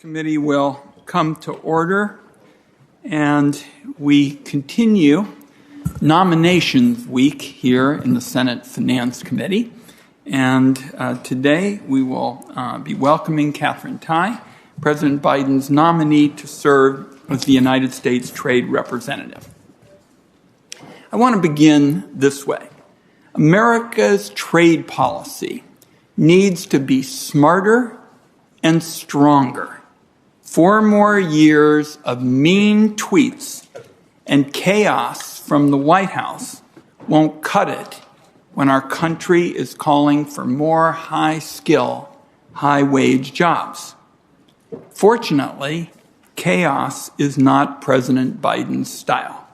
Committee will come to order, and we continue nominations week here in the Senate Finance Committee. And today we will be welcoming Katherine, President Biden's nominee to serve as the United States Trade Representative. I want to begin this way. America's trade policy needs to be smarter and stronger. 4 more years of mean tweets and chaos from the White House won't cut it when our country is calling for more high-skill, high-wage jobs. Fortunately, chaos is not President Biden's style.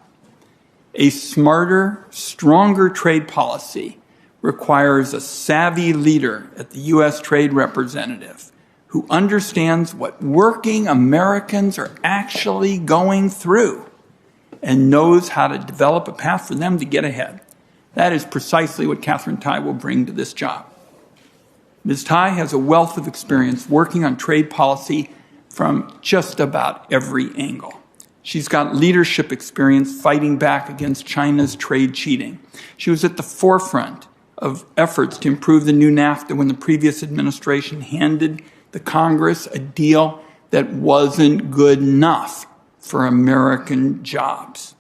A smarter, stronger trade policy requires a savvy leader at the U.S. Trade Representative who understands what working Americans are actually going through and knows how to develop a path for them to get ahead. That is precisely what Katherine will bring to this job. Ms. has a wealth of experience working on trade policy from just about every angle. She's got leadership experience fighting back against China's trade cheating. She was at the forefront of efforts to improve the new NAFTA when the previous administration handed the Congress a deal that wasn't good enough for American jobs.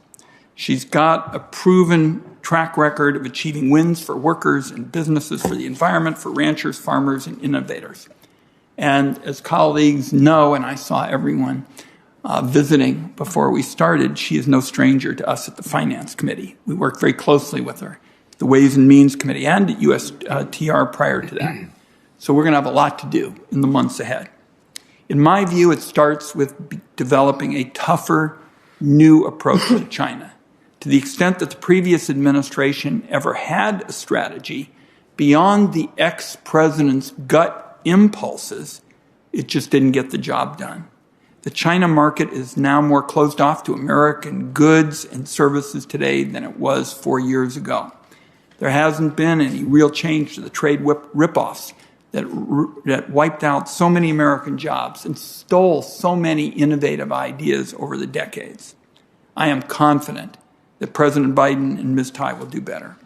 She's got a proven track record of achieving wins for workers and businesses, for the environment, for ranchers, farmers, and innovators. And as colleagues know, and I saw everyone visiting before we started, she is no stranger to us at the Finance Committee. We worked very closely with her, the Ways and Means Committee, and at USTR prior to that. So we're going to have a lot to do in the months ahead. In my view, it starts with developing a tougher, new approach to China. To the extent that the previous administration ever had a strategy beyond the ex-president's gut impulses, it just didn't get the job done. The China market is now more closed off to American goods and services today than it was 4 years ago. There hasn't been any real change to the trade ripoffs that wiped out so many American jobs and stole so many innovative ideas over the decades. I am confident that President Biden and Ms. will do better.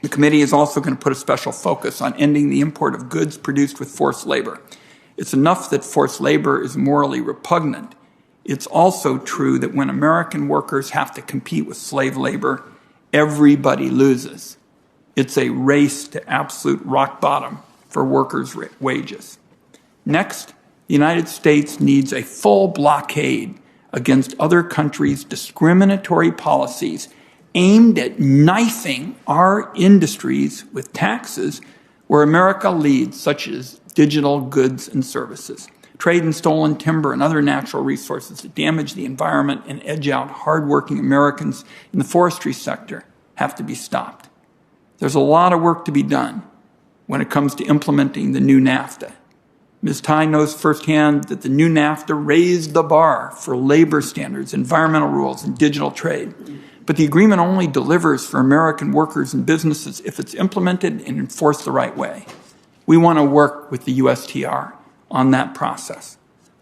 The committee is also going to put a special focus on ending the import of goods produced with forced labor. It's enough that forced labor is morally repugnant. It's also true that when American workers have to compete with slave labor, everybody loses. It's a race to absolute rock bottom for workers' wages. Next, the United States needs a full blockade against other countries' discriminatory policies aimed at knifing our industries with taxes where America leads, such as digital goods and services. Trade in stolen timber and other natural resources that damage the environment and edge out hardworking Americans in the forestry sector have to be stopped. There's a lot of work to be done when it comes to implementing the new NAFTA. Ms. knows firsthand that the new NAFTA raised the bar for labor standards, environmental rules, and digital trade. But the agreement only delivers for American workers and businesses if it's implemented and enforced the right way. We want to work with the USTR on that process.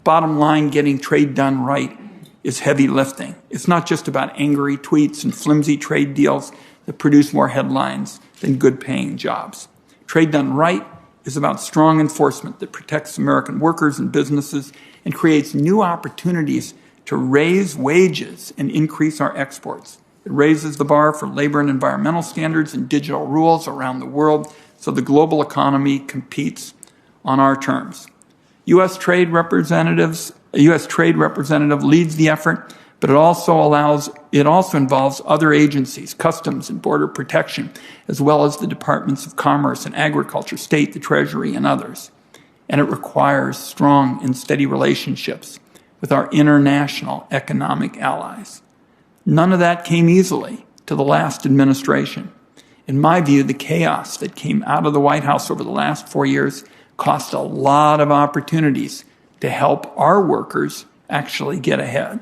Bottom line, getting trade done right is heavy lifting. It's not just about angry tweets and flimsy trade deals that produce more headlines than good-paying jobs. Trade done right is about strong enforcement that protects American workers and businesses and creates new opportunities to raise wages and increase our exports. It raises the bar for labor and environmental standards and digital rules around the world so the global economy competes on our terms. U.S. Trade Representative leads the effort, but it also involves other agencies, Customs and Border Protection, as well as the Departments of Commerce and Agriculture, State, the Treasury, and others. And it requires strong and steady relationships with our international economic allies. None of that came easily to the last administration. In my view, the chaos that came out of the White House over the last 4 years cost a lot of opportunities to help our workers actually get ahead.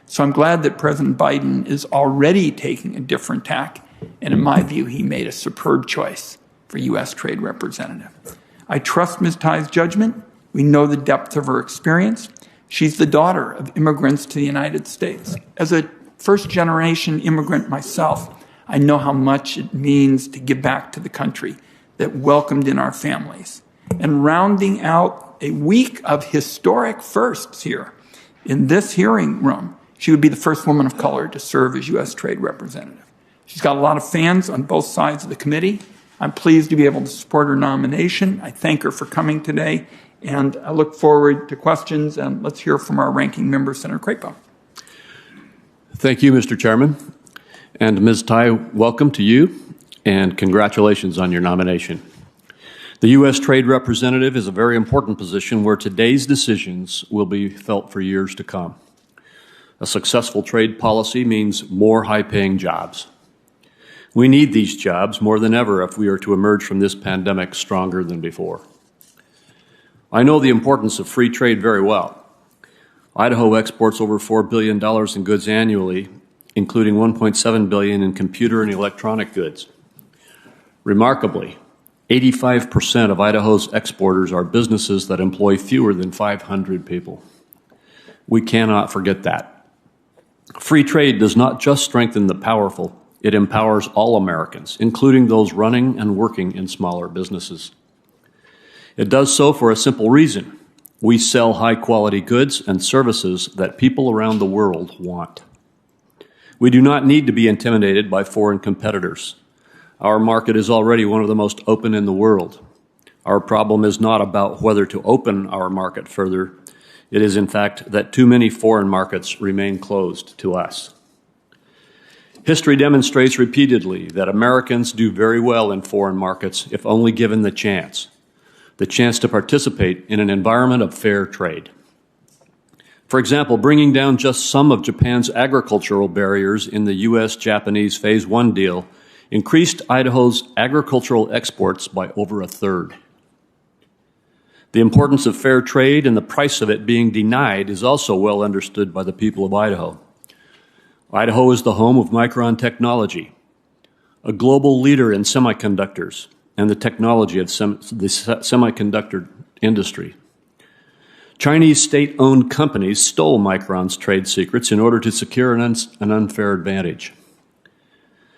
So I'm glad that President Biden is already taking a different tack, and in my view, he made a superb choice for U.S. Trade Representative. I trust Ms. Tai's judgment We know the depth of her experience. She's the daughter of immigrants to the United States. As a first-generation immigrant myself, I know how much it means to give back to the country that welcomed in our families. And rounding out a week of historic firsts here in this hearing room, she would be the first woman of color to serve as U.S. Trade Representative. She's got a lot of fans on both sides of the committee. I'm pleased to be able to support her nomination. I thank her for coming today, and I look forward to questions, and let's hear from our ranking member, Senator Crapo. Thank you, Mr. Chairman. And Ms. Tai, welcome to you, and congratulations on your nomination. The U.S. Trade Representative is a very important position where today's decisions will be felt for years to come. A successful trade policy means more high-paying jobs. We need these jobs more than ever if we are to emerge from this pandemic stronger than before. I know the importance of free trade very well. Idaho exports over $4 billion in goods annually, including $1.7 billion in computer and electronic goods. Remarkably, 85% of Idaho's exporters are businesses that employ fewer than 500 people. We cannot forget that. Free trade does not just strengthen the powerful, it empowers all Americans, including those running and working in smaller businesses. It does so for a simple reason. We sell high-quality goods and services that people around the world want. We do not need to be intimidated by foreign competitors. Our market is already one of the most open in the world. Our problem is not about whether to open our market further. It is, in fact, that too many foreign markets remain closed to us. History demonstrates repeatedly that Americans do very well in foreign markets if only given the chance to participate in an environment of fair trade. For example, bringing down just some of Japan's agricultural barriers in the U.S.-Japanese Phase 1 deal increased Idaho's agricultural exports by over a third. The importance of fair trade and the price of it being denied is also well understood by the people of Idaho. Idaho is the home of Micron Technology, a global leader in semiconductors and the technology of the semiconductor industry. Chinese state-owned companies stole Micron's trade secrets in order to secure an unfair advantage.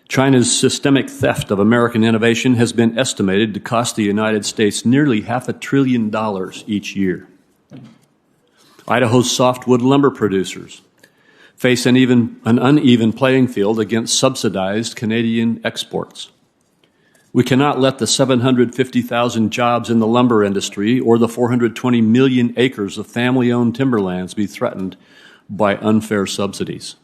China's systemic theft of American innovation has been estimated to cost the United States nearly $500 billion each year. Idaho's softwood lumber producers face an uneven playing field against subsidized Canadian exports. We cannot let the 750,000 jobs in the lumber industry or the 420 million acres of family-owned timberlands be threatened by unfair subsidies.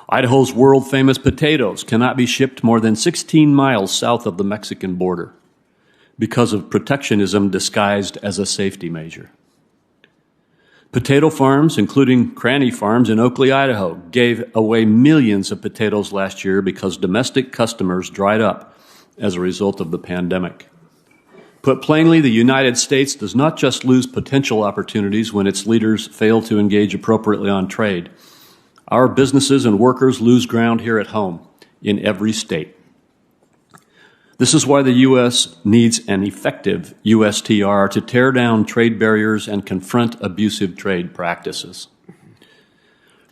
Idaho's world-famous potatoes cannot be shipped more than 16 miles south of the Mexican border because of protectionism disguised as a safety measure. Potato farms, including Cranny Farms in Oakley, Idaho, gave away millions of potatoes last year because domestic customers dried up as a result of the pandemic. Put plainly, the United States does not just lose potential opportunities when its leaders fail to engage appropriately on trade. Our businesses and workers lose ground here at home, in every state. This is why the U.S. needs an effective USTR to tear down trade barriers and confront abusive trade practices.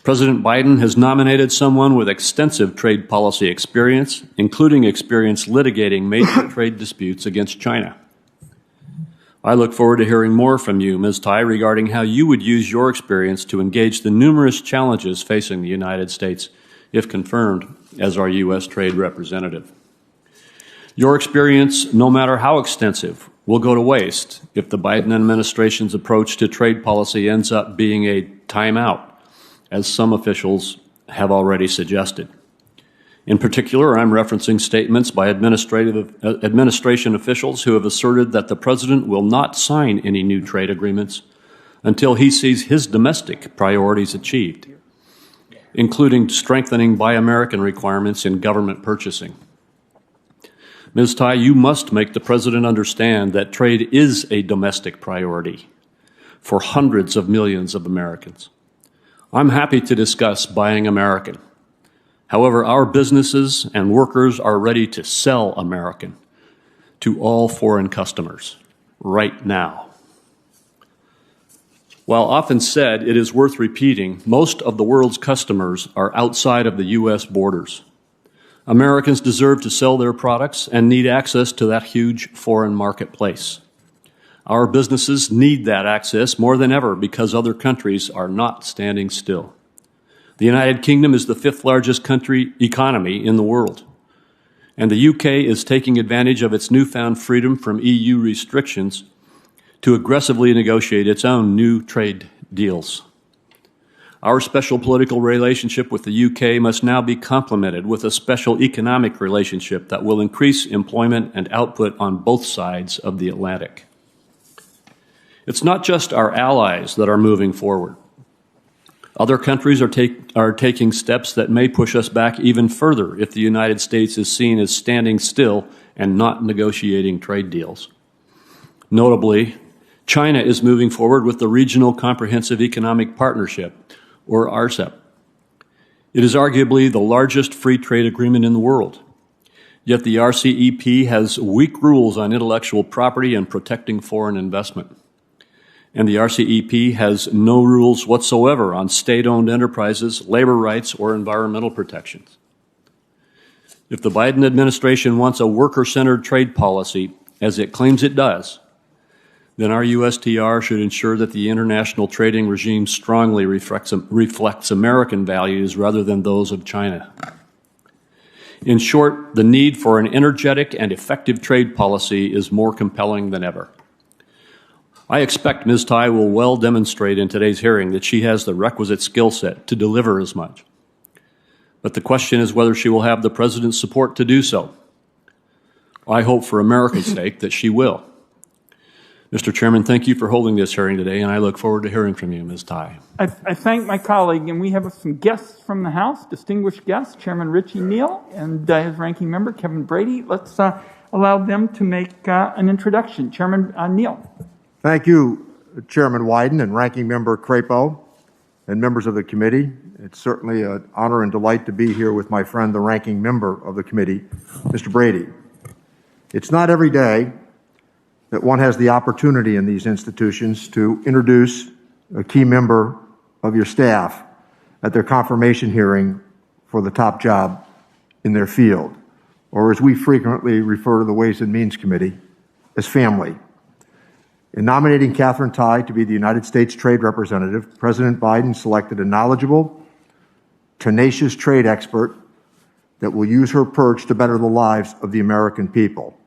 President Wyden has nominated someone with extensive trade policy experience, including experience litigating major trade disputes against China. I look forward to hearing more from you, Ms. Tai, regarding how you would use your experience to engage the numerous challenges facing the United States, if confirmed as our U.S. Trade Representative. Your experience, no matter how extensive, will go to waste if the Biden administration's approach to trade policy ends up being a timeout, as some officials have already suggested. In particular, I'm referencing statements by administration officials who have asserted that the president will not sign any new trade agreements until he sees his domestic priorities achieved, including strengthening Buy American requirements in government purchasing. Ms. Tai, you must make the president understand that trade is a domestic priority for hundreds of millions of Americans. I'm happy to discuss buying American. However, our businesses and workers are ready to sell American to all foreign customers right now. While often said, it is worth repeating, most of the world's customers are outside of the U.S. borders. Americans deserve to sell their products and need access to that huge foreign marketplace. Our businesses need that access more than ever because other countries are not standing still. The United Kingdom is the fifth largest economy in the world, and the UK is taking advantage of its newfound freedom from EU restrictions to aggressively negotiate its own new trade deals. Our special political relationship with the UK must now be complemented with a special economic relationship that will increase employment and output on both sides of the Atlantic. It's not just our allies that are moving forward. Other countries are taking steps that may push us back even further if the United States is seen as standing still and not negotiating trade deals. Notably, China is moving forward with the Regional Comprehensive Economic Partnership, or RCEP. It is arguably the largest free trade agreement in the world. Yet the RCEP has weak rules on intellectual property and protecting foreign investment. And the RCEP has no rules whatsoever on state-owned enterprises, labor rights, or environmental protections. If the Biden administration wants a worker-centered trade policy, as it claims it does, then our USTR should ensure that the international trading regime strongly reflects American values rather than those of China. In short, the need for an energetic and effective trade policy is more compelling than ever. I expect Ms. Tai will well demonstrate in today's hearing that she has the requisite skill set to deliver as much. But the question is whether she will have the President's support to do so. I hope for America's sake that she will. Mr. Chairman, thank you for holding this hearing today, and I look forward to hearing from you, Ms. Tai. I thank my colleague, and we have some guests from the House, distinguished guests, Chairman Richie Neal and his ranking member, Kevin Brady. Let's allow them to make an introduction. Chairman Neal. Thank you, Chairman Wyden and Ranking Member Crapo and members of the committee. It's certainly an honor and delight to be here with my friend, the ranking member of the committee, Mr. Brady. It's not every day that one has the opportunity in these institutions to introduce a key member of your staff at their confirmation hearing for the top job in their field, or as we frequently refer to the Ways and Means Committee, as family. In nominating Katherine Tai to be the United States Trade Representative, President Biden selected a knowledgeable, tenacious trade expert that will use her perch to better the lives of the American people.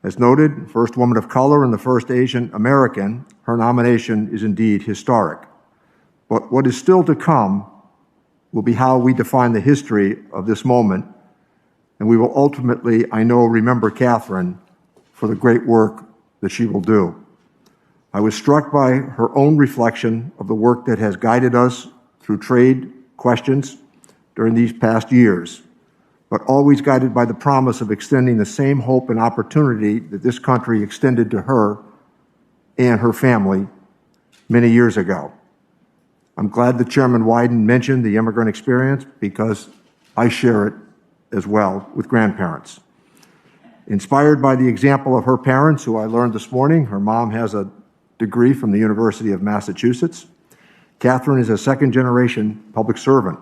As noted, first woman of color and the first Asian American, her nomination is indeed historic. But what is still to come will be how we define the history of this moment, and we will ultimately, I know, remember Katherine for the great work that she will do. I was struck by her own reflection of the work that has guided us through trade questions during these past years, but always guided by the promise of extending the same hope and opportunity that this country extended to her and her family many years ago. I'm glad that Chairman Wyden mentioned the immigrant experience because I share it as well with grandparents. Inspired by the example of her parents, who I learned this morning, her mom has a degree from the University of Massachusetts. Katherine is a second-generation public servant.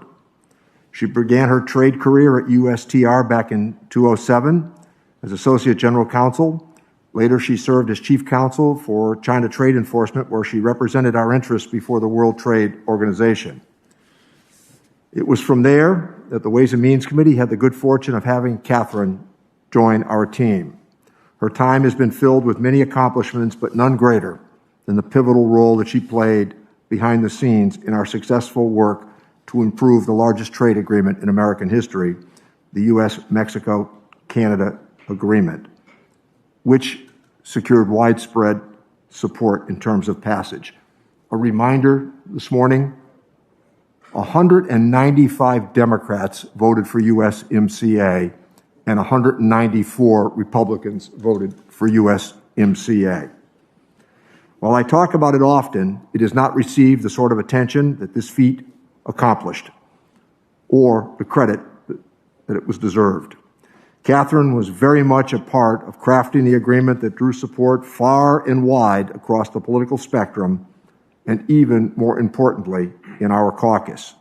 She began her trade career at USTR back in 2007 as Associate General Counsel. Later, she served as Chief Counsel for China Trade Enforcement, where she represented our interests before the World Trade Organization. It was from there that the Ways and Means Committee had the good fortune of having Katherine join our team. Her time has been filled with many accomplishments, but none greater than the pivotal role that she played behind the scenes in our successful work to improve the largest trade agreement in American history, the U.S.-Mexico-Canada Agreement, which secured widespread support in terms of passage. A reminder this morning, 195 Democrats voted for USMCA and 194 Republicans voted for USMCA. While I talk about it often, it has not received the sort of attention that this feat accomplished, or the credit that it was deserved. Katherine was very much a part of crafting the agreement that drew support far and wide across the political spectrum and even more importantly, in our caucus.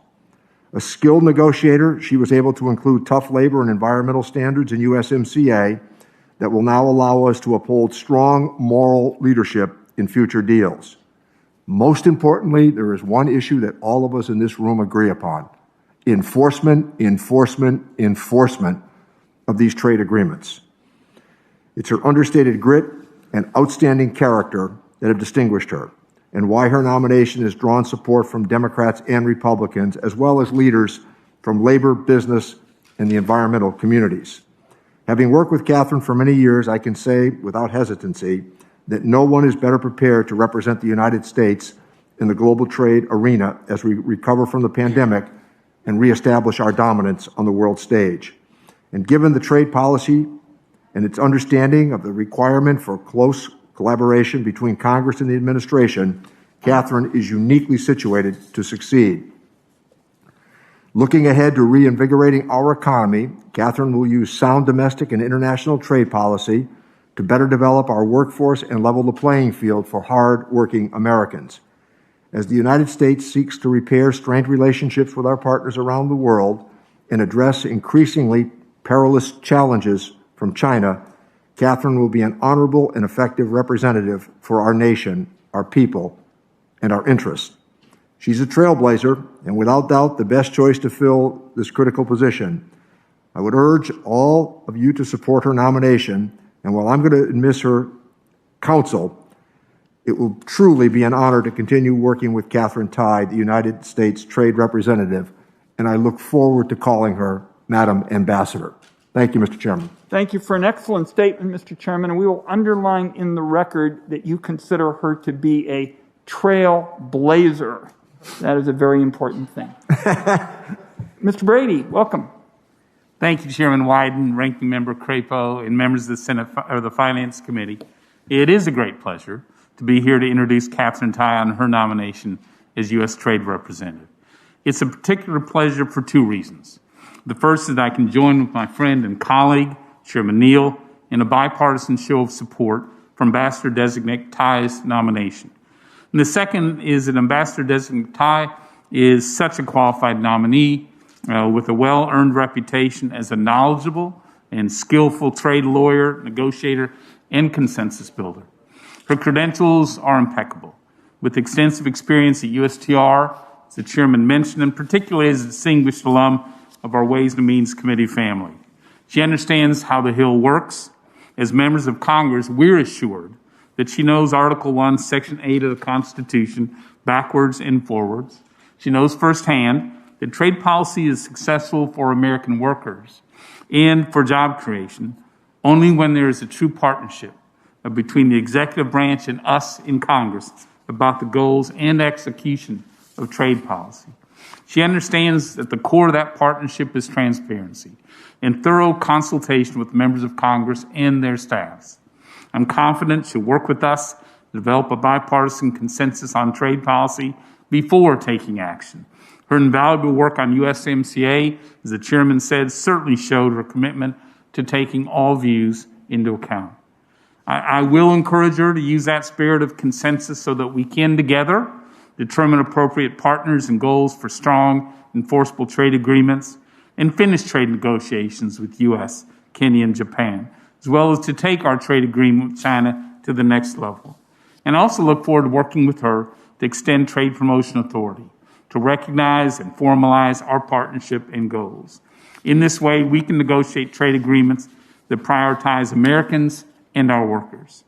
A skilled negotiator, she was able to include tough labor and environmental standards in USMCA that will now allow us to uphold strong moral leadership in future deals. Most importantly, there is one issue that all of us in this room agree upon: enforcement, enforcement, enforcement of these trade agreements. It's her understated grit and outstanding character that have distinguished her, and why her nomination has drawn support from Democrats and Republicans, as well as leaders from labor, business, and the environmental communities. Having worked with Katherine for many years, I can say without hesitancy that no one is better prepared to represent the United States in the global trade arena as we recover from the pandemic and reestablish our dominance on the world stage. And given the trade policy and its understanding of the requirement for close collaboration between Congress and the administration, Katherine is uniquely situated to succeed. Looking ahead to reinvigorating our economy, Katherine will use sound domestic and international trade policy to better develop our workforce and level the playing field for hard-working Americans. As the United States seeks to repair strained relationships with our partners around the world and address increasingly perilous challenges from China, Katherine will be an honorable and effective representative for our nation, our people, and our interests. She's a trailblazer, and without doubt, the best choice to fill this critical position. I would urge all of you to support her nomination, and while I'm going to miss her counsel, it will truly be an honor to continue working with Katherine Tai, the United States Trade Representative, and I look forward to calling her Madam Ambassador. Thank you, Mr. Chairman. Thank you for an excellent statement, Mr. Chairman, and we will underline in the record that you consider her to be a trailblazer. That is a very important thing. Mr. Brady, welcome. Thank you, Chairman Wyden, Ranking Member Crapo, and members of the Senate or the Finance Committee. It is a great pleasure to be here to introduce Katherine Tai on her nomination as U.S. Trade Representative. It's a particular pleasure for two reasons. The first is that I can join with my friend and colleague, Chairman Neal, in a bipartisan show of support for Ambassador-designate Tai's nomination. And the second is that Ambassador-designate Tai is such a qualified nominee with a well-earned reputation as a knowledgeable and skillful trade lawyer, negotiator, and consensus builder. Her credentials are impeccable, with extensive experience at USTR, as the chairman mentioned, and particularly as a distinguished alum of our Ways and Means Committee family. She understands how the Hill works. As members of Congress, we're assured that she knows Article 1, Section 8 of the Constitution backwards and forwards. She knows firsthand that trade policy is successful for American workers and for job creation only when there is a true partnership between the executive branch and us in Congress about the goals and execution of trade policy. She understands that the core of that partnership is transparency and thorough consultation with members of Congress and their staffs. I'm confident she'll work with us to develop a bipartisan consensus on trade policy before taking action. Her invaluable work on USMCA, as the chairman said, certainly showed her commitment to taking all views into account. I will encourage her to use that spirit of consensus so that we can together determine appropriate partners and goals for strong, enforceable trade agreements and finish trade negotiations with U.S., Kenya, and Japan, as well as to take our trade agreement with China to the next level. And I also look forward to working with her to extend trade promotion authority, to recognize and formalize our partnership and goals. In this way, we can negotiate trade agreements that prioritize Americans and our workers.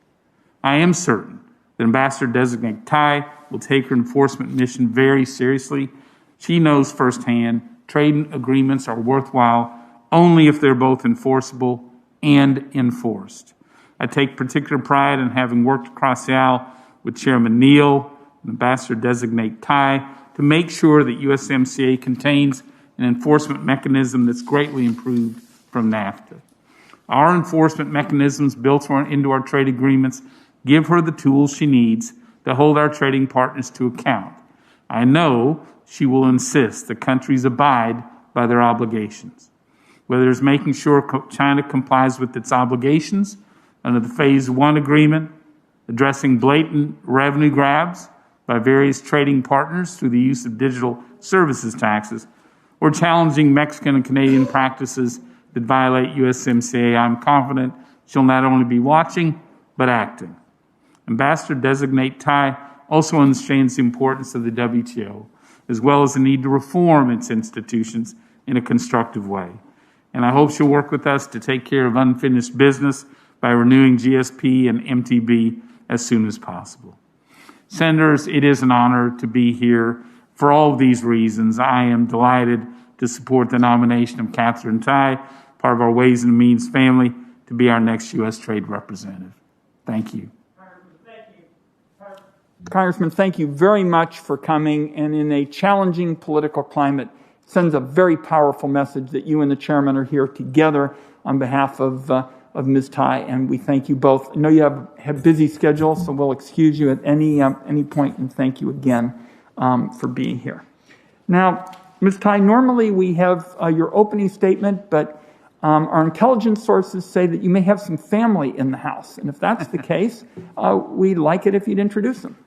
I am certain that Ambassador-designate Tai will take her enforcement mission very seriously. She knows firsthand trade agreements are worthwhile only if they're both enforceable and enforced. I take particular pride in having worked across the aisle with Chairman Neal and Ambassador-designate Tai to make sure that USMCA contains an enforcement mechanism that's greatly improved from NAFTA. Our enforcement mechanisms built into our trade agreements give her the tools she needs to hold our trading partners to account. I know she will insist that countries abide by their obligations, whether it's making sure China complies with its obligations under the Phase 1 agreement, addressing blatant revenue grabs by various trading partners through the use of digital services taxes, or challenging Mexican and Canadian practices that violate USMCA, I'm confident she'll not only be watching, but acting. Ambassador-designate Tai also understands the importance of the WTO, as well as the need to reform its institutions in a constructive way. And I hope she'll work with us to take care of unfinished business by renewing GSP and MTB as soon as possible. Senators, it is an honor to be here. For all of these reasons, I am delighted to support the nomination of Katherine Tai, part of our Ways and Means family, to be our next U.S. Trade Representative. Thank you. Congressman, thank you very much for coming, and in a challenging political climate, sends a very powerful message that you and the chairman are here together on behalf of Ms. Tai, and we thank you both. I know you have busy schedules, so we'll excuse you at any point, and thank you again for being here. Now, Ms. Tai, normally we have your opening statement, but our intelligence sources say that you may have some family in the house, and if that's the case, we'd like it if you'd introduce them.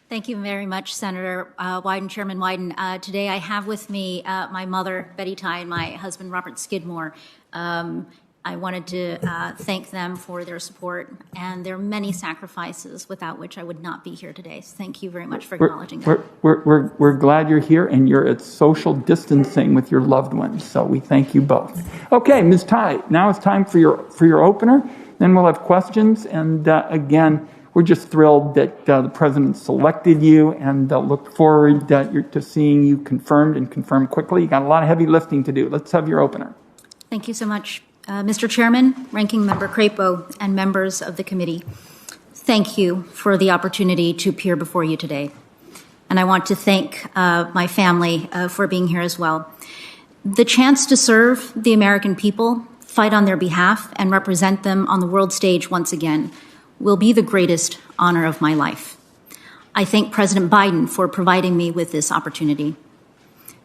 Thank you very much, Senator Wyden, Chairman Wyden. Today I have with me my mother, Betty Tai, and my husband, Robert Skidmore. I wanted to thank them for their support and their many sacrifices without which I would not be here today. So thank you very much for acknowledging that. We're glad you're here, and you're at social distancing with your loved ones, so we thank you both. Okay, Ms. Tai, now it's time for your opener. Then we'll have questions, and again, we're just thrilled that the President selected you and look forward to seeing you confirmed quickly. You got a lot of heavy lifting to do. Let's have your opener. Thank you so much. Mr. Chairman, Ranking Member Crapo, and members of the committee, thank you for the opportunity to appear before you today. And I want to thank my family for being here as well. The chance to serve the American people, fight on their behalf, and represent them on the world stage once again will be the greatest honor of my life. I thank President Biden for providing me with this opportunity.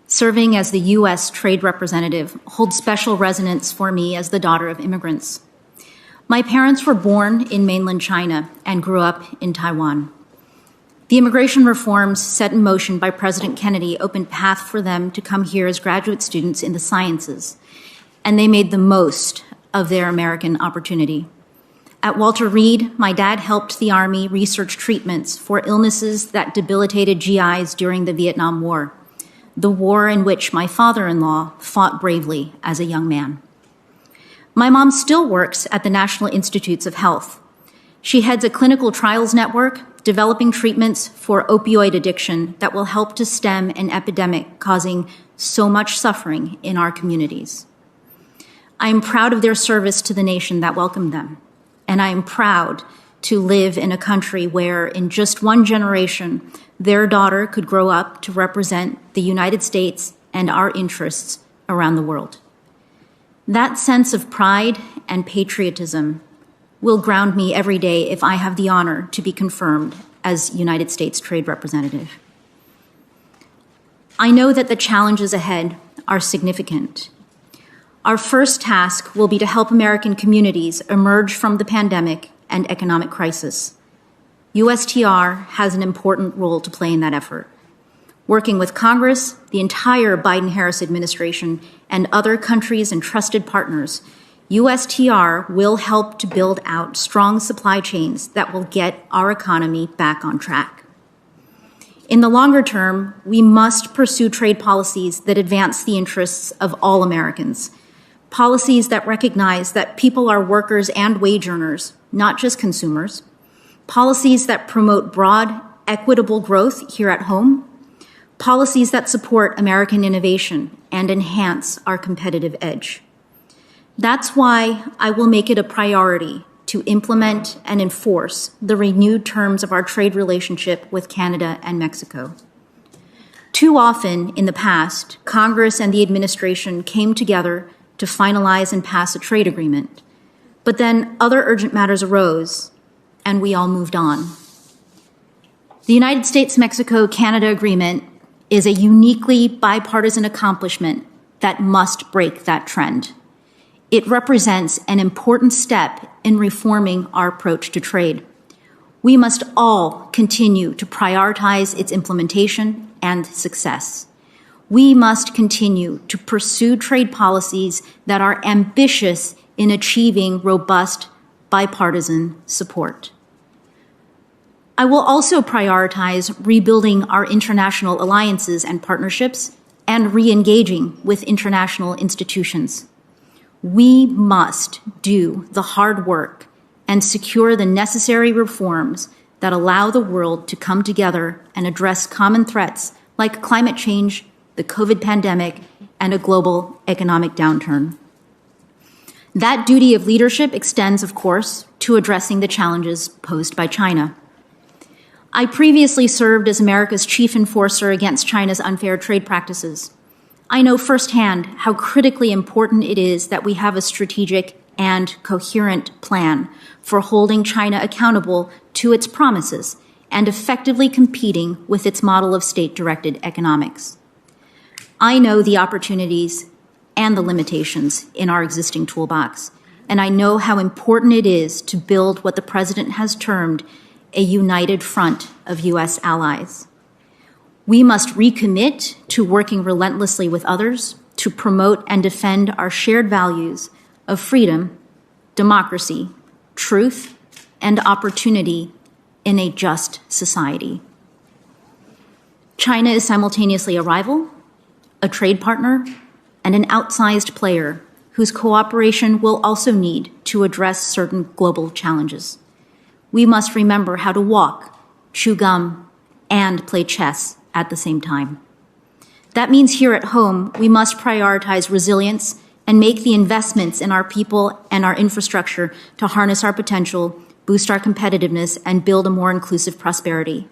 Serving as the U.S. Trade Representative holds special resonance for me as the daughter of immigrants. My parents were born in mainland China and grew up in Taiwan. The immigration reforms set in motion by President Kennedy opened path for them to come here as graduate students in the sciences, and they made the most of their American opportunity. At Walter Reed, my dad helped the Army research treatments for illnesses that debilitated GIs during the Vietnam War, the war in which my father-in-law fought bravely as a young man. My mom still works at the National Institutes of Health. She heads a clinical trials network developing treatments for opioid addiction that will help to stem an epidemic causing so much suffering in our communities. I am proud of their service to the nation that welcomed them. And I am proud to live in a country where, in just one generation, their daughter could grow up to represent the United States and our interests around the world. That sense of pride and patriotism will ground me every day if I have the honor to be confirmed as United States Trade Representative. I know that the challenges ahead are significant. Our first task will be to help American communities emerge from the pandemic and economic crisis. USTR has an important role to play in that effort. Working with Congress, the entire Biden-Harris administration, and other countries and trusted partners, USTR will help to build out strong supply chains that will get our economy back on track. In the longer term, we must pursue trade policies that advance the interests of all Americans. Policies that recognize that people are workers and wage earners, not just consumers. Policies that promote broad, equitable growth here at home. Policies that support American innovation and enhance our competitive edge. That's why I will make it a priority to implement and enforce the renewed terms of our trade relationship with Canada and Mexico. Too often in the past, Congress and the administration came together to finalize and pass a trade agreement. But then other urgent matters arose, and we all moved on. The United States-Mexico-Canada agreement is a uniquely bipartisan accomplishment that must break that trend. It represents an important step in reforming our approach to trade. We must all continue to prioritize its implementation and success. We must continue to pursue trade policies that are ambitious in achieving robust bipartisan support. I will also prioritize rebuilding our international alliances and partnerships and re-engaging with international institutions. We must do the hard work and secure the necessary reforms that allow the world to come together and address common threats like climate change, the COVID pandemic, and a global economic downturn. That duty of leadership extends, of course, to addressing the challenges posed by China. I previously served as America's chief enforcer against China's unfair trade practices. I know firsthand how critically important it is that we have a strategic and coherent plan for holding China accountable to its promises and effectively competing with its model of state-directed economics. I know the opportunities and the limitations in our existing toolbox, and I know how important it is to build what the President has termed a united front of U.S. allies. We must recommit to working relentlessly with others to promote and defend our shared values of freedom, democracy, truth, and opportunity in a just society. China is simultaneously a rival, a trade partner, and an outsized player whose cooperation will also need to address certain global challenges. We must remember how to walk, chew gum, and play chess at the same time. That means here at home, we must prioritize resilience and make the investments in our people and our infrastructure to harness our potential, boost our competitiveness, and build a more inclusive prosperity.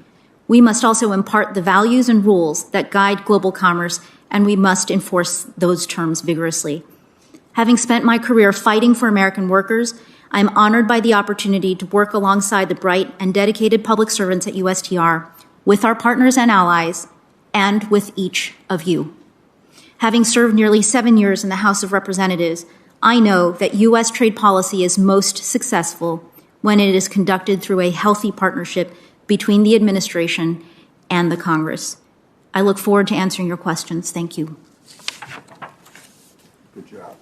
We must also impart the values and rules that guide global commerce, and we must enforce those terms vigorously. Having spent my career fighting for American workers, I am honored by the opportunity to work alongside the bright and dedicated public servants at USTR, with our partners and allies, and with each of you. Having served nearly 7 years in the House of Representatives, I know that U.S. trade policy is most successful when it is conducted through a healthy partnership between the administration and the Congress. I look forward to answering your questions. Thank you. Good job.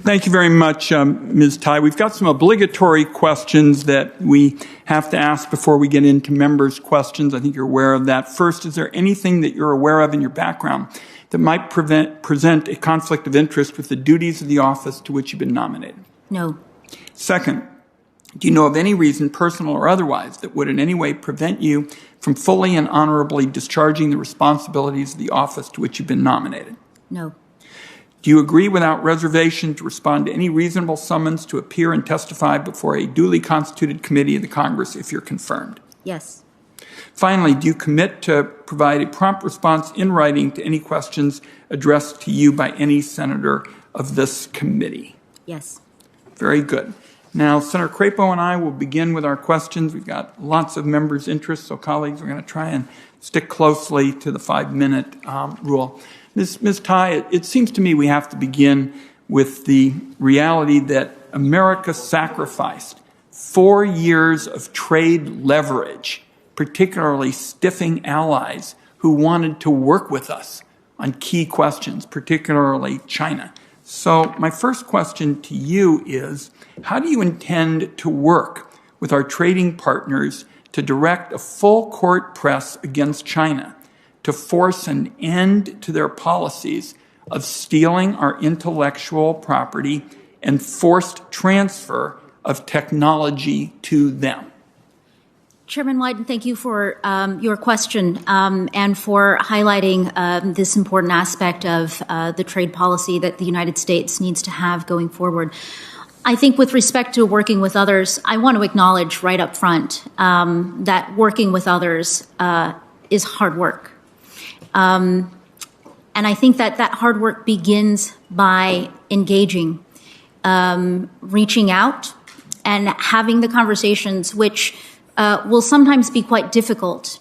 Thank you very much, Ms. Tai. We've got some obligatory questions that we have to ask before we get into members' questions. I think you're aware of that. First, is there anything that you're aware of in your background that might present a conflict of interest with the duties of the office to which you've been nominated? No. Second, do you know of any reason, personal or otherwise, that would in any way prevent you from fully and honorably discharging the responsibilities of the office to which you've been nominated? No. Do you agree without reservation to respond to any reasonable summons to appear and testify before a duly constituted committee of the Congress if you're confirmed? Yes. Finally, do you commit to provide a prompt response in writing to any questions addressed to you by any senator of this committee? Yes. Very good. Now, Senator Crapo and I will begin with our questions. We've got lots of members' interests, so colleagues, we're going to try and stick closely to the 5-minute rule. Ms. Tai, it seems to me we have to begin with the reality that America sacrificed 4 years of trade leverage, particularly stiffing allies who wanted to work with us on key questions, particularly China. So my first question to you is, how do you intend to work with our trading partners to direct a full court press against China to force an end to their policies of stealing our intellectual property and forced transfer of technology to them? Chairman Wyden, thank you for your question and for highlighting this important aspect of the trade policy that the United States needs to have going forward. I think with respect to working with others, I want to acknowledge right up front that working with others is hard work. And I think that hard work begins by engaging, reaching out, and having the conversations which will sometimes be quite difficult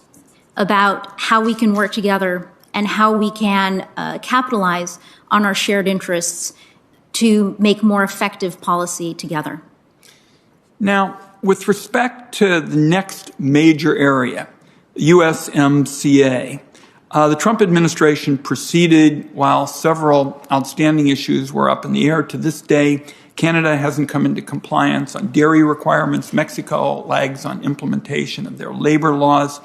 about how we can work together and how we can capitalize on our shared interests to make more effective policy together. Now, with respect to the next major area, USMCA, the Trump administration proceeded while several outstanding issues were up in the air. To this day, Canada hasn't come into compliance on dairy requirements. Mexico lags on implementation of their labor laws.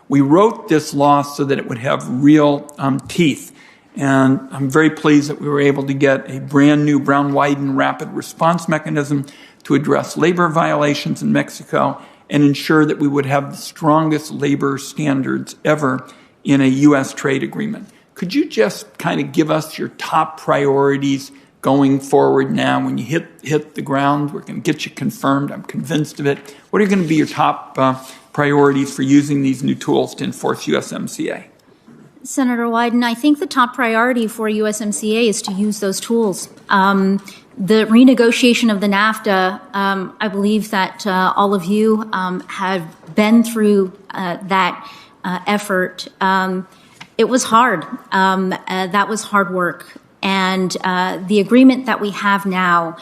We wrote this law so that it would have real teeth. And I'm very pleased that we were able to get a brand new Brown-Wyden rapid response mechanism to address labor violations in Mexico and ensure that we would have the strongest labor standards ever in a U.S. trade agreement. Could you just kind of give us your top priorities going forward now when you hit the ground? We're going to get you confirmed. I'm convinced of it. What are going to be your top priorities for using these new tools to enforce USMCA? Senator Wyden, I think the top priority for USMCA is to use those tools. The renegotiation of the NAFTA, I believe that all of you have been through that effort. It was hard. That was hard work. And the agreement that we have now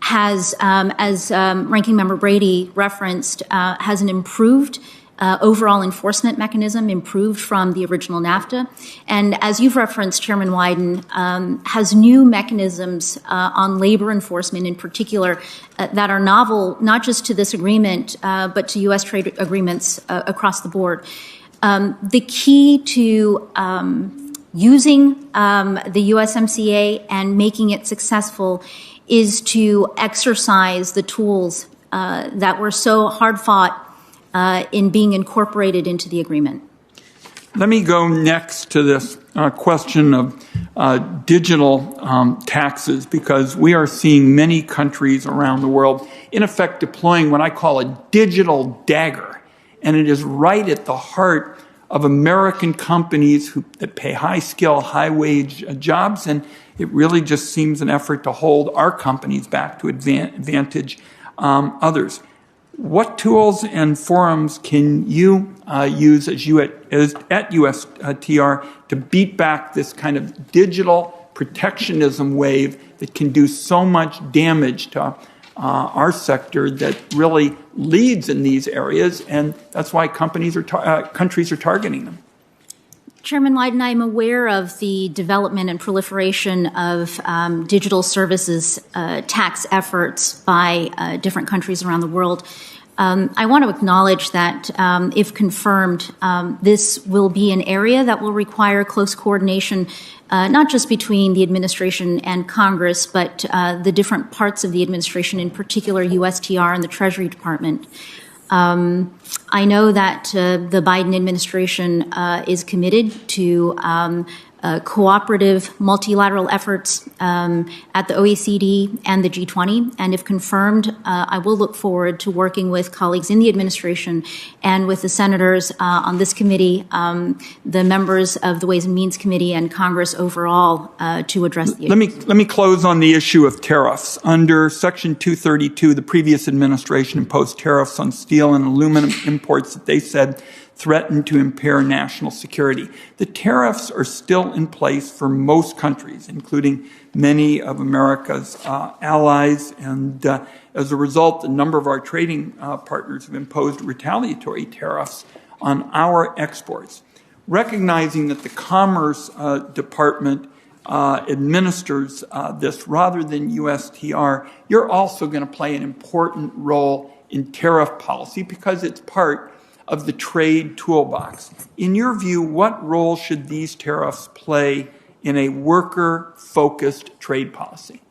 has, as Ranking Member Brady referenced, has an improved overall enforcement mechanism, improved from the original NAFTA. And as you've referenced, Chairman Wyden, has new mechanisms on labor enforcement in particular that are novel, not just to this agreement, but to U.S. trade agreements across the board. The key to using the USMCA and making it successful is to exercise the tools that were so hard fought in being incorporated into the agreement. Let me go next to this question of digital taxes, because we are seeing many countries around the world, in effect, deploying what I call a digital dagger. And it is right at the heart of American companies that pay high-skill, high-wage jobs, and it really just seems an effort to hold our companies back to advantage others. What tools and forums can you use at USTR to beat back this kind of digital protectionism wave that can do so much damage to our sector that really leads in these areas, and that's why countries are targeting them? Chairman Wyden, I'm aware of the development and proliferation of digital services tax efforts by different countries around the world. I want to acknowledge that if confirmed, this will be an area that will require close coordination, not just between the administration and Congress, but the different parts of the administration, in particular USTR and the Treasury Department. I know that the Biden administration is committed to cooperative multilateral efforts at the OECD and the G20. And if confirmed, I will look forward to working with colleagues in the administration and with the senators on this committee, the members of the Ways and Means Committee and Congress overall to address the issue. Let me close on the issue of tariffs. Under Section 232, the previous administration imposed tariffs on steel and aluminum imports that they said threatened to impair national security. The tariffs are still in place for most countries, including many of America's allies, and as a result, a number of our trading partners have imposed retaliatory tariffs on our exports. Recognizing that the Commerce Department administers this rather than USTR, you're also going to play an important role in tariff policy because it's part of the trade toolbox. In your view, what role should these tariffs play in a worker-focused trade policy?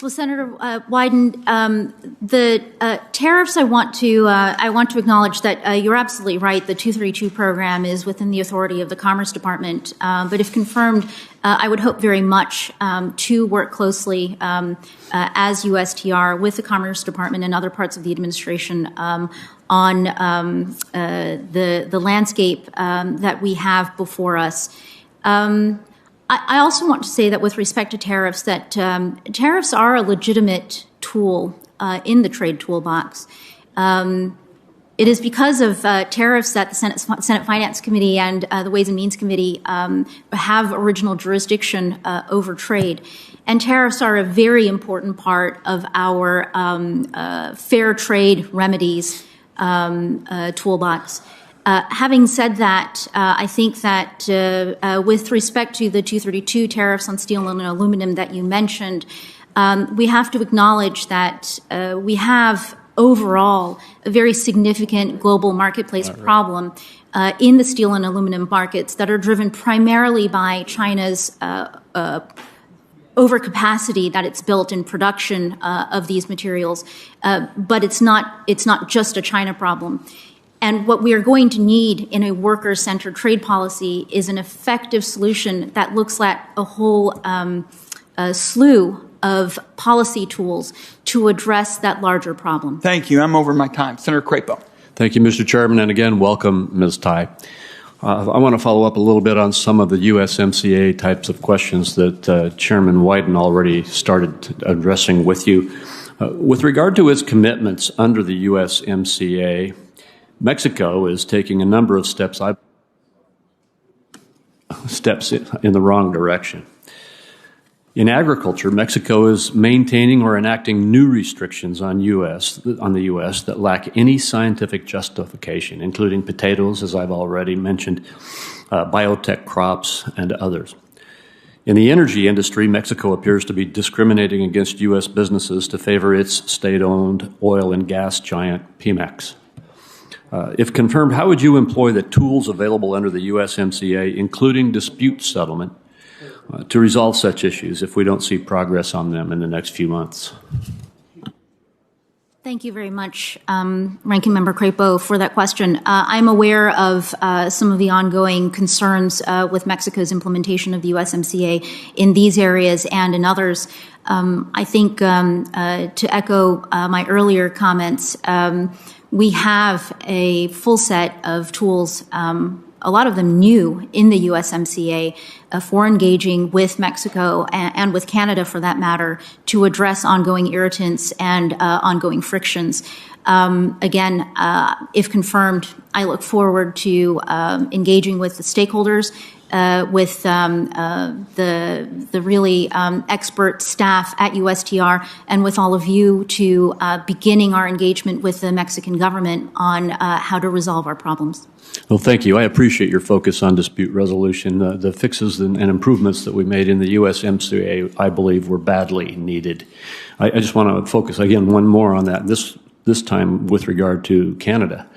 Well, Senator Wyden, the tariffs, I want to acknowledge that you're absolutely right. The 232 program is within the authority of the Commerce Department. But if confirmed, I would hope very much to work closely as USTR with the Commerce Department and other parts of the administration on the landscape that we have before us. I also want to say that with respect to tariffs, that tariffs are a legitimate tool in the trade toolbox. It is because of tariffs that the Senate Finance Committee and the Ways and Means Committee have original jurisdiction over trade. And tariffs are a very important part of our fair trade remedies toolbox. Having said that, I think that with respect to the 232 tariffs on steel and aluminum that you mentioned, we have to acknowledge that we have overall a very significant global marketplace problem in the steel and aluminum markets that are driven primarily by China's overcapacity that it's built in production of these materials. But it's not just a China problem. And what we are going to need in a worker-centered trade policy is an effective solution that looks at a whole slew of policy tools to address that larger problem. Thank you. I'm over my time. Senator Crapo. Thank you, Mr. Chairman, and again, welcome, Ms. Tai. I want to follow up a little bit on some of the USMCA types of questions that Chairman Wyden already started addressing with you. With regard to its commitments under the USMCA, Mexico is taking a number of steps in the wrong direction. In agriculture, Mexico is maintaining or enacting new restrictions on the U.S. that lack any scientific justification, including potatoes, as I've already mentioned, biotech crops, and others. In the energy industry, Mexico appears to be discriminating against U.S. businesses to favor its state-owned oil and gas giant, Pemex. If confirmed, how would you employ the tools available under the USMCA, including dispute settlement, to resolve such issues if we don't see progress on them in the next few months? Thank you very much, Ranking Member Crapo, for that question. I'm aware of some of the ongoing concerns with Mexico's implementation of the USMCA in these areas and in others. I think to echo my earlier comments, we have a full set of tools, a lot of them new in the USMCA, for engaging with Mexico and with Canada, for that matter, to address ongoing irritants and ongoing frictions. Again, if confirmed, I look forward to engaging with the stakeholders, with the really expert staff at USTR, and with all of you to beginning our engagement with the Mexican government on how to resolve our problems. Well, thank you. I appreciate your focus on dispute resolution. The fixes and improvements that we made in the USMCA, I believe, were badly needed. I just want to focus again one more on that, this time with regard to Canada.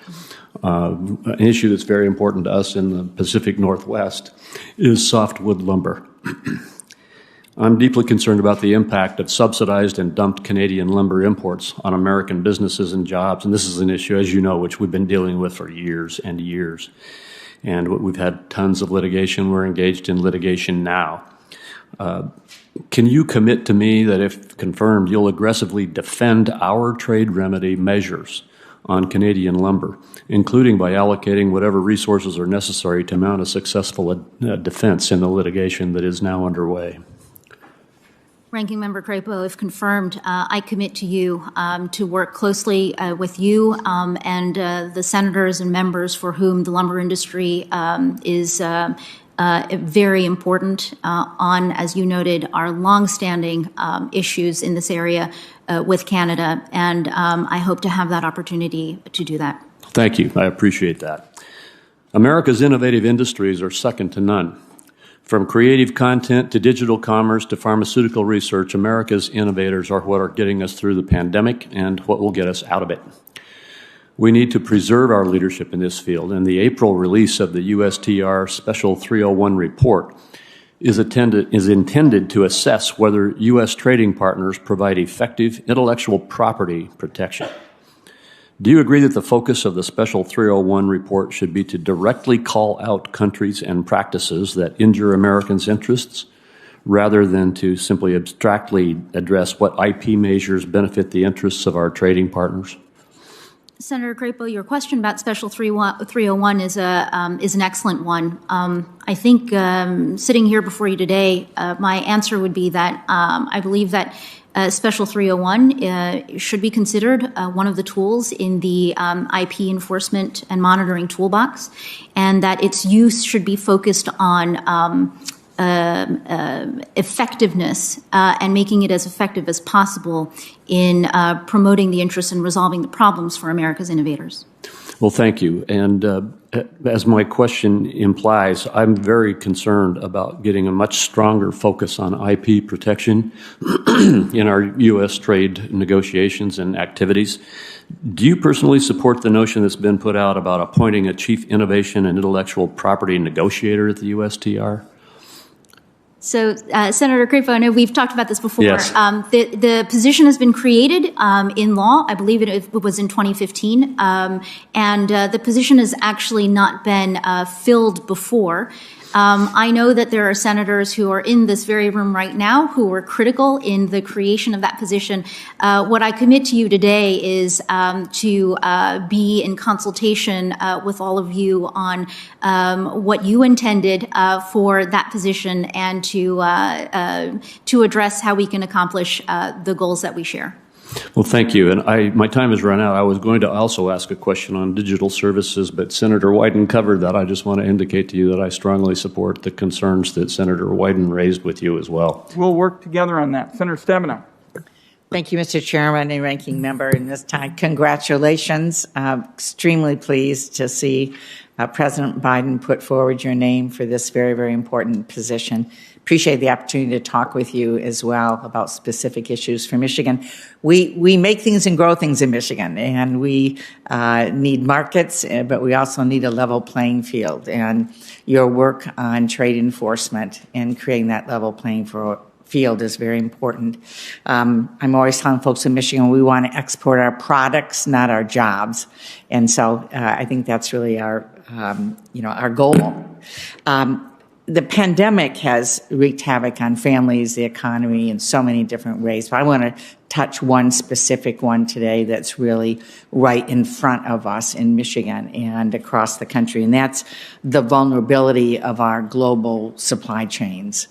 An issue that's very important to us in the Pacific Northwest is softwood lumber. I'm deeply concerned about the impact of subsidized and dumped Canadian lumber imports on American businesses and jobs, and this is an issue, as you know, which we've been dealing with for years and years. And we've had tons of litigation. We're engaged in litigation now. Can you commit to me that, if confirmed, you'll aggressively defend our trade remedy measures on Canadian lumber, including by allocating whatever resources are necessary to mount a successful defense in the litigation that is now underway? Ranking Member Crapo, if confirmed, I commit to you to work closely with you and the senators and members for whom the lumber industry is very important on, as you noted, our longstanding issues in this area with Canada, and I hope to have that opportunity to do that. Thank you. I appreciate that. America's innovative industries are second to none. From creative content to digital commerce to pharmaceutical research, America's innovators are what are getting us through the pandemic and what will get us out of it. We need to preserve our leadership in this field, and the April release of the USTR Special 301 report is intended to assess whether U.S. trading partners provide effective intellectual property protection. Do you agree that the focus of the Special 301 report should be to directly call out countries and practices that injure Americans' interests, rather than to simply abstractly address what IP measures benefit the interests of our trading partners? Senator Crapo, your question about Special 301 is an excellent one. I think sitting here before you today, my answer would be that I believe that Special 301 should be considered one of the tools in the IP enforcement and monitoring toolbox, and that its use should be focused on effectiveness and making it as effective as possible in promoting the interests and resolving the problems for America's innovators. Well, thank you. And as my question implies, I'm very concerned about getting a much stronger focus on IP protection in our U.S. trade negotiations and activities. Do you personally support the notion that's been put out about appointing a chief innovation and intellectual property negotiator at the USTR? So, Senator Crapo, I know we've talked about this before. Yes. The position has been created in law. I believe it was in 2015. And the position has actually not been filled before. I know that there are senators who are in this very room right now who were critical in the creation of that position. What I commit to you today is to be in consultation with all of you on what you intended for that position and to address how we can accomplish the goals that we share. Well, thank you. And my time has run out. I was going to also ask a question on digital services, but Senator Wyden covered that. I just want to indicate to you that I strongly support the concerns that Senator Wyden raised with you as well. We'll work together on that. Senator Stabenow. Thank you, Mr. Chairman and Ranking Member. In this time, congratulations. Extremely pleased to see President Biden put forward your name for this very, very important position. Appreciate the opportunity to talk with you as well about specific issues for Michigan. We make things and grow things in Michigan, and we need markets, but we also need a level playing field. And your work on trade enforcement and creating that level playing field is very important. I'm always telling folks in Michigan we want to export our products, not our jobs, and so I think that's really our goal. The pandemic has wreaked havoc on families, the economy, in so many different ways. But I want to touch one specific one today that's really right in front of us in Michigan and across the country, and that's the vulnerability of our global supply chains.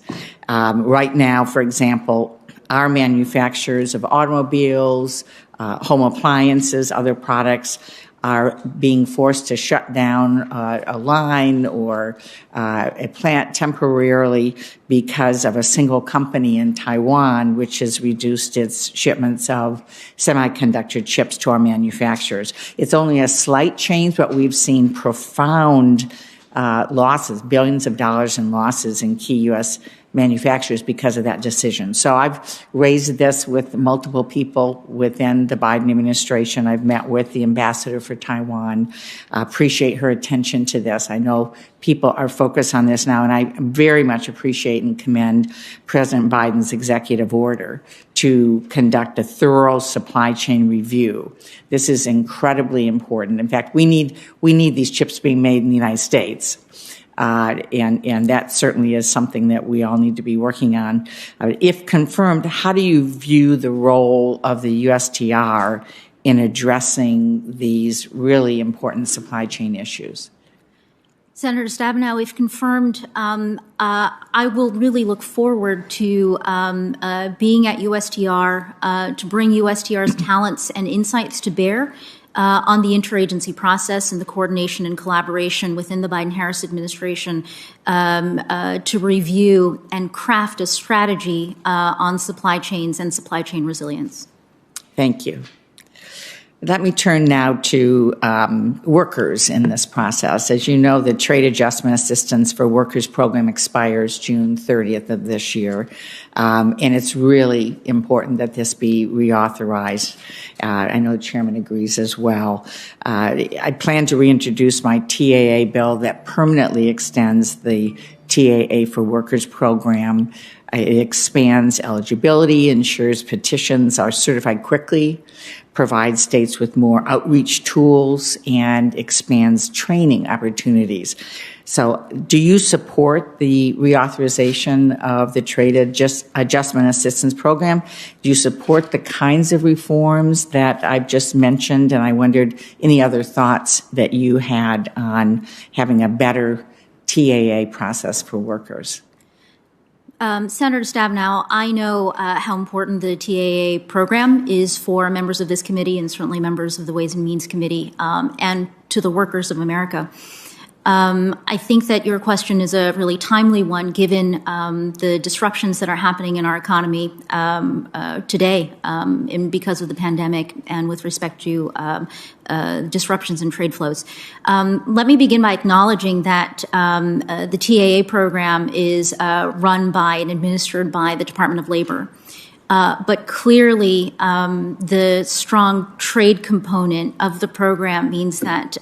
Right now, for example, our manufacturers of automobiles, home appliances, other products are being forced to shut down a line or a plant temporarily because of a single company in Taiwan, which has reduced its shipments of semiconductor chips to our manufacturers. It's only a slight change, but we've seen profound losses, billions of dollars in losses in key U.S. manufacturers because of that decision. So I've raised this with multiple people within the Biden administration. I've met with the ambassador for Taiwan. Appreciate her attention to this. I know people are focused on this now, and I very much appreciate and commend President Biden's executive order to conduct a thorough supply chain review. This is incredibly important. In fact, we need these chips being made in the United States. And that certainly is something that we all need to be working on. If confirmed, how do you view the role of the USTR in addressing these really important supply chain issues? Senator Stabenow, if confirmed, I will really look forward to being at USTR to bring USTR's talents and insights to bear on the interagency process and the coordination and collaboration within the Biden-Harris administration to review and craft a strategy on supply chains and supply chain resilience. Thank you. Let me turn now to workers in this process. As you know, the Trade Adjustment Assistance for Workers program expires June 30th of this year, and it's really important that this be reauthorized. I know the chairman agrees as well. I plan to reintroduce my TAA bill that permanently extends the TAA for Workers program. It expands eligibility, ensures petitions are certified quickly, provides states with more outreach tools, and expands training opportunities. So do you support the reauthorization of the Trade Adjustment Assistance Program? Do you support the kinds of reforms that I've just mentioned? And I wondered any other thoughts that you had on having a better TAA process for workers. Senator Stabenow, I know how important the TAA program is for members of this committee and certainly members of the Ways and Means Committee and to the workers of America. I think that your question is a really timely one given the disruptions that are happening in our economy today because of the pandemic and with respect to disruptions in trade flows. Let me begin by acknowledging that the TAA program is run by and administered by the Department of Labor. But clearly, the strong trade component of the program means that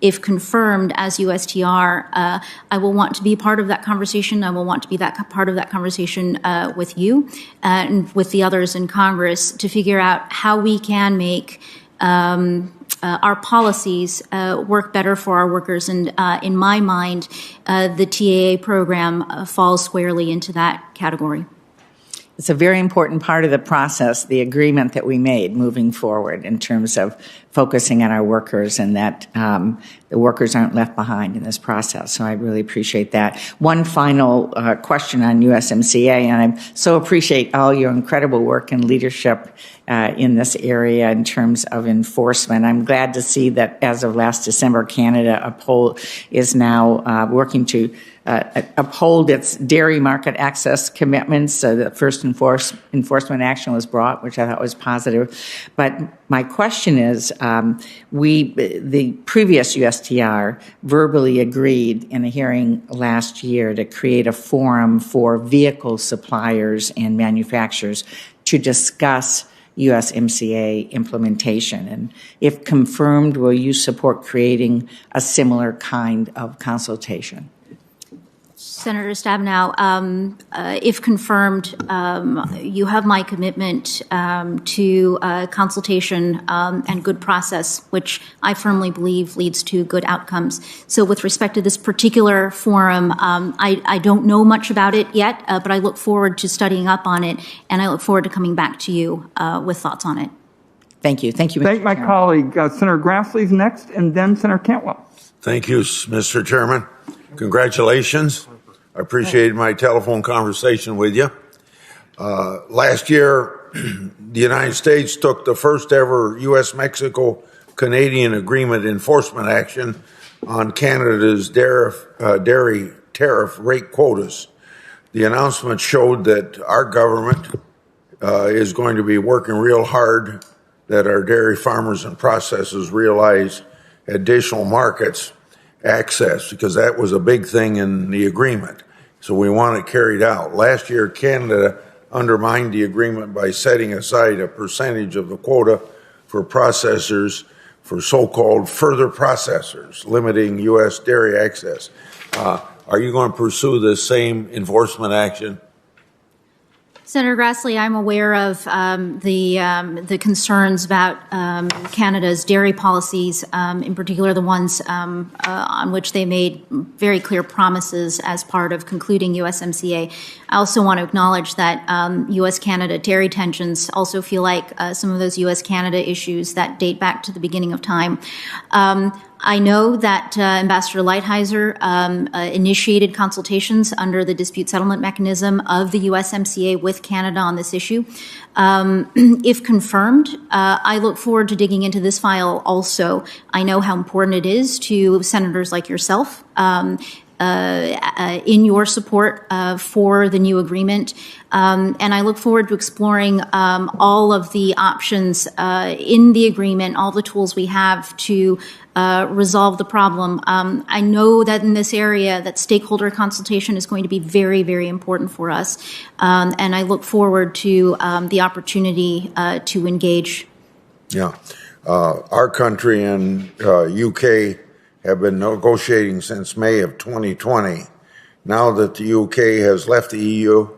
if confirmed as USTR, I will want to be part of that conversation. I will want to be part of that conversation with you and with the others in Congress to figure out how we can make our policies work better for our workers. And in my mind, the TAA program falls squarely into that category. It's a very important part of the process, the agreement that we made moving forward in terms of focusing on our workers and that the workers aren't left behind in this process. So I really appreciate that. One final question on USMCA, and I so appreciate all your incredible work and leadership in this area in terms of enforcement. I'm glad to see that as of last December, Canada is now working to uphold its dairy market access commitments. So the first enforcement action was brought, which I thought was positive. But my question is, the previous USTR verbally agreed in a hearing last year to create a forum for vehicle suppliers and manufacturers to discuss USMCA implementation. And if confirmed, will you support creating a similar kind of consultation? Senator Stabenow, if confirmed, you have my commitment to consultation and good process, which I firmly believe leads to good outcomes. So with respect to this particular forum, I don't know much about it yet, but I look forward to studying up on it, and I look forward to coming back to you with thoughts on it. Thank you. Thank you, Mr. Thank my colleague, Senator Grassley's next, and then Senator Cantwell. Thank you, Mr. Chairman. Congratulations. I appreciated my telephone conversation with you. Last year, the United States took the first ever U.S.-Mexico-Canadian agreement enforcement action on Canada's dairy tariff rate quotas. The announcement showed that our government is going to be working real hard that our dairy farmers and processors realize additional markets access, because that was a big thing in the agreement. So we want it carried out. Last year, Canada undermined the agreement by setting aside a percentage of the quota for processors for so-called further processors, limiting U.S. dairy access. Are you going to pursue the same enforcement action? Senator Grassley, I'm aware of the concerns about Canada's dairy policies, in particular the ones on which they made very clear promises as part of concluding USMCA. I also want to acknowledge that U.S.-Canada dairy tensions also feel like some of those U.S.-Canada issues that date back to the beginning of time. I know that Ambassador Lighthizer initiated consultations under the dispute settlement mechanism of the USMCA with Canada on this issue. If confirmed, I look forward to digging into this file also. I know how important it is to senators like yourself in your support for the new agreement. And I look forward to exploring all of the options in the agreement, all the tools we have to resolve the problem. I know that in this area that stakeholder consultation is going to be very, very important for us. And I look forward to the opportunity to engage. Yeah. Our country and UK have been negotiating since May of 2020 now that the UK has left the EU,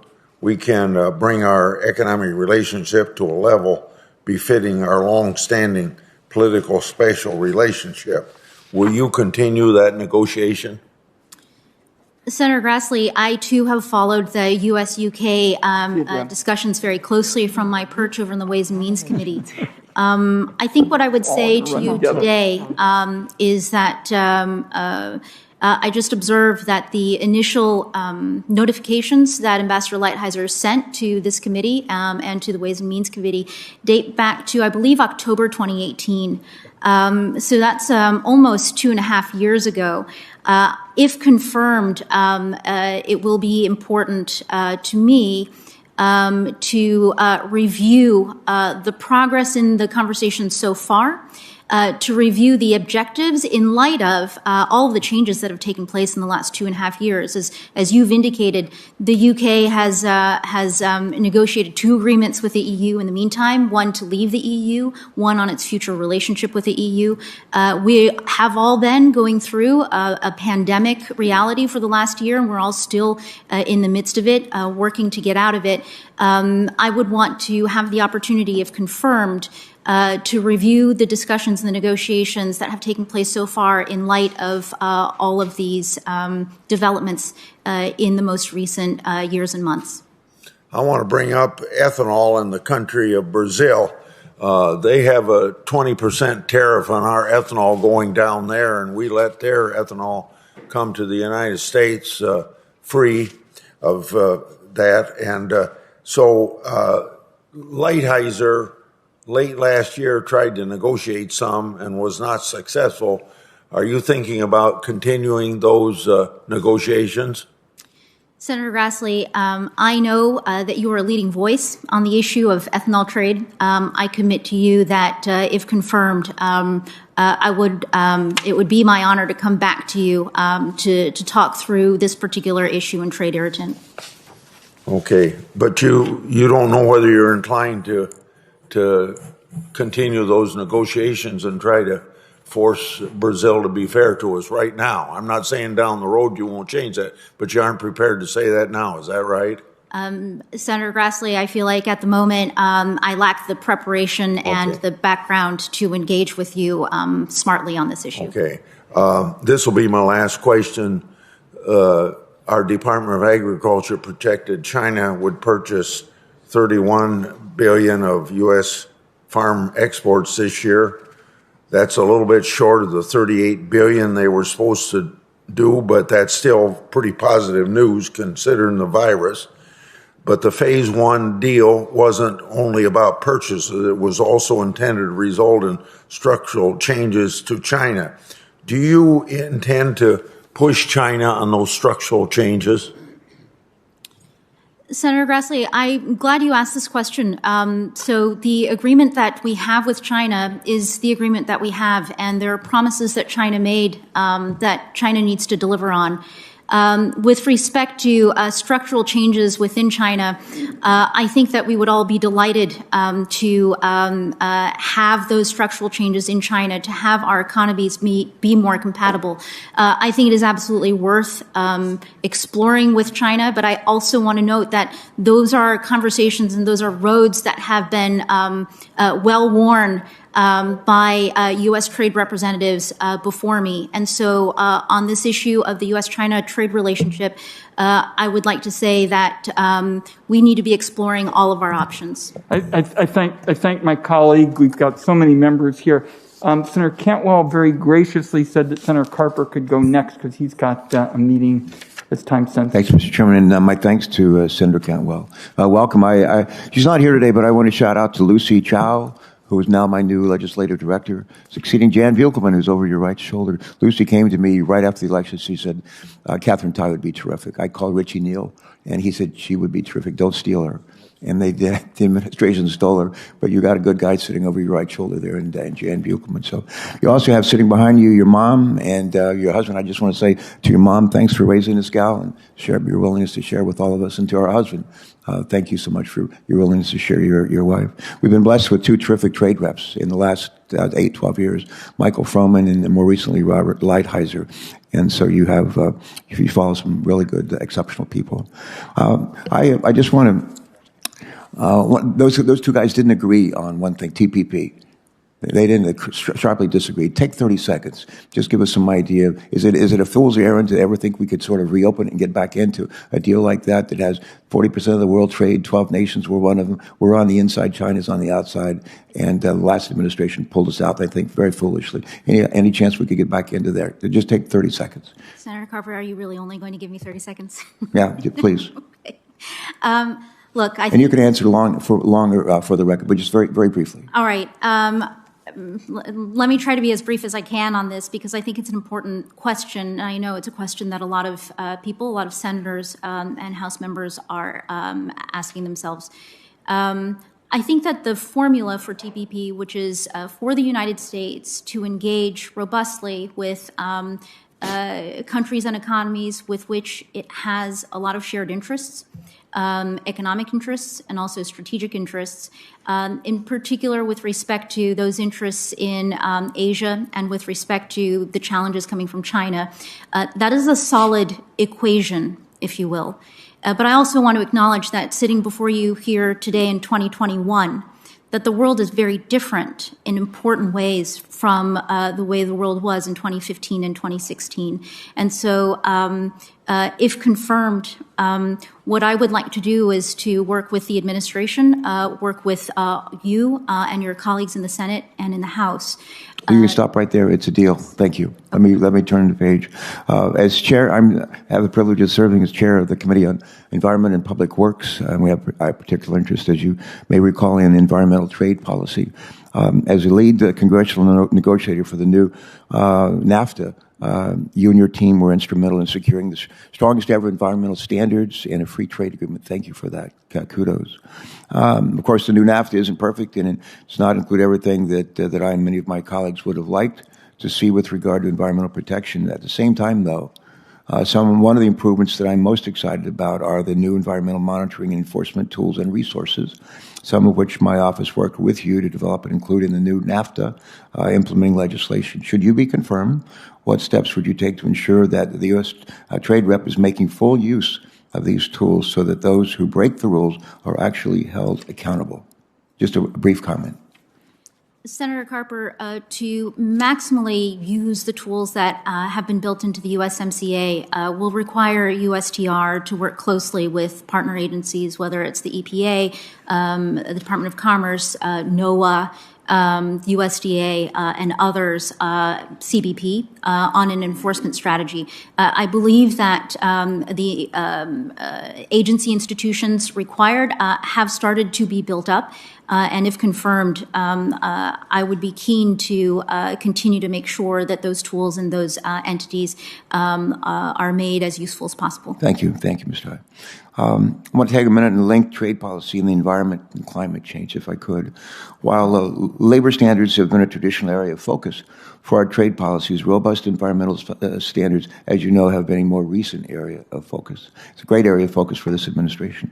we can bring our economic relationship to a level befitting our long-standing political special relationship. Will you continue that negotiation? Senator Grassley, I too have followed the U.S.-UK discussions very closely from my perch over in the Ways and Means Committee. I think what I would say to you today is that I just observed that the initial notifications that Ambassador Lighthizer sent to this committee and to the Ways and Means Committee date back to, I believe, October 2018. So that's almost 2.5 years ago. If confirmed, it will be important to me to review the progress in the conversation so far, to review the objectives in light of all of the changes that have taken place in the last 2.5 years. As you've indicated, the UK has negotiated 2 agreements with the EU in the meantime, one to leave the EU, one on its future relationship with the EU. We have all been going through a pandemic reality for the last year, and we're all still in the midst of it, working to get out of it. I would want to have the opportunity, if confirmed, to review the discussions and the negotiations that have taken place so far in light of all of these developments in the most recent years and months. I want to bring up ethanol in the country of Brazil. They have a 20% tariff on our ethanol going down there, and we let their ethanol come to the United States free of that. And so Lighthizer late last year tried to negotiate some and was not successful. Are you thinking about continuing those negotiations? Senator Grassley, I know that you are a leading voice on the issue of ethanol trade. I commit to you that if confirmed, it would be my honor to come back to you to talk through this particular issue and trade irritant. Okay, but you don't know whether you're inclined to continue those negotiations and try to force Brazil to be fair to us right now. I'm not saying down the road you won't change that, but you aren't prepared to say that now. Is that right? Senator Grassley, I feel like at the moment I lack the preparation and the background to engage with you smartly on this issue. Okay. This will be my last question. Our Department of Agriculture projected China would purchase 31 billion of U.S. farm exports this year. That's a little bit short of the 38 billion they were supposed to do, but that's still pretty positive news considering the virus. But the phase 1 deal wasn't only about purchases, it was also intended to result in structural changes to China. Do you intend to push China on those structural changes? Senator Grassley, I'm glad you asked this question. So the agreement that we have with China is the agreement that we have, and there are promises that China made that China needs to deliver on. With respect to structural changes within China, I think that we would all be delighted to have those structural changes in China, to have our economies be more compatible. I think it is absolutely worth exploring with China, but I also want to note that those are conversations and those are roads that have been well worn by U.S. trade representatives before me. And so on this issue of the U.S.-China trade relationship, I would like to say that we need to be exploring all of our options. I thank my colleague. We've got so many members here. Senator Cantwell very graciously said that Senator Carper could go next because he's got a meeting as time sensitive. Thanks, Mr. Chairman, and my thanks to Senator Cantwell. Welcome. She's not here today, but I want to shout out to Lucy Chow, who is now my new legislative director, succeeding Jan Vielkelman, who's over your right shoulder. Lucy came to me right after the election. She said, Katherine Tai would be terrific. I called Richie Neal, and he said she would be terrific. Don't steal her. And they did. The administration stole her, but you got a good guy sitting over your right shoulder there, and Jan Buchelman. So you also have sitting behind you your mom and your husband. I just want to say to your mom, thanks for raising this gal and share your willingness to share with all of us, and to our husband. Thank you so much for your willingness to share your wife. We've been blessed with 2 terrific trade reps in the last 8, 12 years, Michael Froman and more recently Robert Lighthizer. And so you follow some really good, exceptional people. I just want to, those two guys didn't agree on one thing, TPP. They didn't sharply disagree. Take 30 seconds. Just give us some idea. Is it a fool's errand to ever think we could sort of reopen and get back into a deal like that has 40% of the world trade, 12 nations were one of them. We're on the inside, China's on the outside, and the last administration pulled us out, I think, very foolishly. Any chance we could get back into there? Just take 30 seconds. Senator Carper, are you really only going to give me 30 seconds? Yeah, please. Okay. Look, I think... And you can answer longer for the record, but just very, very briefly. All right. Let me try to be as brief as I can on this because I think it's an important question. I know it's a question that a lot of people, a lot of senators and House members are asking themselves. I think that the formula for TPP, which is for the United States to engage robustly with countries and economies with which it has a lot of shared interests, economic interests, and also strategic interests, in particular with respect to those interests in Asia and with respect to the challenges coming from China. That is a solid equation, if you will. But I also want to acknowledge that sitting before you here today in 2021, that the world is very different in important ways from the way the world was in 2015 and 2016. And so if confirmed, what I would like to do is to work with the administration, work with you and your colleagues in the Senate and in the House. You can stop right there. It's a deal. Thank you. Let me turn the page. As chair, I have the privilege of serving as chair of the Committee on Environment and Public Works. And we have a particular interest, as you may recall, in environmental trade policy. As a lead congressional negotiator for the new NAFTA, you and your team were instrumental in securing the strongest ever environmental standards and a free trade agreement. Thank you for that. Kudos. Of course, the new NAFTA isn't perfect, and it does not include everything that I and many of my colleagues would have liked to see with regard to environmental protection. At the same time, though, one of the improvements that I'm most excited about are the new environmental monitoring and enforcement tools and resources, some of which my office worked with you to develop and include in the new NAFTA implementing legislation. Should you be confirmed, what steps would you take to ensure that the U.S. Trade Rep is making full use of these tools so that those who break the rules are actually held accountable? Just a brief comment. Senator Carper, to maximally use the tools that have been built into the USMCA will require USTR to work closely with partner agencies, whether it's the EPA, the Department of Commerce, NOAA, USDA, and others, CBP, on an enforcement strategy. I believe that the agency institutions required have started to be built up. And if confirmed, I would be keen to continue to make sure that those tools and those entities are made as useful as possible. Thank you. Thank you, Mr. Hyde. I want to take a minute and link trade policy and the environment and climate change, if I could. While labor standards have been a traditional area of focus for our trade policies, robust environmental standards, as you know, have been a more recent area of focus. It's a great area of focus for this administration.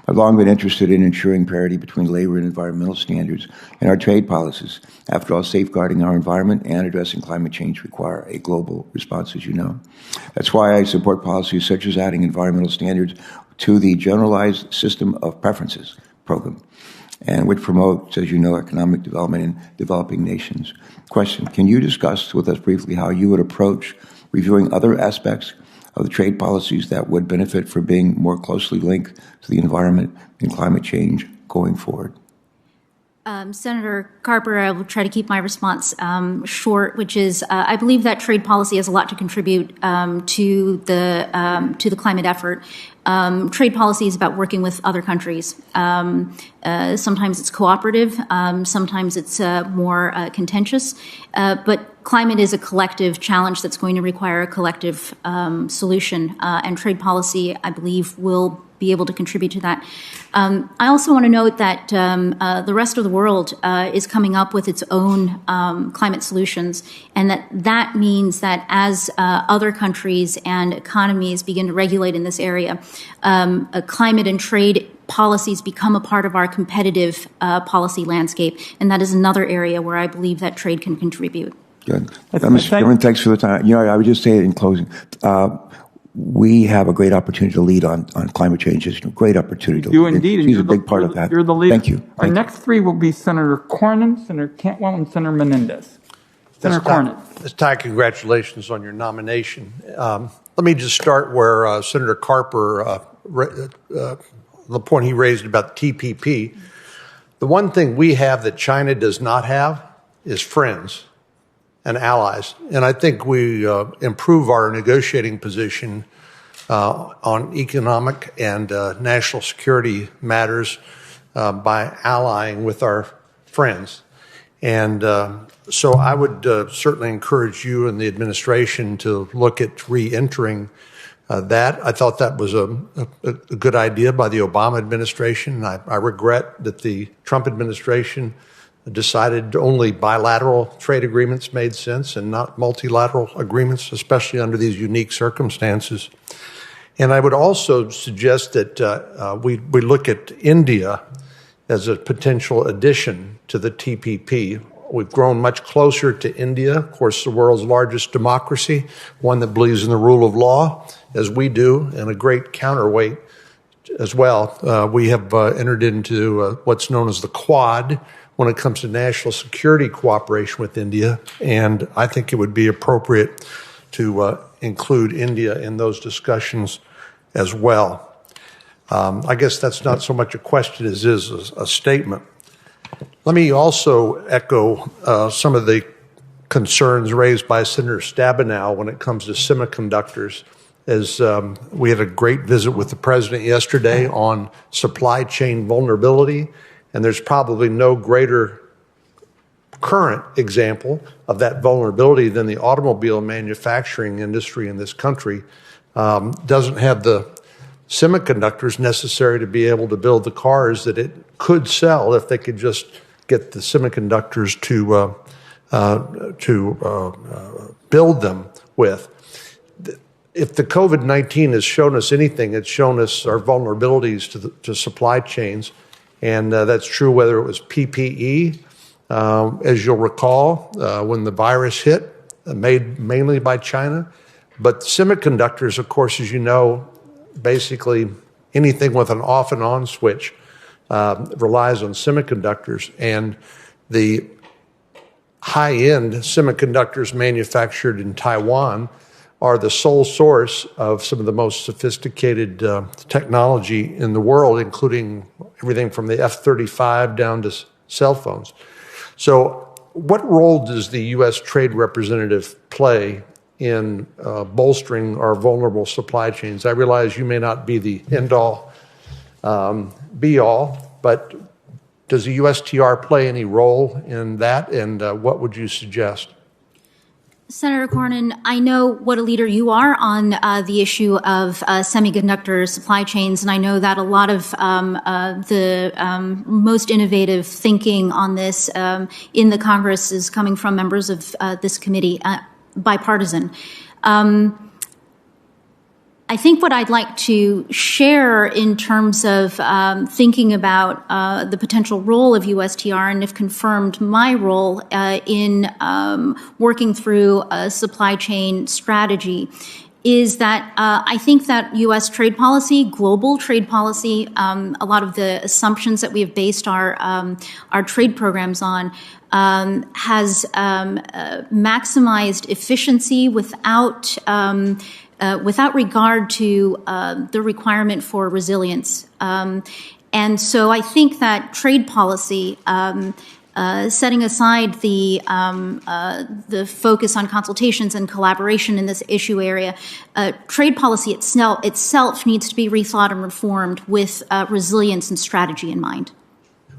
I've long been interested in ensuring parity between labor and environmental standards in our trade policies. After all, safeguarding our environment and addressing climate change require a global response, as you know. That's why I support policies such as adding environmental standards to the Generalized System of Preferences program, and which promotes, as you know, economic development in developing nations. Question, can you discuss with us briefly how you would approach reviewing other aspects of the trade policies that would benefit from being more closely linked to the environment and climate change going forward? Senator Carper, I will try to keep my response short, which is I believe that trade policy has a lot to contribute to the climate effort. Trade policy is about working with other countries. Sometimes it's cooperative, sometimes it's more contentious, but climate is a collective challenge that's going to require a collective solution, and trade policy, I believe, will be able to contribute to that. I also want to note that the rest of the world is coming up with its own climate solutions, and that means that as other countries and economies begin to regulate in this area, climate and trade policies become a part of our competitive policy landscape, and that is another area where I believe that trade can contribute. Good. I Mr. think- Chairman, thanks for the time. I would just say it in closing. We have a great opportunity to lead on climate change. It's a great opportunity to You lead. indeed. and She's you're a big the- part you're of the- that. You're the leader. Thank you. Our Thank you. next three will be Senator Cornyn, Senator Cantwell, and Senator Menendez. Senator Cornyn. Ms. Ty, congratulations on your nomination. Let me just start where Senator Carper, the point he raised about TPP. The one thing we have that China does not have is friends and allies. And I think we improve our negotiating position on economic and national security matters by allying with our friends. And so I would certainly encourage you and the administration to look at re-entering that. I thought that was a good idea by the Obama administration. I regret that the Trump administration decided only bilateral trade agreements made sense and not multilateral agreements, especially under these unique circumstances. And I would also suggest that we look at India as a potential addition to the TPP. We've grown much closer to India, of course, the world's largest democracy, one that believes in the rule of law, as we do, and a great counterweight as well. We have entered into what's known as the Quad when it comes to national security cooperation with India, and I think it would be appropriate to include India in those discussions as well. I guess that's not so much a question as is a statement. Let me also echo some of the concerns raised by Senator Stabenow when it comes to semiconductors. As we had a great visit with the president yesterday on supply chain vulnerability, and there's probably no greater current example of that vulnerability than the automobile manufacturing industry in this country. Doesn't have the semiconductors necessary to be able to build the cars that it could sell if they could just get the semiconductors to build them with. If the COVID-19 has shown us anything, it's shown us our vulnerabilities to supply chains, and that's true whether it was PPE, as you'll recall, when the virus hit, made mainly by China. But semiconductors, of course, as you know, basically anything with an off and on switch relies on semiconductors, and the high-end semiconductors manufactured in Taiwan are the sole source of some of the most sophisticated technology in the world, including everything from the F-35 down to cell phones. So what role does the U.S. Trade Representative play in bolstering our vulnerable supply chains? I realize you may not be the end-all, be-all, but does the USTR play any role in that, and what would you suggest? Senator Cornyn, I know what a leader you are on the issue of semiconductor supply chains, and I know that a lot of the most innovative thinking on this in the Congress is coming from members of this committee, bipartisan. I think what I'd like to share in terms of thinking about the potential role of USTR, and if confirmed, my role in working through a supply chain strategy, is that I think that U.S. trade policy, global trade policy, a lot of the assumptions that we have based our trade programs on has maximized efficiency without regard to the requirement for resilience. And so I think that trade policy, setting aside the focus on consultations and collaboration in this issue area, trade policy itself needs to be rethought and reformed with resilience and strategy in mind.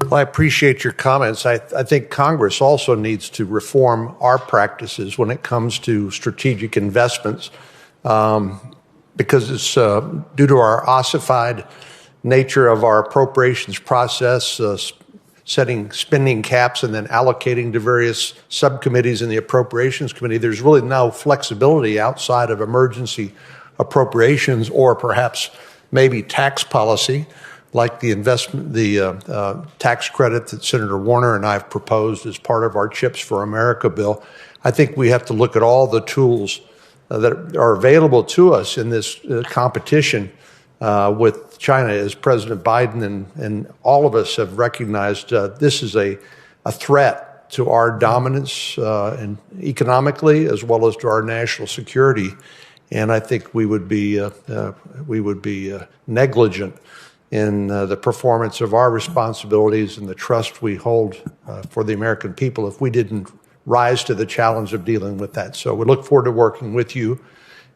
Well, I appreciate your comments. I think Congress also needs to reform our practices when it comes to strategic investments. Because it's due to our ossified nature of our appropriations process, setting spending caps and then allocating to various subcommittees in the Appropriations Committee, there's really no flexibility outside of emergency appropriations or perhaps maybe tax policy, like the tax credit that Senator Warner and I have proposed as part of our Chips for America bill. I think we have to look at all the tools that are available to us in this competition with China, as President Biden and all of us have recognized. This is a threat to our dominance and economically, as well as to our national security. And I think we would be negligent in the performance of our responsibilities and the trust we hold for the American people if we didn't rise to the challenge of dealing with that. So we look forward to working with you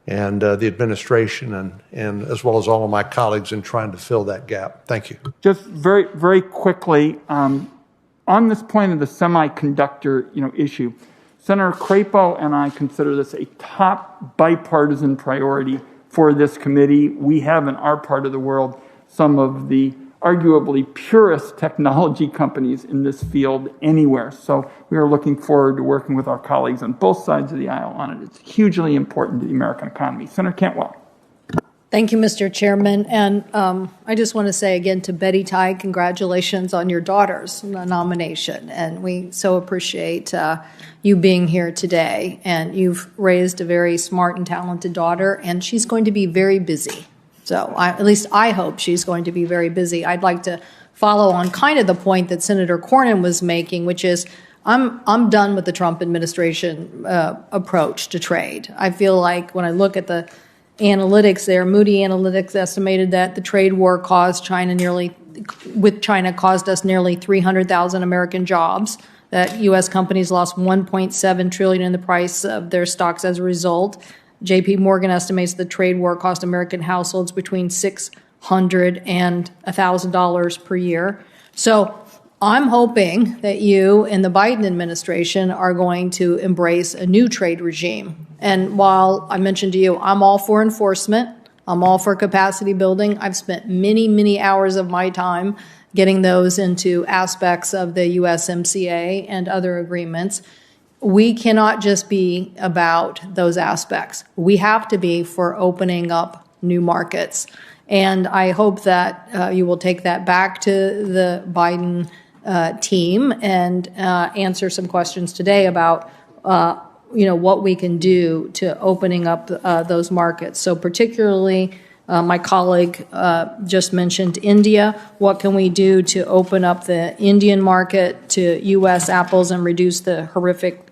and the administration and as well as all of my colleagues in trying to fill that gap. Thank you. Just very, very quickly, on this point of the semiconductor issue, Senator Crapo and I consider this a top bipartisan priority for this committee. We have in our part of the world some of the arguably purest technology companies in this field anywhere. So we are looking forward to working with our colleagues on both sides of the aisle on it. It's hugely important to the American economy. Senator Cantwell. Thank you, Mr. Chairman. And I just want to say again to Betty Tai, congratulations on your daughter's nomination. And we so appreciate you being here today. And you've raised a very smart and talented daughter, and she's going to be very busy. So at least I hope she's going to be very busy. I'd like to follow on kind of the point that Senator Cornyn was making, which is I'm done with the Trump administration approach to trade. I feel like when I look at the analytics there, Moody Analytics estimated that the trade war caused China caused us nearly 300,000 American jobs, that U.S. companies lost $1.7 trillion in the price of their stocks as a result. J.P. Morgan estimates the trade war cost American households between $600 and $1,000 per year. So I'm hoping that you and the Biden administration are going to embrace a new trade regime. And while I mentioned to you, I'm all for enforcement, I'm all for capacity building. I've spent many, many hours of my time getting those into aspects of the USMCA and other agreements. We cannot just be about those aspects. We have to be for opening up new markets. And I hope that you will take that back to the Biden team and answer some questions today about what we can do to opening up those markets. So particularly, my colleague just mentioned India. What can we do to open up the Indian market to U.S. apples and reduce the horrific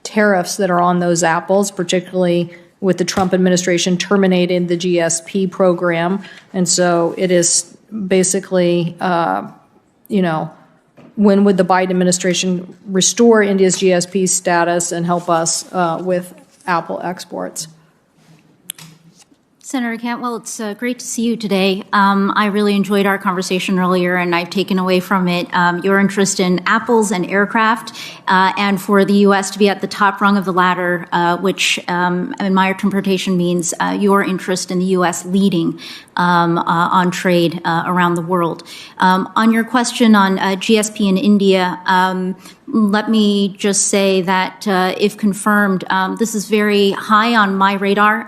tariffs that are on those apples, particularly with the Trump administration terminating the GSP program? And so it is basically, when would the Biden administration restore India's GSP status and help us with apple exports? Senator Cantwell, it's great to see you today. I really enjoyed our conversation earlier, and I've taken away from it your interest in apples and aircraft, and for the U.S. to be at the top rung of the ladder, which in my interpretation means your interest in the U.S. leading on trade around the world. On your question on GSP in India, let me just say that if confirmed, this is very high on my radar,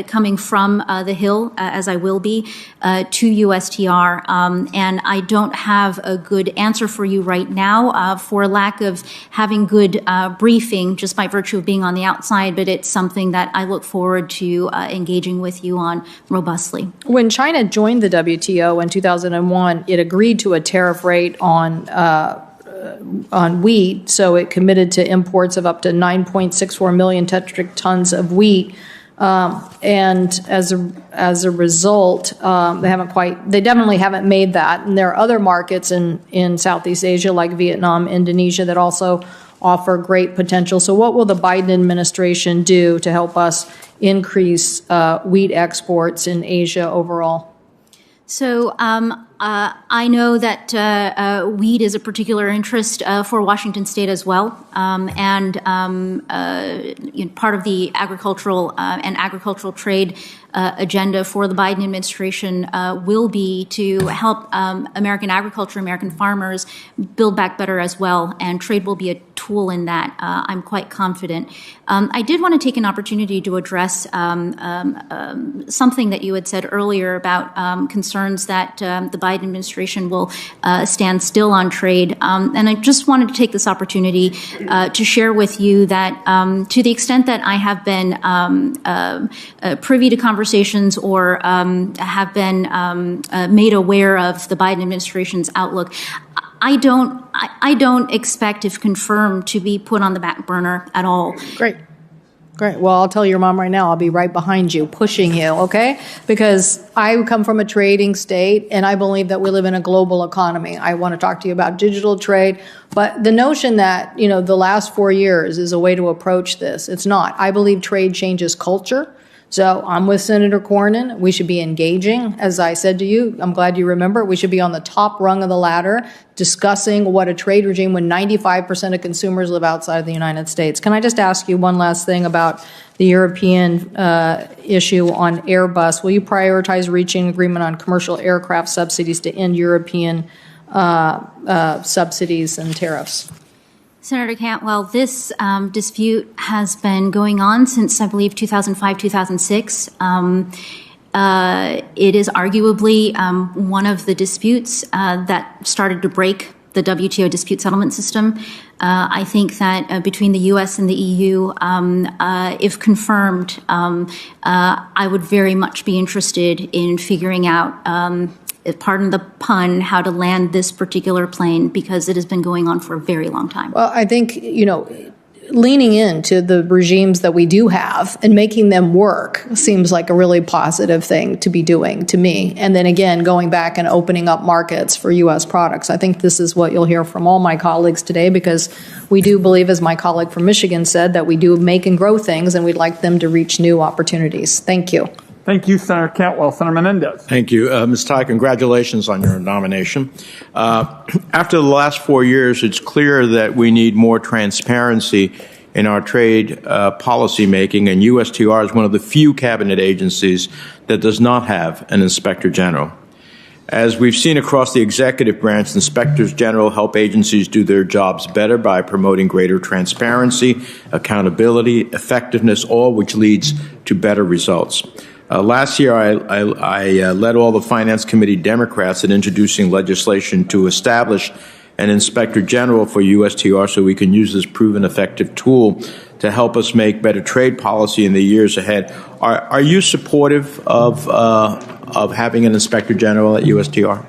coming from the Hill, as I will be, to USTR. And I don't have a good answer for you right now for lack of having good briefing just by virtue of being on the outside, but it's something that I look forward to engaging with you on robustly. When China joined the WTO in 2001, it agreed to a tariff rate on wheat, so it committed to imports of up to 9.64 million metric tons of wheat. And as a result, they definitely haven't made that. And there are other markets in Southeast Asia, like Vietnam, Indonesia, that also offer great potential. So what will the Biden administration do to help us increase wheat exports in Asia overall? So I know that wheat is a particular interest for Washington State as well, and part of the agricultural and agricultural trade agenda for the Biden administration will be to help American agriculture, American farmers build back better as well, and trade will be a tool tool in that. I'm quite confident. I did want to take an opportunity to address something that you had said earlier about concerns that the Biden administration will stand still on trade. And I just wanted to take this opportunity to share with you that to the extent that I have been privy to conversations or have been made aware of the Biden administration's outlook, I don't expect, if confirmed, to be put on the back burner at all. Great. Well, I'll tell your mom right now, I'll be right behind you, pushing you, okay? Because I come from a trading state, and I believe that we live in a global economy. I want to talk to you about digital trade, but the notion that, the last 4 years is a way to approach this, it's not. I believe trade changes culture. So I'm with Senator Cornyn. We should be engaging. As I said to you, I'm glad you remember, we should be on the top rung of the ladder discussing what a trade regime when 95% of consumers live outside of the United States. Can I just ask you one last thing about the European issue on Airbus? Will you prioritize reaching an agreement on commercial aircraft subsidies to end European subsidies and tariffs? Senator Cantwell, this dispute has been going on since, I believe, 2005, 2006. It is arguably one of the disputes that started to break the WTO dispute settlement system. I think that between the U.S. and the EU, if confirmed, I would very much be interested in figuring out pardon the pun, how to land this particular plane, because it has been going on for a very long time. Well, I think, leaning into the regimes that we do have and making them work seems like a really positive thing to be doing to me. And then again, going back and opening up markets for U.S. products. I think this is what you'll hear from all my colleagues today, because we do believe, as my colleague from Michigan said, that we do make and grow things, and we'd like them to reach new opportunities. Thank you. Thank you, Senator Cantwell. Senator Menendez. Thank you. Ms. Tai, congratulations on your nomination. After the last 4 years, it's clear that we need more transparency in our trade policy making, and USTR is one of the few cabinet agencies that does not have an inspector general. As we've seen across the executive branch, inspectors general help agencies do their jobs better by promoting greater transparency, accountability, effectiveness, all which leads to better results. Last year, I led all the Finance Committee Democrats in introducing legislation to establish an Inspector General for USTR so we can use this proven effective tool to help us make better trade policy in the years ahead. Are you supportive of having an Inspector General at USTR?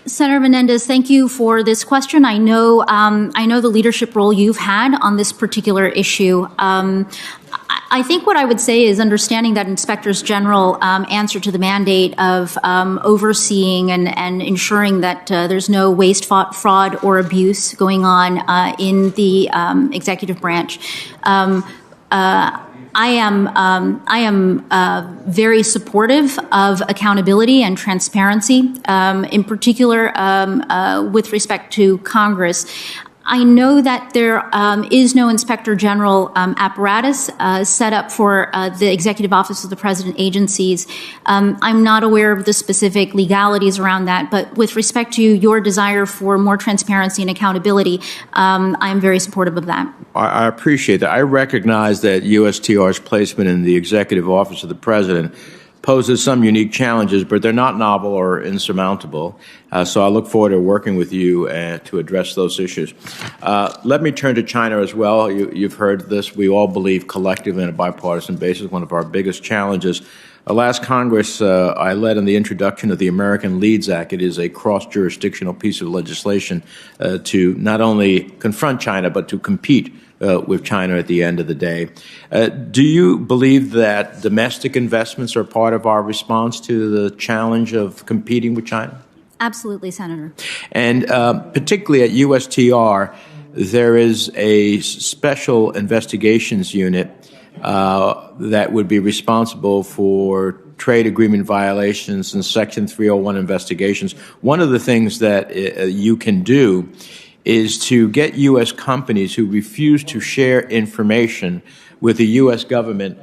Senator Menendez, thank you for this question. I know the leadership role you've had on this particular issue. I think what I would say is understanding that inspectors general answer to the mandate of overseeing and ensuring that there's no waste, fraud, or abuse going on in the executive branch. I am very supportive of accountability and transparency, in particular with respect to Congress. I know that there is no Inspector General apparatus set up for the Executive Office of the President agencies. I'm not aware of the specific legalities around that, but with respect to your desire for more transparency and accountability, I'm very supportive of that. I appreciate that. I recognize that USTR's placement in the Executive Office of the President poses some unique challenges, but they're not novel or insurmountable. So I look forward to working with you to address those issues. Let me turn to China as well. You've heard this. We all believe collectively on a bipartisan basis, one of our biggest challenges. Last Congress, I led in the introduction of the American Leads Act. It is a cross-jurisdictional piece of legislation to not only confront China, but to compete with China at the end of the day. Do you believe that domestic investments are part of our response to the challenge of competing with China? Absolutely, Senator. And particularly at USTR, there is a special investigations unit that would be responsible for trade agreement violations and Section 301 investigations. One of the things that you can do is to get U.S. companies who refuse to share information with the U.S. government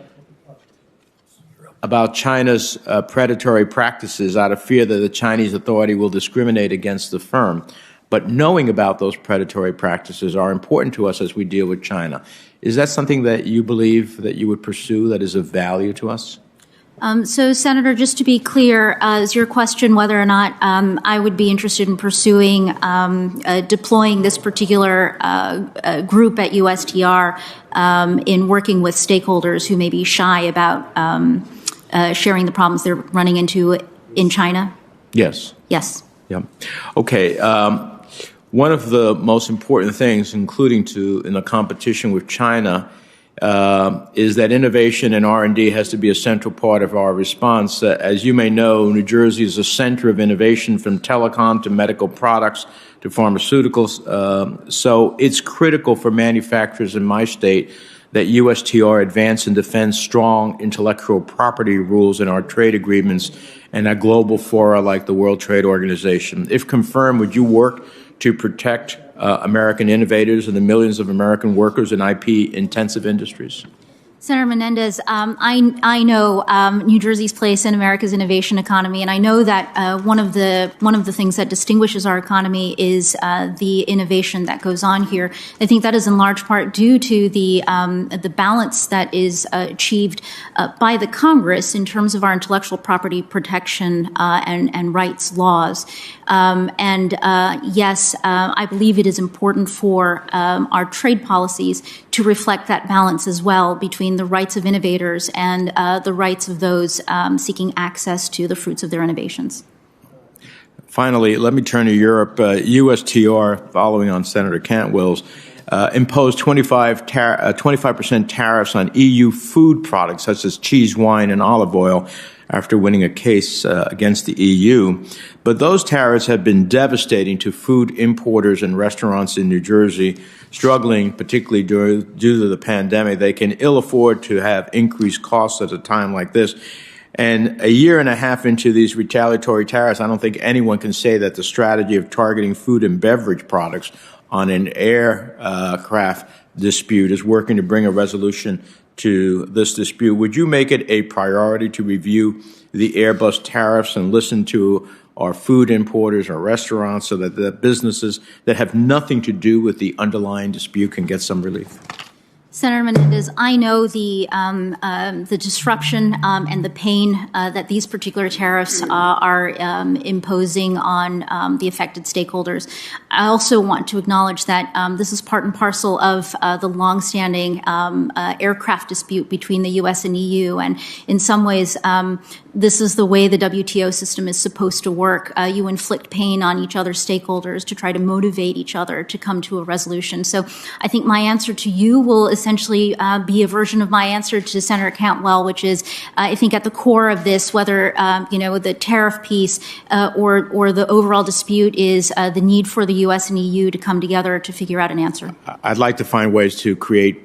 about China's predatory practices out of fear that the Chinese authority will discriminate against the firm. but knowing about those predatory practices are important to us as we deal with China. Is that something that you believe that you would pursue that is of value to us? So, Senator, just to be clear, is your question whether or not I would be interested in pursuing deploying this particular group at USTR in working with stakeholders who may be shy about sharing the problems they're running into in China? Yes. Yes. Yeah. Okay. One of the most important things, including in the competition with China, is that innovation and R&D has to be a central part of our response. As you may know, New Jersey is a center of innovation from telecom to medical products to pharmaceuticals. So it's critical for manufacturers in my state that USTR advance and defend strong intellectual property rules in our trade agreements and at global fora like the World Trade Organization. If confirmed, would you work to protect American innovators and the millions of American workers in IP-intensive industries? Senator Menendez, I know New Jersey's place in America's innovation economy, and I know that one of the things that distinguishes our economy is the innovation that goes on here. I think that is in large part due to the balance that is achieved by the Congress in terms of our intellectual property protection and rights laws. Yes, I believe it is important for our trade policies to reflect that balance as well between the rights of innovators and the rights of those seeking access to the fruits of their innovations. Finally, let me turn to Europe. USTR, following on Senator Cantwell's, imposed 25% tariffs on EU food products such as cheese, wine, and olive oil after winning a case against the EU. But those tariffs have been devastating to food importers and restaurants in New Jersey, struggling particularly due to the pandemic. They can ill afford to have increased costs at a time like this. And a year and a half into these retaliatory tariffs, I don't think anyone can say that the strategy of targeting food and beverage products on an aircraft dispute is working to bring a resolution to this dispute. Would you make it a priority to review the Airbus tariffs and listen to our food importers or restaurants so that the businesses that have nothing to do with the underlying dispute can get some relief? Senator Menendez, I know the disruption and the pain that these particular tariffs are imposing on the affected stakeholders. I also want to acknowledge that this is part and parcel of the longstanding aircraft dispute between the U.S. and EU, and in some ways, this is the way the WTO system is supposed to work. You inflict pain on each other's stakeholders to try to motivate each other to come to a resolution. So I think my answer to you will essentially be a version of my answer to Senator Cantwell, which is I think at the core of this, whether the tariff piece or the overall dispute is the need for the U.S. and EU to come together to figure out an answer. I'd like to find ways to create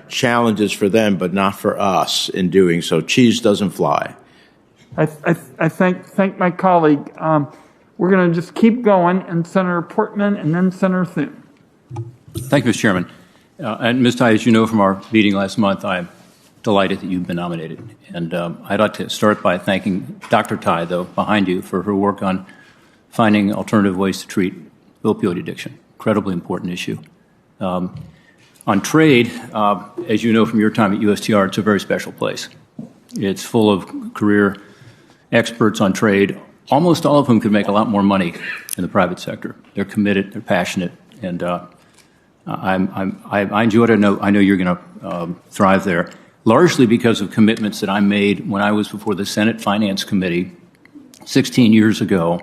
challenges for them, but not for us in doing so. Cheese doesn't fly. I thank my colleague. We're going to just keep going, and Senator Portman and then Senator Thune. Thank you, Mr. Chairman. And Ms. Tai, as you know from our meeting last month, I'm delighted that you've been nominated. And I'd like to start by thanking Dr. Tai, though, behind you, for her work on finding alternative ways to treat opioid addiction. Incredibly important issue. On trade, as you know from your time at USTR, it's a very special place. It's full of career experts on trade, almost all of whom could make a lot more money in the private sector. They're committed, they're passionate, and I enjoy it. I know you're going to thrive there, largely because of commitments that I made when I was before the Senate Finance Committee 16 years ago.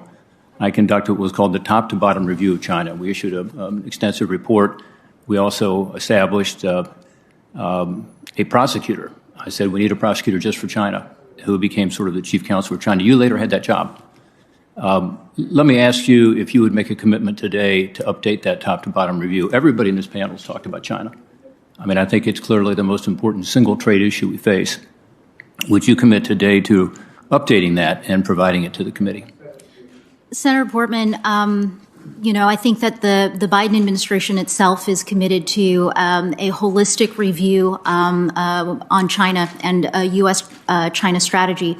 I conducted what was called the top to bottom review of China. We issued an extensive report. We also established a prosecutor. I said, we need a prosecutor just for China, who became sort of the chief counsel for China. You later had that job. Let me ask you if you would make a commitment today to update that top to bottom review. Everybody in this panel has talked about China. I mean, I think it's clearly the most important single trade issue we face. Would you commit today to updating that and providing it to the committee? Senator Portman, I think that the Biden administration itself is committed to a holistic review on China and a U.S.-China strategy.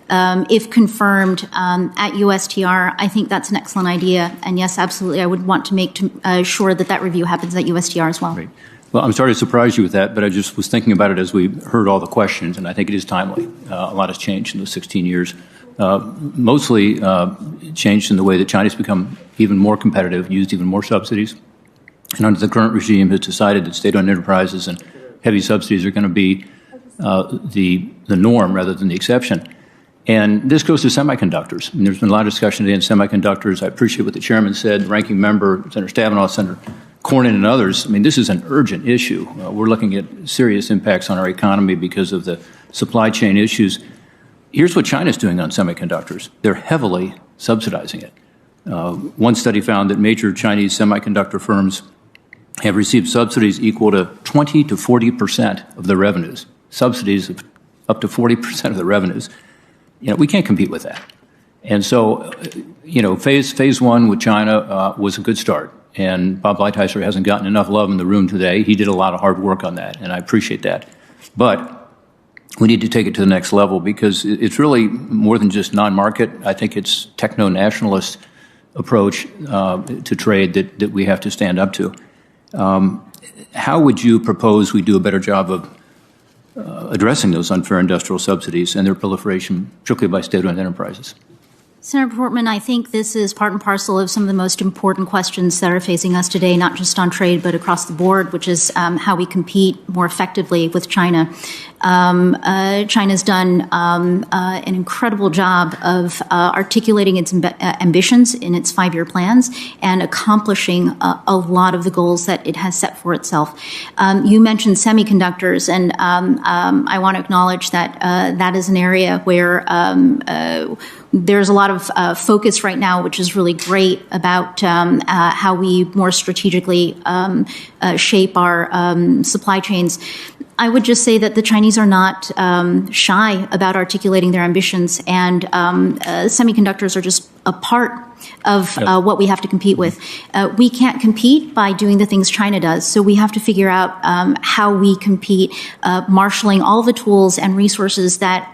if confirmed at USTR, I think that's an excellent idea. And yes, absolutely, I would want to make sure that that review happens at USTR as well. Great. Well, I'm sorry to surprise you with that, but I just was thinking about it as we heard all the questions, and I think it is timely. A lot has changed in those 16 years. Mostly changed in the way that China's become even more competitive, used even more subsidies, and under the current regime has decided that state-owned enterprises and heavy subsidies are going to be the norm rather than the exception. And this goes to semiconductors. And there's been a lot of discussion today on semiconductors. I appreciate what the chairman said, ranking member, Senator Stabenow, Senator Cornyn, and others. I mean, this is an urgent issue. We're looking at serious impacts on our economy because of the supply chain issues. Here's what China's doing on semiconductors. They're heavily subsidizing it. One study found that major Chinese semiconductor firms have received subsidies equal to 20 to 40% of their revenues. Subsidies of up to 40% of the revenues. You know, we can't compete with that. And so, you know, phase one with China was a good start. And Bob Lighthizer hasn't gotten enough love in the room today. He did a lot of hard work on that, and I appreciate that. But we need to take it to the next level because it's really more than just non-market. I think it's techno-nationalist approach to trade that we have to stand up to. How would you propose we do a better job of addressing those unfair industrial subsidies and their proliferation, particularly by state-owned enterprises? Senator Portman, I think this is part and parcel of some of the most important questions that are facing us today, not just on trade, but across the board, which is how we compete more effectively with China. China's done an incredible job of articulating its ambitions in its 5-year plans and accomplishing a lot of the goals that it has set for itself. You mentioned semiconductors, and I want to acknowledge that that is an area where there's a lot of focus right now, which is really great, about how we more strategically shape our supply chains. I would just say that the Chinese are not shy about articulating their ambitions, and semiconductors are just a part of what we have to compete with. We can't compete by doing the things China does, so we have to figure out how we compete, marshaling all the tools and resources that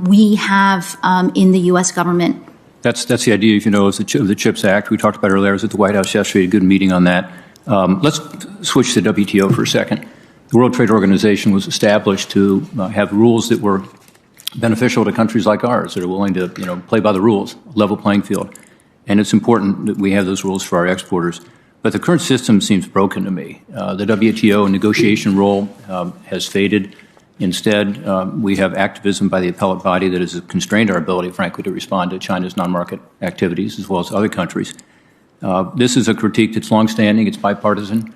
we have in the U.S. government. That's the idea, if you know, of the CHIPS Act. We talked about it earlier. I was at the White House yesterday, a good meeting on that. Let's switch to WTO for a second. The World Trade Organization was established to have rules that were beneficial to countries like ours that are willing to, you know, play by the rules, level playing field. And it's important that we have those rules for our exporters. But the current system seems broken to me. The WTO negotiation role has faded. Instead, we have activism by the appellate body that has constrained our ability, frankly, to respond to China's non-market activities as well as other countries. This is a critique that's longstanding. It's bipartisan.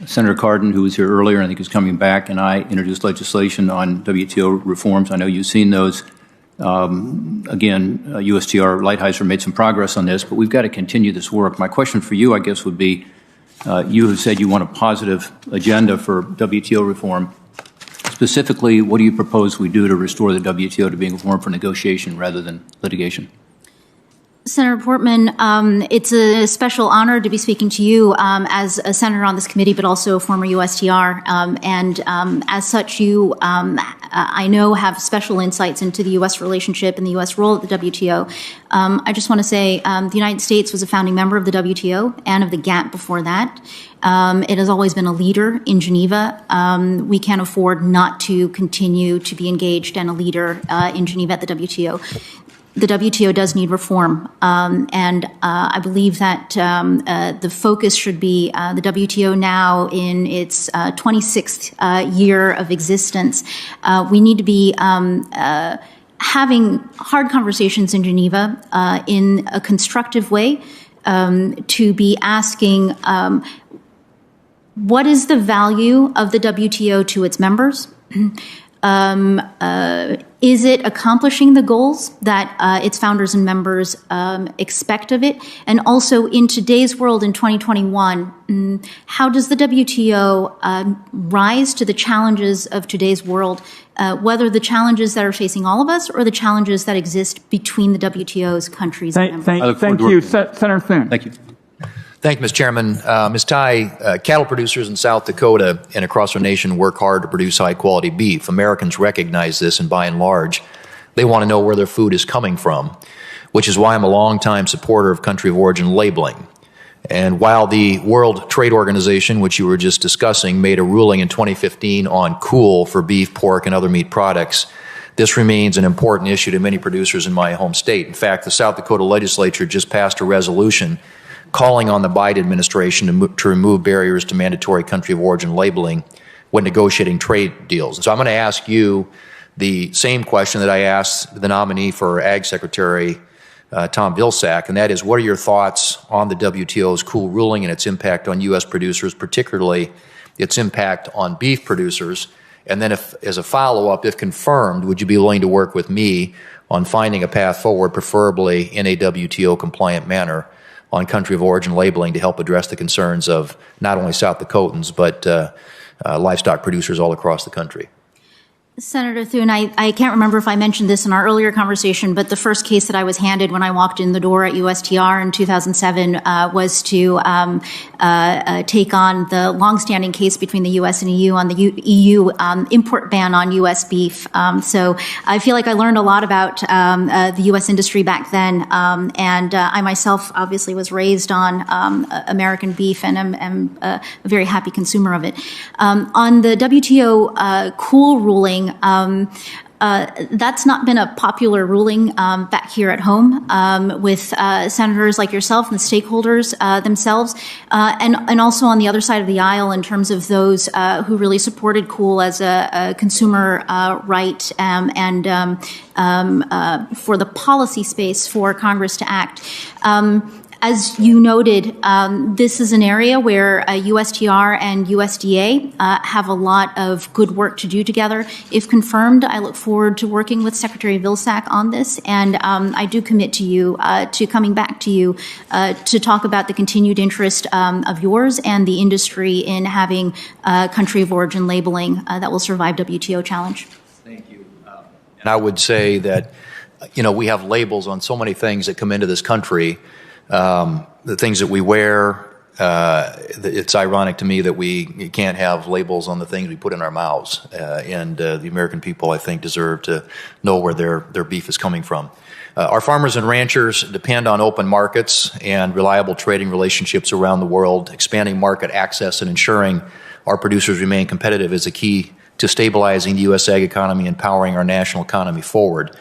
Senator Cardin, who was here earlier, I think is coming back, and I introduced legislation on WTO reforms. I know you've seen those. Again, USTR Lighthizer made some progress on this, but we've got to continue this work. My question for you, I guess, would be, you have said you want a positive agenda for WTO reform. Specifically, what do you propose we do to restore the WTO to being a forum for negotiation rather than litigation? Senator Portman, it's a special honor to be speaking to you as a senator on this committee, but also a former USTR. And as such, you, I know, have special insights into the U.S. relationship and the U.S. role at the WTO. I just want to say the United States was a founding member of the WTO and of the GATT before that. It has always been a leader in Geneva. We can't afford not to continue to be engaged and a leader in Geneva at the WTO. The WTO does need reform, and I believe that the focus should be the WTO now in its 26th year of existence. We need to be having hard conversations in Geneva in a constructive way, to be asking what is the value of the WTO to its members? Is it accomplishing the goals that its founders and members expect of it? And also, in today's world, in 2021, how does the WTO rise to the challenges of today's world, whether the challenges that are facing all of us or the challenges that exist between the WTO's countries and members? Thank you. Senator Thune. Thank you. Thank you, Mr. Chairman. Ms. Tai, cattle producers in South Dakota and across our nation work hard to produce high-quality beef. Americans recognize this, and by and large, They want to know where their food is coming from, which is why I'm a longtime supporter of country of origin labeling. And while the World Trade Organization, which you were just discussing, made a ruling in 2015 on cool for beef, pork, and other meat products, this remains an important issue to many producers in my home state. In fact, the South Dakota legislature just passed a resolution calling on the Biden administration to remove barriers to mandatory country of origin labeling when negotiating trade deals. And so I'm going to ask you the same question that I asked the nominee for Ag Secretary, Tom Vilsack, and that is, what are your thoughts on the WTO's cool ruling and its impact on U.S. producers, particularly its impact on beef producers? And then if, as a follow-up, if confirmed, would you be willing to work with me on finding a path forward, preferably in a WTO-compliant manner, on country of origin labeling to help address the concerns of not only South Dakotans, but livestock producers all across the country? Senator Thune, I can't remember if I mentioned this in our earlier conversation, but the first case that I was handed when I walked in the door at USTR in 2007 was to take on the longstanding case between the U.S. and EU on the EU import ban on U.S. beef. So I feel like I learned a lot about the U.S. industry back then, and I myself obviously was raised on American beef and am a very happy consumer of it. On the WTO cool ruling, that's not been a popular ruling back here at home with senators like yourself and the stakeholders themselves, and also on the other side of the aisle in terms of those who really supported cool as a consumer right and for the policy space for Congress to act. As you noted, this is an area where USTR and USDA have a lot of good work to do together. If confirmed, I look forward to working with Secretary Vilsack on this, and I do commit to you to coming back to you to talk about the continued interest of yours and the industry in having country of origin labeling that will survive WTO challenge. Thank you. And I would say that, we have labels on so many things that come into this country. The things that we wear, it's ironic to me that we can't have labels on the things we put in our mouths. And the American people, I think, deserve to know where their beef is coming from. Our farmers and ranchers depend on open markets and reliable trading relationships around the world. Expanding market access and ensuring our producers remain competitive is a key to stabilizing the U.S. ag economy and powering our national economy forward.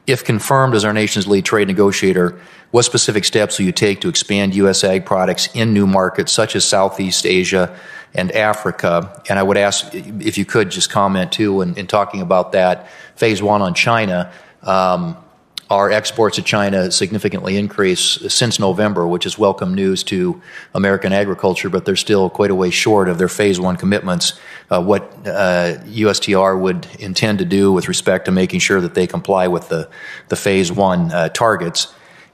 If confirmed as our nation's lead trade negotiator, what specific steps will you take to expand U.S. ag products in new markets such as Southeast Asia and Africa? And I would ask if you could just comment too in talking about that. Phase one on China, our exports to China significantly increased since November, which is welcome news to American agriculture, but they're still quite a way short of their phase one commitments. What USTR would intend to do with respect to making sure that they comply with the phase one targets.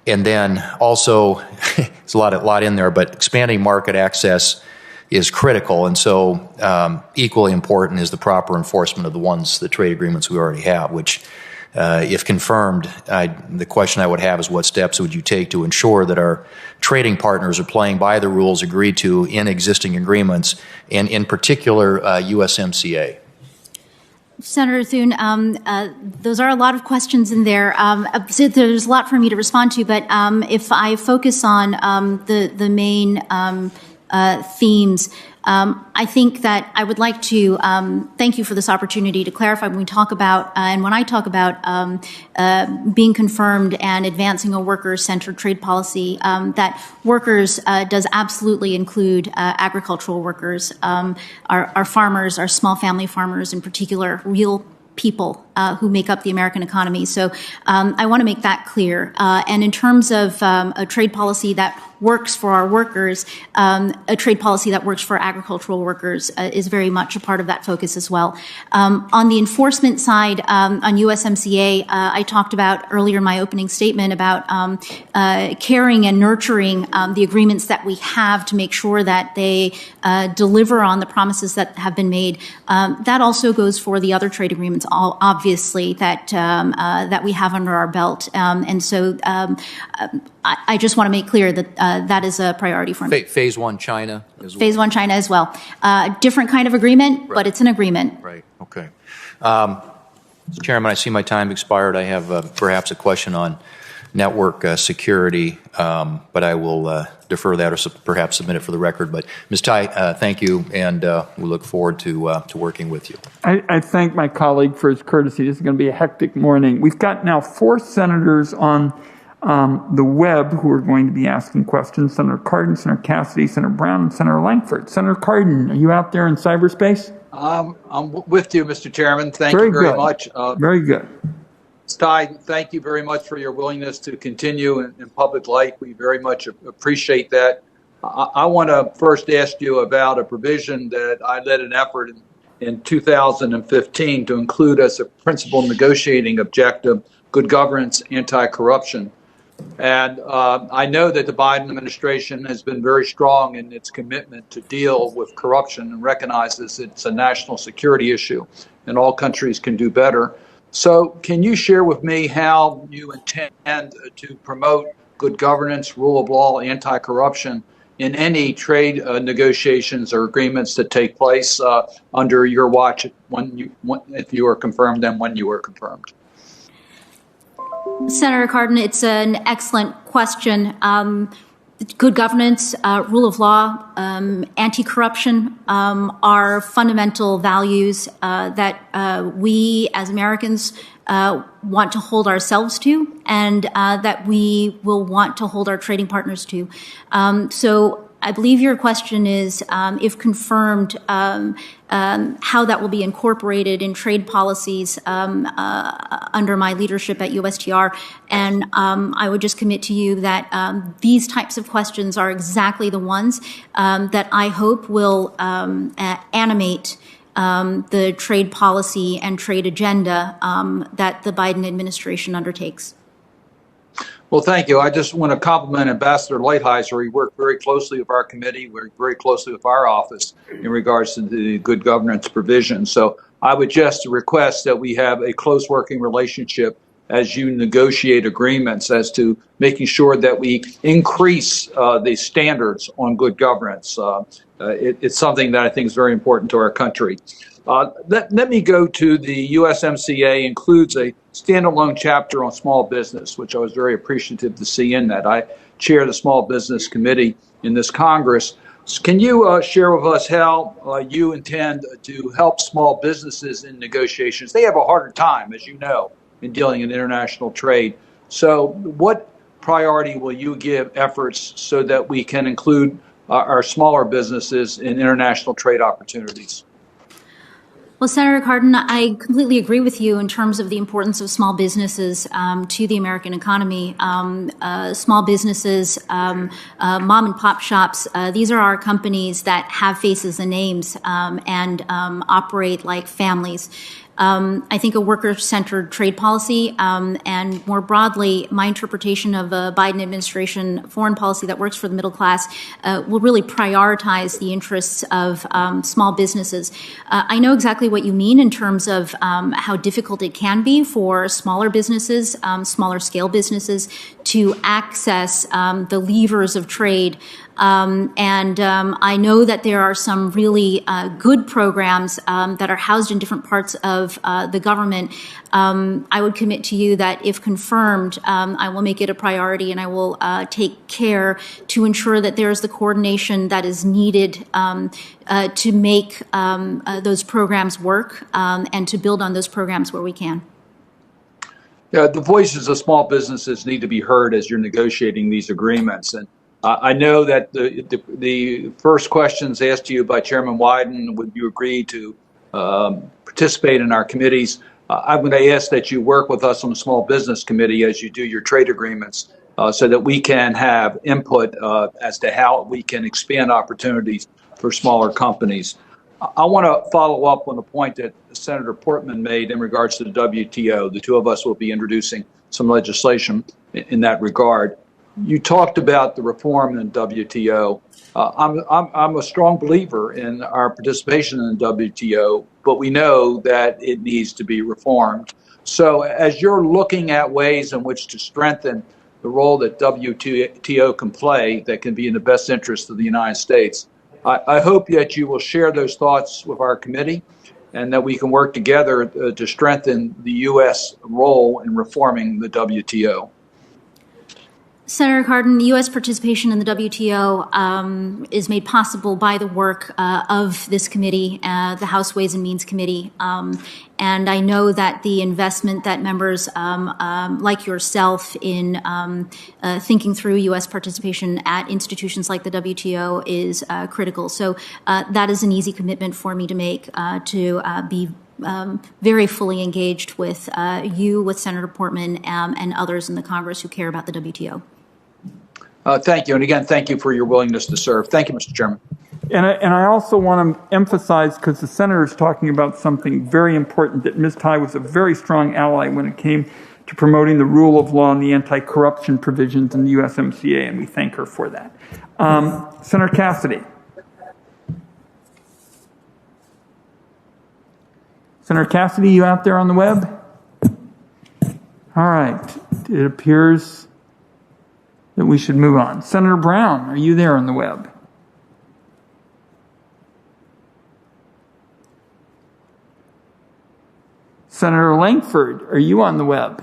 And then also, there's a lot in there, but expanding market access is critical. And so equally important is the proper enforcement of the trade agreements we already have, which if confirmed, the question I would have is what steps would you take to ensure that our trading partners are playing by the rules agreed to in existing agreements, and in particular USMCA? Senator Thune, those are a lot of questions in there. So there's a lot for me to respond to, but if I focus on the main themes, I think that I would like to thank you for this opportunity to clarify when we talk about, and when I talk about being confirmed and advancing a worker-centered trade policy, that workers does absolutely include agricultural workers, our farmers, our small family farmers in particular, real people who make up the American economy. So I want to make that clear. And in terms of a trade policy that works for our workers, a trade policy that works for agricultural workers is very much a part of that focus as well. On the enforcement side, on USMCA, I talked about earlier in my opening statement about caring and nurturing the agreements that we have to make sure that they deliver on the promises that have been made. That also goes for the other trade agreements, obviously, that we have under our belt. And so I just want to make clear that that is a priority for me. Phase one China as well. Phase one China as well. Different kind of agreement, right. But it's an agreement. Right. Okay. Mr. Chairman, I see my time expired. I have perhaps a question on network security, but I will defer that or perhaps submit it for the record. But Ms. Tai, thank you, and we look forward to working with you. I thank my colleague for his courtesy. This is going to be a hectic morning. We've got now 4 senators on the web who are going to be asking questions: Senator Cardin, Senator Cassidy, Senator Brown, and Senator Langford. Senator Cardin, are you out there in cyberspace? I'm with you, Mr. Chairman. Thank you very much. Very good. Ty, thank you very much for your willingness to continue in public life. We very much appreciate that. I want to first ask you about a provision that I led an effort in 2015 to include as a principal negotiating objective: good governance, anti-corruption. And I know that the Biden administration has been very strong in its commitment to deal with corruption and recognizes it's a national security issue and all countries can do better. So can you share with me how you intend to promote good governance, rule of law, anti-corruption in any trade negotiations or agreements that take place under your watch if you are confirmed and when you are confirmed? Senator Cardin, it's an excellent question. Good governance, rule of law, anti-corruption are fundamental values that we as Americans want to hold ourselves to, and that we will want to hold our trading partners to. So I believe your question is, if confirmed, how that will be incorporated in trade policies under my leadership at USTR. And I would just commit to you that these types of questions are exactly the ones that I hope will animate the trade policy and trade agenda that the Biden administration undertakes. Well, thank you. I just want to compliment Ambassador Lighthizer. He worked very closely with our committee, worked very closely with our office in regards to the good governance provision. So I would just request that we have a close working relationship as you negotiate agreements as to making sure that we increase the standards on good governance. It's something that I think is very important to our country. Let me go to the USMCA includes a standalone chapter on small business, which I was very appreciative to see in that. I chair the Small Business Committee in this Congress. So can you share with us how you intend to help small businesses in negotiations? They have a harder time, as you know, in dealing in international trade. So what priority will you give efforts so that we can include our smaller businesses in international trade opportunities? Well, Senator Cardin, I completely agree with you in terms of the importance of small businesses to the American economy. Small businesses, mom and pop shops, these are our companies that have faces and names and operate like families. I think a worker-centered trade policy and more broadly, my interpretation of a Biden administration foreign policy that works for the middle class will really prioritize the interests of small businesses. I know exactly what you mean in terms of how difficult it can be for smaller businesses, smaller scale businesses to access the levers of trade. I know that there are some really good programs that are housed in different parts of the government. I would commit to you that if confirmed, I will make it a priority and I will take care to ensure that there is the coordination that is needed to make those programs work and to build on those programs where we can. Yeah, the voices of small businesses need to be heard as you're negotiating these agreements. And I know that the first questions asked to you by Chairman Wyden, would you agree to participate in our committees? I'm going to ask that you work with us on the Small Business Committee as you do your trade agreements so that we can have input as to how we can expand opportunities for smaller companies. I want to follow up on the point that Senator Portman made in regards to the WTO. The two of us will be introducing some legislation in that regard. You talked about the reform in the WTO. I'm a strong believer in our participation in the WTO, but we know that it needs to be reformed. So as you're looking at ways in which to strengthen the role that WTO can play that can be in the best interest of the United States, I hope that you will share those thoughts with our committee and that we can work together to strengthen the U.S. role in reforming the WTO. Senator Cardin, U.S. participation in the WTO is made possible by the work of this committee, the House Ways and Means Committee. And I know that the investment that members like yourself in thinking through U.S. participation at institutions like the WTO is critical. So that is an easy commitment for me to make to be very fully engaged with you, with Senator Portman, and others in the Congress who care about the WTO. Thank you. And again, thank you for your willingness to serve. Thank you, Mr. Chairman. And I also want to emphasize, because the senator is talking about something very important, that Ms. Tai was a very strong ally when it came to promoting the rule of law and the anti-corruption provisions in the USMCA, and we thank her for that. Senator Cassidy. Senator Cassidy, you out there on the web? All right. It appears that we should move on. Senator Brown, are you there on the web? Senator Langford, are you on the web?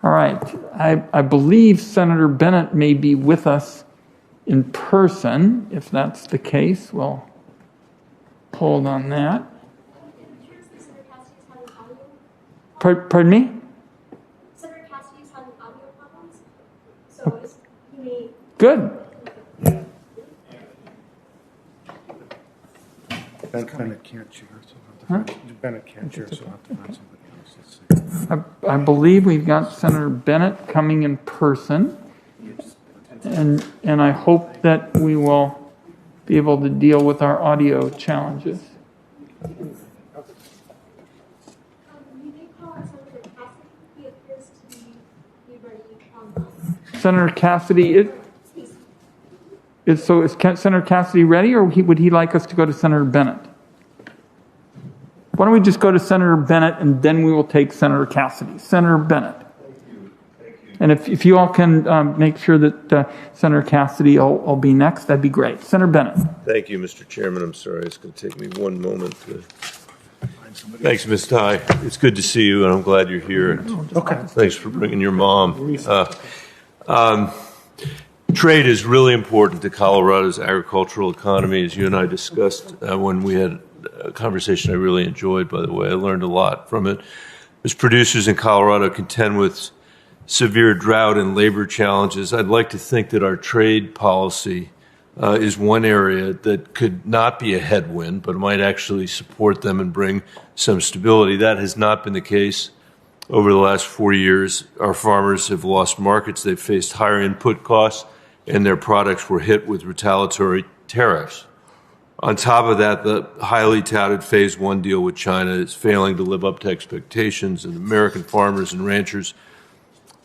All right. I believe Senator Bennett may be with us in person. If that's the case, we'll hold on that. Pardon me? Good. Bennett can't chair, so Bennett can't chair, so I'll have to find somebody else. I believe we've got Senator Bennett coming in person, and I hope that we will be able to deal with our audio challenges. Senator Cassidy, is Senator Cassidy ready, or would he like us to go to Senator Bennett? Why don't we just go to Senator Bennett, and then we will take Senator Cassidy. Senator Bennett. And if you all can make sure that Senator Cassidy will be next, that'd be great. Senator Bennett. Thank you, Mr. Chairman. I'm sorry, it's going to take me one moment to... Thanks, Ms. Tai. It's good to see you, and I'm glad you're here. Okay. Thanks for bringing your mom. Trade is really important to Colorado's agricultural economy, as you and I discussed when we had a conversation I really enjoyed, by the way. I learned a lot from it. As producers in Colorado contend with severe drought and labor challenges, I'd like to think that our trade policy is one area that could not be a headwind, but might actually support them and bring some stability. That has not been the case over the last 4 years. Our farmers have lost markets. They've faced higher input costs, and their products were hit with retaliatory tariffs. On top of that, the highly touted Phase 1 deal with China is failing to live up to expectations, and American farmers and ranchers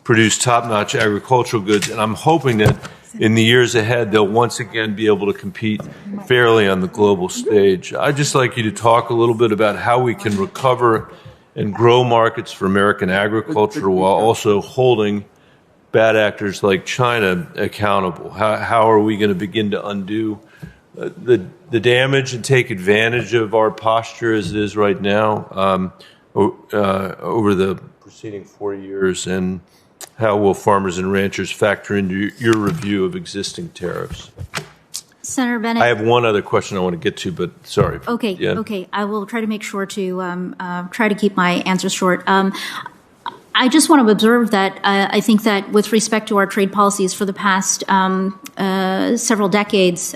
produce top-notch agricultural goods, and I'm hoping that in the years ahead, they'll once again be able to compete fairly on the global stage. I'd just like you to talk a little bit about how we can recover and grow markets for American agriculture while also holding bad actors like China accountable. How are we going to begin to undo the damage and take advantage of our posture as it is right now over the preceding 4 years, and how will farmers and ranchers factor into your review of existing tariffs? Senator Bennett. I have one other question I want to get to, but sorry. Okay, yeah. Okay. I will try to make sure to try to keep my answers short. I just want to observe that I think that with respect to our trade policies for the past several decades,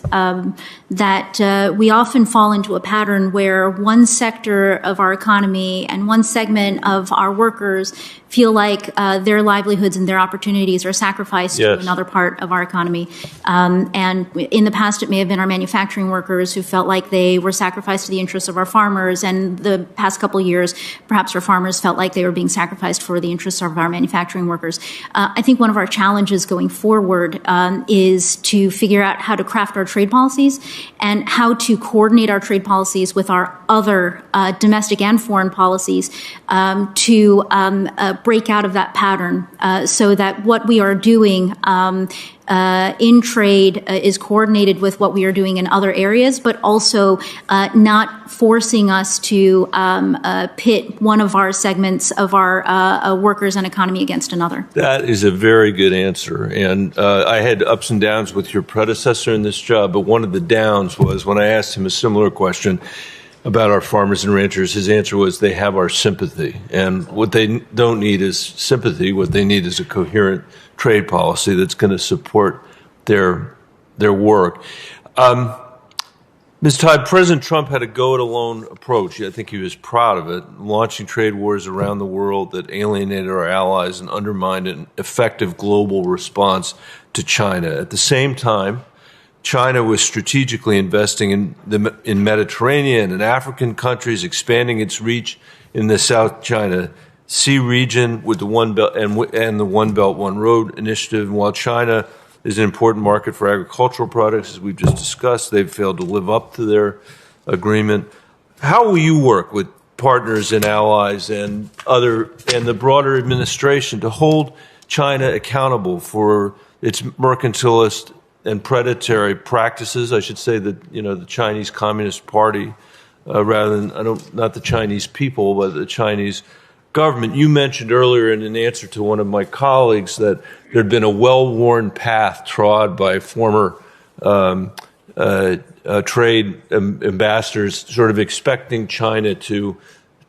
that we often fall into a pattern where one sector of our economy and one segment of our workers feel like their livelihoods and their opportunities are sacrificed to another part of our economy. And in the past, it may have been our manufacturing workers who felt like they were sacrificed to the interests of our farmers. And the past couple of years, perhaps our farmers felt like they were being sacrificed for the interests of our manufacturing workers. I think one of our challenges going forward is to figure out how to craft our trade policies and how to coordinate our trade policies with our other domestic and foreign policies to break out of that pattern so that what we are doing in trade is coordinated with what we are doing in other areas, but also not forcing us to pit one of our segments of our workers and economy against another. That is a very good answer. And I had ups and downs with your predecessor in this job, but one of the downs was when I asked him a similar question about our farmers and ranchers, his answer was they have our sympathy. And what they don't need is sympathy. What they need is a coherent trade policy that's going to support their work. Ms. Todd, President Trump had a go-it-alone approach. I think he was proud of it, launching trade wars around the world that alienated our allies and undermined an effective global response to China. At the same time, China was strategically investing in Mediterranean and African countries, expanding its reach in the South China Sea region with the One Belt and the One Belt, One Road initiative. And while China is an important market for agricultural products, as we've just discussed, they've failed to live up to their agreement. How will you work with partners and allies and the broader administration to hold China accountable for its mercantilist and predatory practices? I should say that, the Chinese Communist Party, rather than, not the Chinese people, but the Chinese government. You mentioned earlier in an answer to one of my colleagues that there had been a well-worn path trod by former trade ambassadors, sort of expecting China to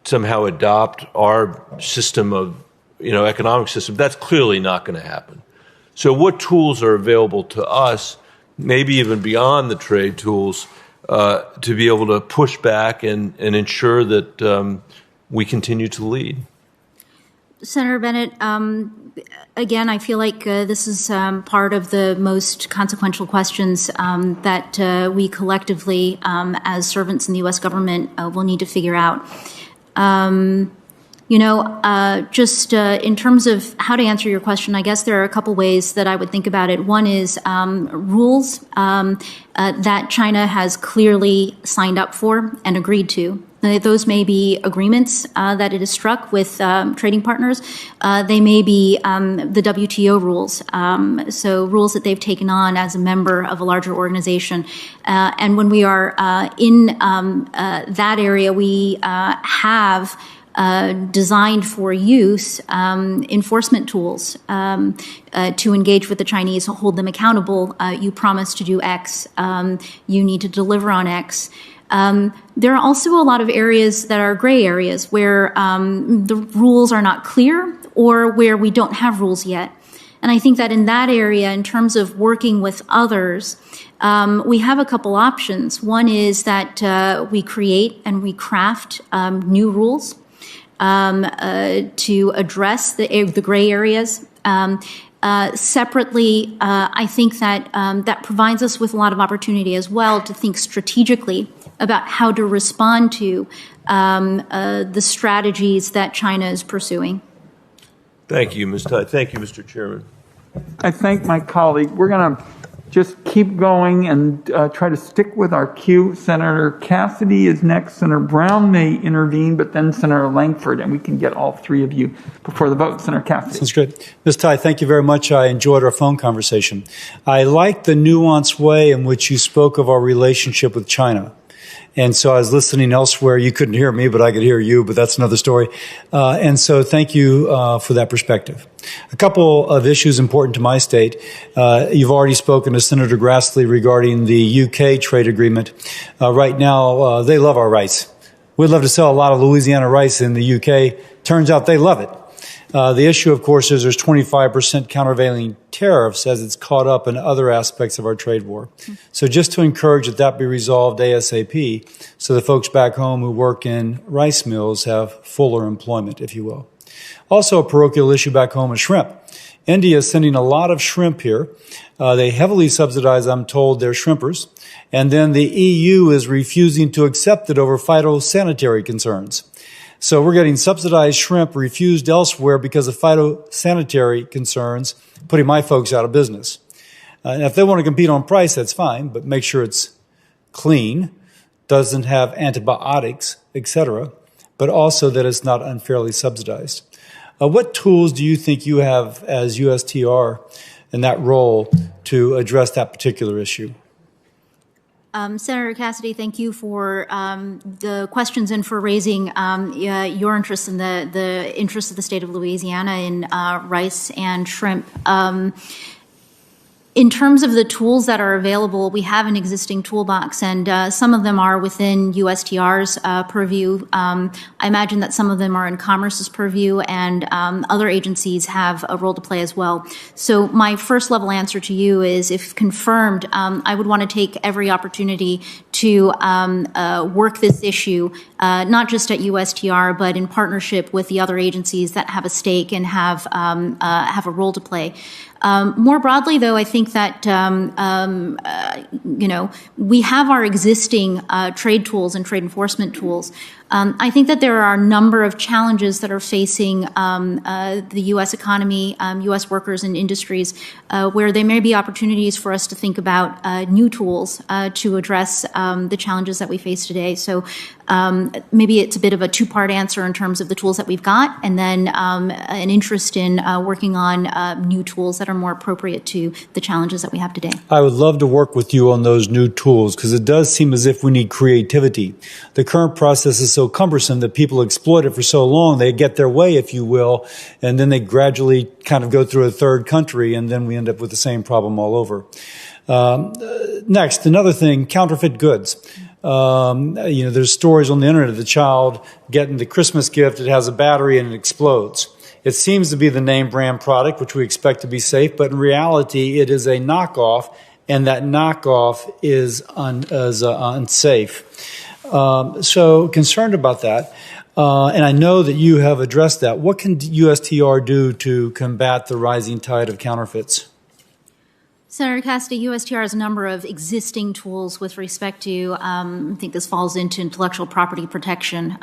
somehow adopt our system of, economic system. That's clearly not going to happen. So what tools are available to us, maybe even beyond the trade tools, to be able to push back and ensure that we continue to lead? Senator Bennett, again, I feel like this is part of the most consequential questions that we collectively, as servants in the U.S. government, will need to figure out. Just in terms of how to answer your question, I guess there are a couple ways that I would think about it. One is rules that China has clearly signed up for and agreed to. Those may be agreements that it has struck with trading partners. They may be the WTO rules, so rules that they've taken on as a member of a larger organization. And when we are in that area, we have designed for use enforcement tools to engage with the Chinese, hold them accountable. You promised to do X. You need to deliver on X. There are also a lot of areas that are gray areas where the rules are not clear or where we don't have rules yet. And I think that in that area, in terms of working with others, we have a couple options. One is that we create and we craft new rules to address the gray areas. Separately, I think that that provides us with a lot of opportunity as well to think strategically about how to respond to the strategies that China is pursuing. Thank you, Ms. Todd. Thank you, Mr. Chairman. I thank my colleague. We're going to just keep going and try to stick with our queue. Senator Cassidy is next. Senator Brown may intervene, but then Senator Langford, and we can get all three of you before the vote. Senator Cassidy. Sounds good. Ms. Tai, thank you very much. I enjoyed our phone conversation. I like the nuanced way in which you spoke of our relationship with China. And so I was listening elsewhere. You couldn't hear me, but I could hear you, but that's another story. And so thank you for that perspective. A couple of issues important to my state. You've already spoken to Senator Grassley regarding the UK trade agreement. Right now, they love our rice. We'd love to sell a lot of Louisiana rice in the UK. Turns out they love it. The issue, of course, is there's 25% countervailing tariffs as it's caught up in other aspects of our trade war. So just to encourage that be resolved ASAP so the folks back home who work in rice mills have fuller employment, if you will. Also a parochial issue back home is shrimp. India is sending a lot of shrimp here. They heavily subsidize, I'm told, their shrimpers. And then the EU is refusing to accept it over phytosanitary concerns. So we're getting subsidized shrimp refused elsewhere because of phytosanitary concerns, putting my folks out of business. And if they want to compete on price, that's fine, but make sure it's clean, doesn't have antibiotics, etc., but also that it's not unfairly subsidized. What tools do you think you have as USTR in that role to address that particular issue? Senator Cassidy, thank you for the questions and for raising your interest in the interest of the state of Louisiana in rice and shrimp. In terms of the tools that are available, we have an existing toolbox, and some of them are within USTR's purview. I imagine that some of them are in Commerce's purview, and other agencies have a role to play as well. So my first level answer to you is, if confirmed, I would want to take every opportunity to work this issue, not just at USTR, but in partnership with the other agencies that have a stake and have a role to play. More broadly, though, I think that, we have our existing trade tools and trade enforcement tools. I think that there are a number of challenges that are facing the U.S. economy, U.S. workers and industries, where there may be opportunities for us to think about new tools to address the challenges that we face today. So maybe it's a bit of a two-part answer in terms of the tools that we've got, and then an interest in working on new tools that are more appropriate to the challenges that we have today. I would love to work with you on those new tools, because it does seem as if we need creativity. The current process is so cumbersome that people exploit it for so long, they get their way, if you will, and then they gradually kind of go through a third country, and then we end up with the same problem all over. Next, another thing, counterfeit goods. There's stories on the internet of the child getting the Christmas gift, it has a battery and it explodes. It seems to be the name brand product, which we expect to be safe, but in reality, it is a knockoff, and that knockoff is unsafe. So concerned about that, and I know that you have addressed that. What can USTR do to combat the rising tide of counterfeits? Senator Cassidy, USTR has a number of existing tools with respect to, I think this falls into intellectual property protection.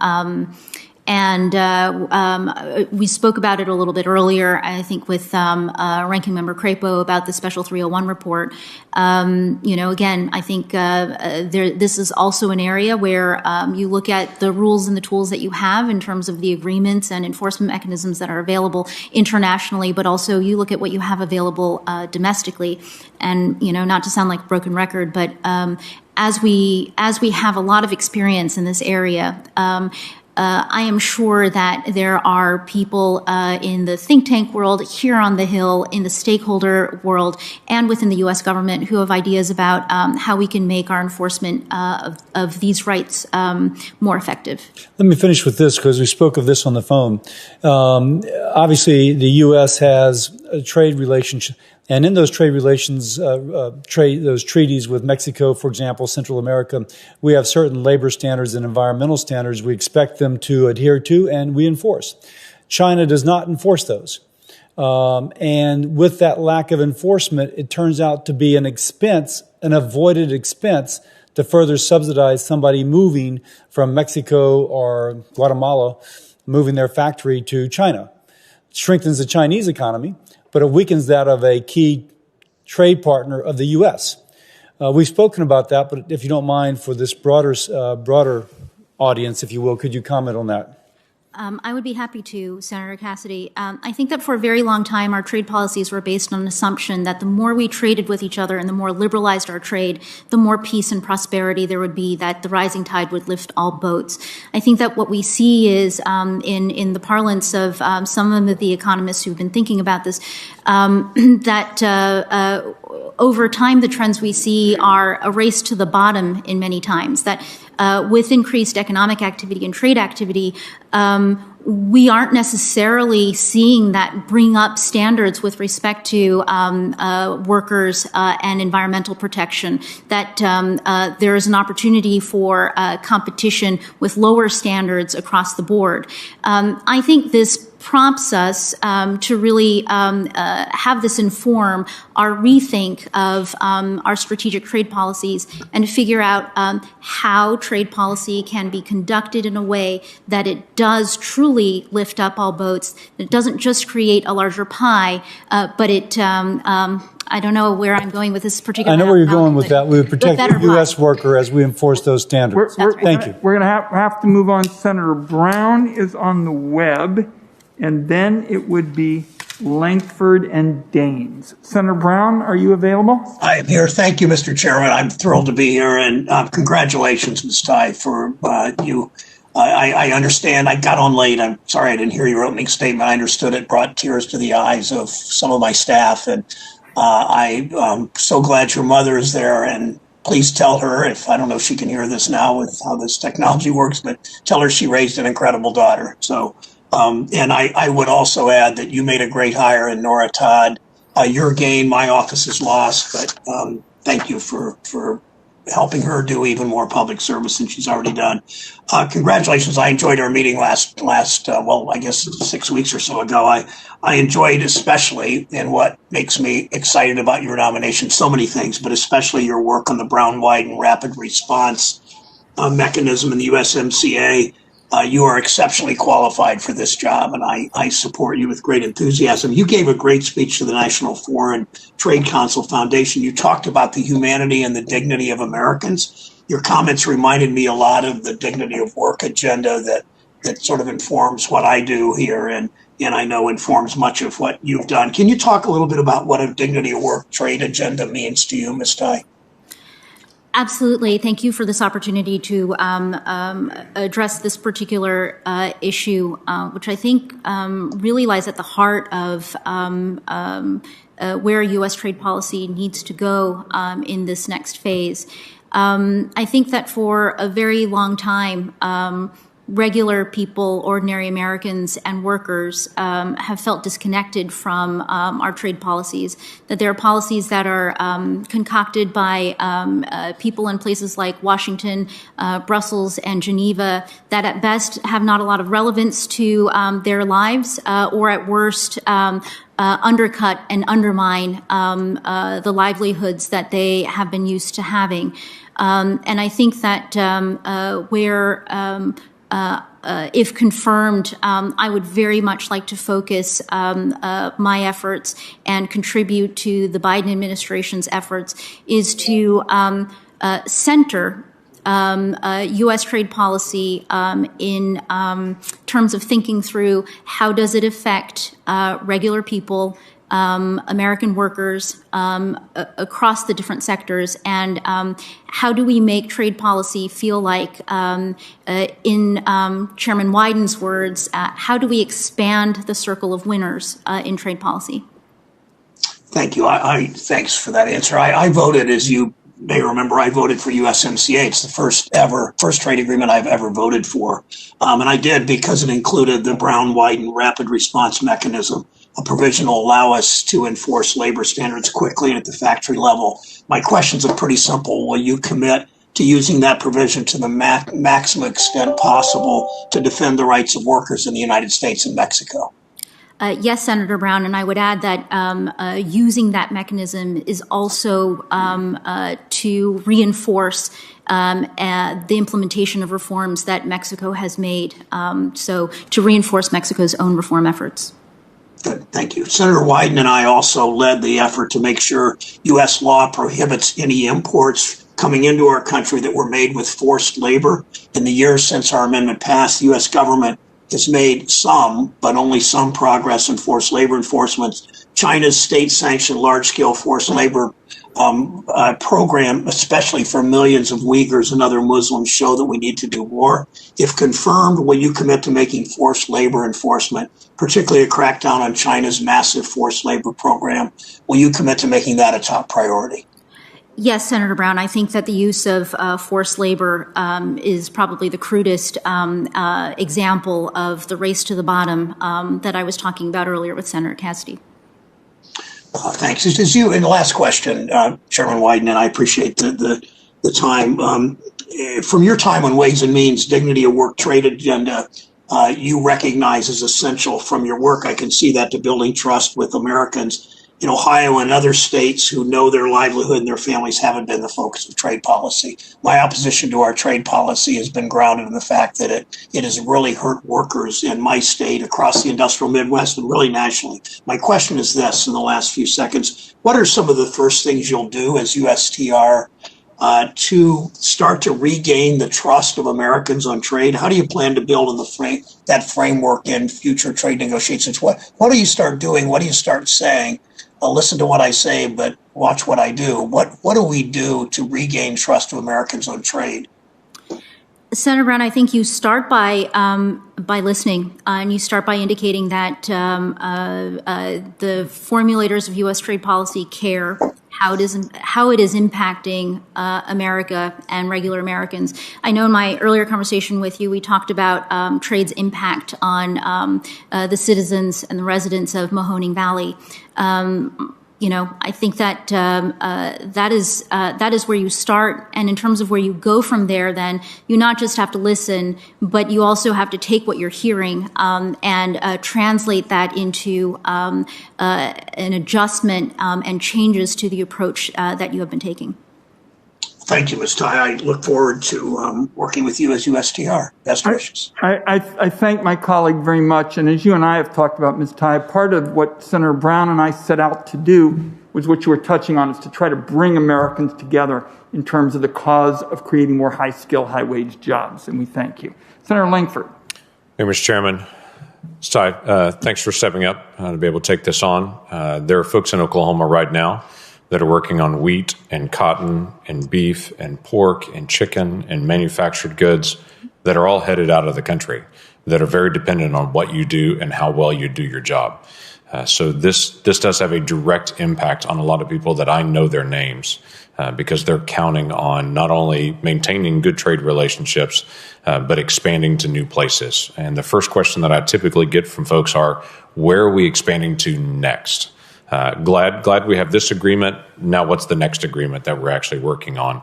We spoke about it a little bit earlier, I think, with Ranking Member Crapo about the Special 301 report. Again, I think this is also an area where you look at the rules and the tools that you have in terms of the agreements and enforcement mechanisms that are available internationally, but also you look at what you have available domestically. And, not to sound like a broken record, but as we have a lot of experience in this area, I am sure that there are people in the think tank world, here on the Hill, in the stakeholder world, and within the U.S. government who have ideas about how we can make our enforcement of these rights more effective. Let me finish with this, because we spoke of this on the phone. Obviously, the U.S. has a trade relationship. And in those trade relations, those treaties with Mexico, for example, Central America, we have certain labor standards and environmental standards we expect them to adhere to, and we enforce. China does not enforce those. And with that lack of enforcement, it turns out to be an expense, an avoided expense, to further subsidize somebody moving from Mexico or Guatemala, moving their factory to China. It strengthens the Chinese economy, but it weakens that of a key trade partner of the U.S. We've spoken about that, but if you don't mind, for this broader audience, if you will, could you comment on that? I would be happy to, Senator Cassidy. I think that for a very long time, our trade policies were based on an assumption that the more we traded with each other and the more liberalized our trade, the more peace and prosperity there would be, that the rising tide would lift all boats. I think that what we see is, in the parlance of some of the economists who've been thinking about this, that over time the trends we see are a race to the bottom in many times, that with increased economic activity and trade activity, we aren't necessarily seeing that bring up standards with respect to workers and environmental protection, that there is an opportunity for competition with lower standards across the board. I think this prompts us to really have this inform our rethink of our strategic trade policies and figure out how trade policy can be conducted in a way that it does truly lift up all boats, that it doesn't just create a larger pie, but it I don't know where I'm going with this particular. I know where you're going with that. We would protect the U.S. worker as we enforce those standards. Thank you. We're going to have to move on. Senator Brown is on the web, and then it would be Langford, and Daines. Senator Brown, are you available? I am here. Thank you, Mr. Chairman. I'm thrilled to be here, and congratulations, Ms. Ty, for you. I understand. I got on late. I'm sorry I didn't hear your opening statement. I understood it brought tears to the eyes of some of my staff, and I'm so glad your mother is there. And please tell her, if I don't know if she can hear this now with how this technology works, but tell her she raised an incredible daughter. So. And I would also add that you made a great hire in Nora Todd. Your gain, my office is lost, but thank you for helping her do even more public service than she's already done. Congratulations. I enjoyed our meeting last well, I guess 6 weeks or so ago. I enjoyed especially, and what makes me excited about your nomination, so many things, but especially your work on the Brown-Wyden rapid response mechanism in the USMCA. You are exceptionally qualified for this job, and I support you with great enthusiasm. You gave a great speech to the National Foreign Trade Council Foundation. You talked about the humanity and the dignity of Americans. Your comments reminded me a lot of the dignity of work agenda that sort of informs what I do here, and I know informs much of what you've done. Can you talk a little bit about what a dignity of work trade agenda means to you, Ms. Ty? Absolutely. Thank you for this opportunity to address this particular issue, which I think really lies at the heart of where U.S. trade policy needs to go in this next phase. I think that for a very long time, regular people, ordinary Americans and workers have felt disconnected from our trade policies, that there are policies that are concocted by people in places like Washington, Brussels, and Geneva that at best have not a lot of relevance to their lives or at worst undercut and undermine the livelihoods that they have been used to having. And I think that where if confirmed, I would very much like to focus my efforts and contribute to the Biden administration's efforts is to center U.S. trade policy in terms of thinking through how does it affect regular people, American workers across the different sectors, and how do we make trade policy feel like, in Chairman Wyden's words, how do we expand the circle of winners in trade policy? Thank you. Thanks for that answer. I voted, as you may remember, I voted for USMCA. It's the first trade agreement I've ever voted for. And I did because it included the Brown-Wyden rapid response mechanism. A provision will allow us to enforce labor standards quickly and at the factory level. My questions are pretty simple. Will you commit to using that provision to the maximum extent possible to defend the rights of workers in the United States and Mexico? Yes, Senator Brown, and I would add that using that mechanism is also to reinforce the implementation of reforms that Mexico has made, so to reinforce Mexico's own reform efforts. Good, thank you. Senator Wyden and I also led the effort to make sure U.S. law prohibits any imports coming into our country that were made with forced labor. In the years since our amendment passed, the U.S. government has made some, but only some progress in forced labor enforcement. China's state-sanctioned large-scale forced labor program, especially for millions of Uyghurs and other Muslims, show that we need to do more. If confirmed, will you commit to making forced labor enforcement, particularly a crackdown on China's massive forced labor program, will you commit to making that a top priority? Yes, Senator Brown, I think that the use of forced labor is probably the crudest example of the race to the bottom that I was talking about earlier with Senator Cassidy. Thanks. As you, in the last question, Chairman Wyden, and I appreciate the time. From your time on Ways and Means, dignity of work trade agenda, you recognize as essential from your work. I can see that to building trust with Americans in Ohio and other states who know their livelihood and their families haven't been the focus of trade policy. My opposition to our trade policy has been grounded in the fact that it has really hurt workers in my state, across the industrial Midwest, and really nationally. My question is this, in the last few seconds: what are some of the first things you'll do as USTR to start to regain the trust of Americans on trade? How do you plan to build in that framework in future trade negotiations? What do you start doing? What do you start saying? Listen to what I say, but watch what I do. What do we do to regain trust of Americans on trade? Senator Brown, I think you start by listening, and you start by indicating that the formulators of U.S. trade policy care how it is impacting America and regular Americans. I know in my earlier conversation with you, we talked about trade's impact on the citizens and the residents of Mahoning Valley. I think that that is where you start, and in terms of where you go from there, then you not just have to listen, but you also have to take what you're hearing and translate that into an adjustment and changes to the approach that you have been taking. Thank you, Ms. Tai. I look forward to working with you as USTR. Best wishes. I thank my colleague very much. And as you and I have talked about, Ms. Tai, part of what Senator Brown and I set out to do was what you were touching on, is to try to bring Americans together in terms of the cause of creating more high-skill, high-wage jobs. And we thank you. Senator Langford. Hey, Mr. Chairman. Ms. Tai, thanks for stepping up to be able to take this on. There are folks in Oklahoma right now that are working on wheat and cotton and beef and pork and chicken and manufactured goods that are all headed out of the country, that are very dependent on what you do and how well you do your job. So this does have a direct impact on a lot of people that I know their names because they're counting on not only maintaining good trade relationships, but expanding to new places. And the first question that I typically get from folks are, where are we expanding to next? Glad we have this agreement. Now what's the next agreement that we're actually working on?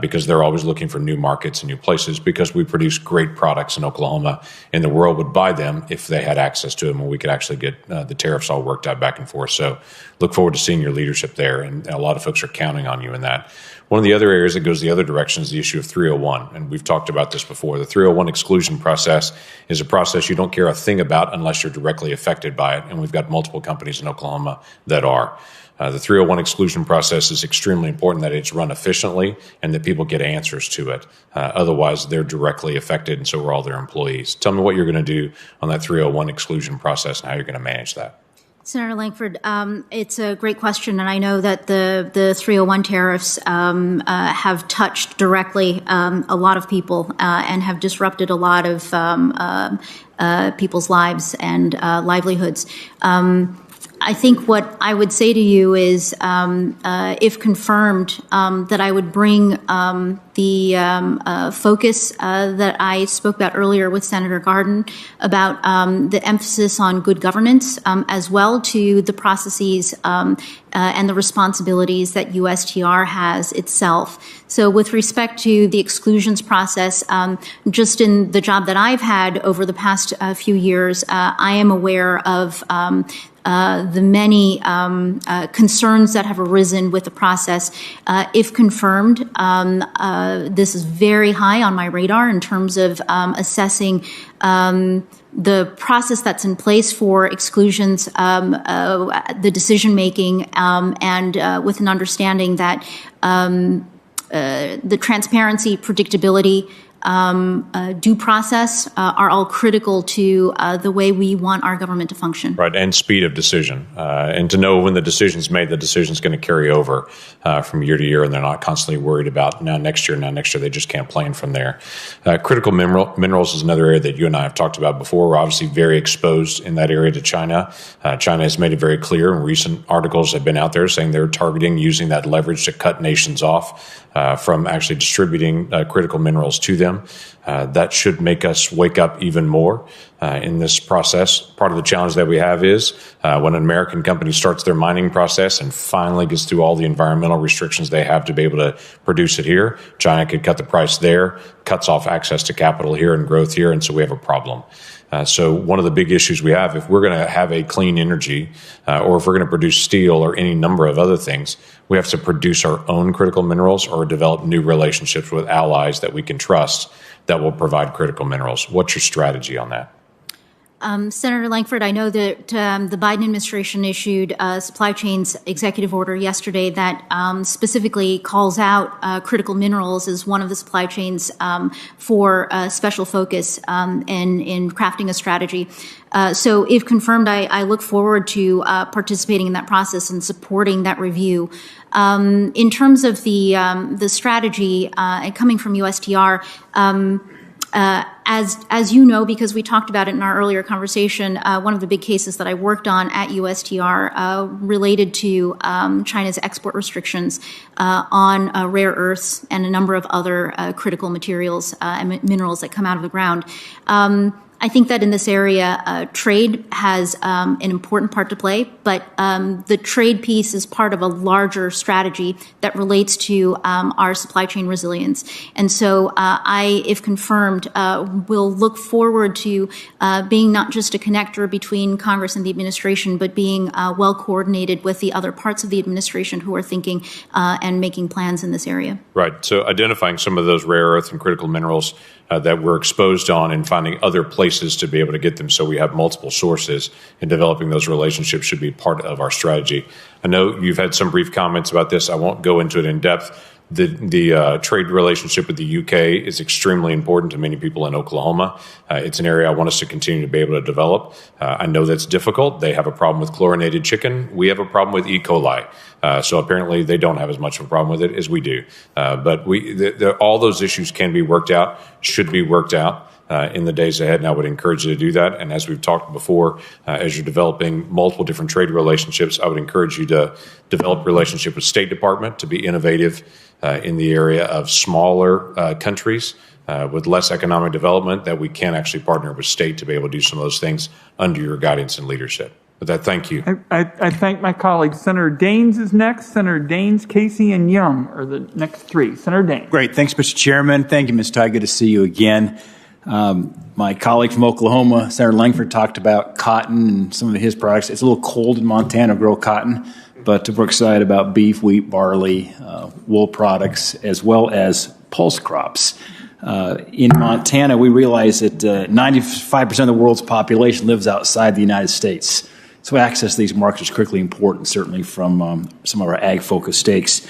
Because they're always looking for new markets and new places, because we produce great products in Oklahoma, and the world would buy them if they had access to them, and we could actually get the tariffs all worked out back and forth. So look forward to seeing your leadership there, and a lot of folks are counting on you in that. One of the other areas that goes the other direction is the issue of 301, and we've talked about this before. The 301 exclusion process is a process you don't care a thing about unless you're directly affected by it, and we've got multiple companies in Oklahoma that are. The 301 exclusion process is extremely important that it's run efficiently and that people get answers to it. Otherwise, they're directly affected, and so are all their employees. Tell me what you're going to do on that 301 exclusion process and how you're going to manage that. Senator Langford, it's a great question, and I know that the 301 tariffs have touched directly a lot of people and have disrupted a lot of people's lives and livelihoods. I think what I would say to you is, if confirmed, that I would bring the focus that I spoke about earlier with Senator Garden about the emphasis on good governance, as well to the processes and the responsibilities that USTR has itself. So with respect to the exclusions process, just in the job that I've had over the past few years, I am aware of the many concerns that have arisen with the process. If confirmed, this is very high on my radar in terms of assessing the process that's in place for exclusions, the decision making, and with an understanding that the transparency, predictability, due process are all critical to the way we want our government to function. Right, and speed of decision. And to know when the decision's made, the decision's going to carry over from year to year, and they're not constantly worried about next year, they just can't plan from there. Critical minerals is another area that you and I have talked about before. We're obviously very exposed in that area to China. China has made it very clear, and recent articles have been out there saying they're targeting using that leverage to cut nations off from actually distributing critical minerals to them. That should make us wake up even more in this process. Part of the challenge that we have is when an American company starts their mining process and finally gets through all the environmental restrictions they have to be able to produce it here, China could cut the price there, cuts off access to capital here and growth here, and so we have a problem. So one of the big issues we have, if we're going to have a clean energy or if we're going to produce steel or any number of other things, we have to produce our own critical minerals or develop new relationships with allies that we can trust that will provide critical minerals. What's your strategy on that? Senator Langford, I know that the Biden administration issued a supply chains executive order yesterday that specifically calls out critical minerals as one of the supply chains for special focus in crafting a strategy. So if confirmed, I look forward to participating in that process and supporting that review. In terms of the strategy coming from USTR, as you know, because we talked about it in our earlier conversation, one of the big cases that I worked on at USTR related to China's export restrictions on rare earths and a number of other critical materials and minerals that come out of the ground. I think that in this area, trade has an important part to play, but the trade piece is part of a larger strategy that relates to our supply chain resilience. And so I, if confirmed, will look forward to being not just a connector between Congress and the administration, but being well coordinated with the other parts of the administration who are thinking and making plans in this area. Right. So identifying some of those rare earth and critical minerals that we're exposed on and finding other places to be able to get them so we have multiple sources, and developing those relationships should be part of our strategy. I know you've had some brief comments about this. I won't go into it in depth. The trade relationship with the UK is extremely important to many people in Oklahoma. It's an area I want us to continue to be able to develop. I know that's difficult. They have a problem with chlorinated chicken. We have a problem with E. coli. So apparently they don't have as much of a problem with it as we do. But all those issues can be worked out, should be worked out in the days ahead, and I would encourage you to do that. And as we've talked before, as you're developing multiple different trade relationships, I would encourage you to develop relationship with State Department to be innovative in the area of smaller countries with less economic development, that we can actually partner with state to be able to do some of those things under your guidance and leadership. With that, thank you. I thank my colleagues. Senator Daines is next. Senator Daines, Casey, and Young are the next three. Senator Daines. Great. Thanks, Mr. Chairman. Thank you, Ms. Tai. Good to see you again. My colleague from Oklahoma, Senator Langford, talked about cotton and some of his products. It's a little cold in Montana to grow cotton, but we're excited about beef, wheat, barley, wool products, as well as pulse crops. In Montana, we realize that 95% of the world's population lives outside the United States. So access to these markets is critically important, certainly from some of our ag-focused states.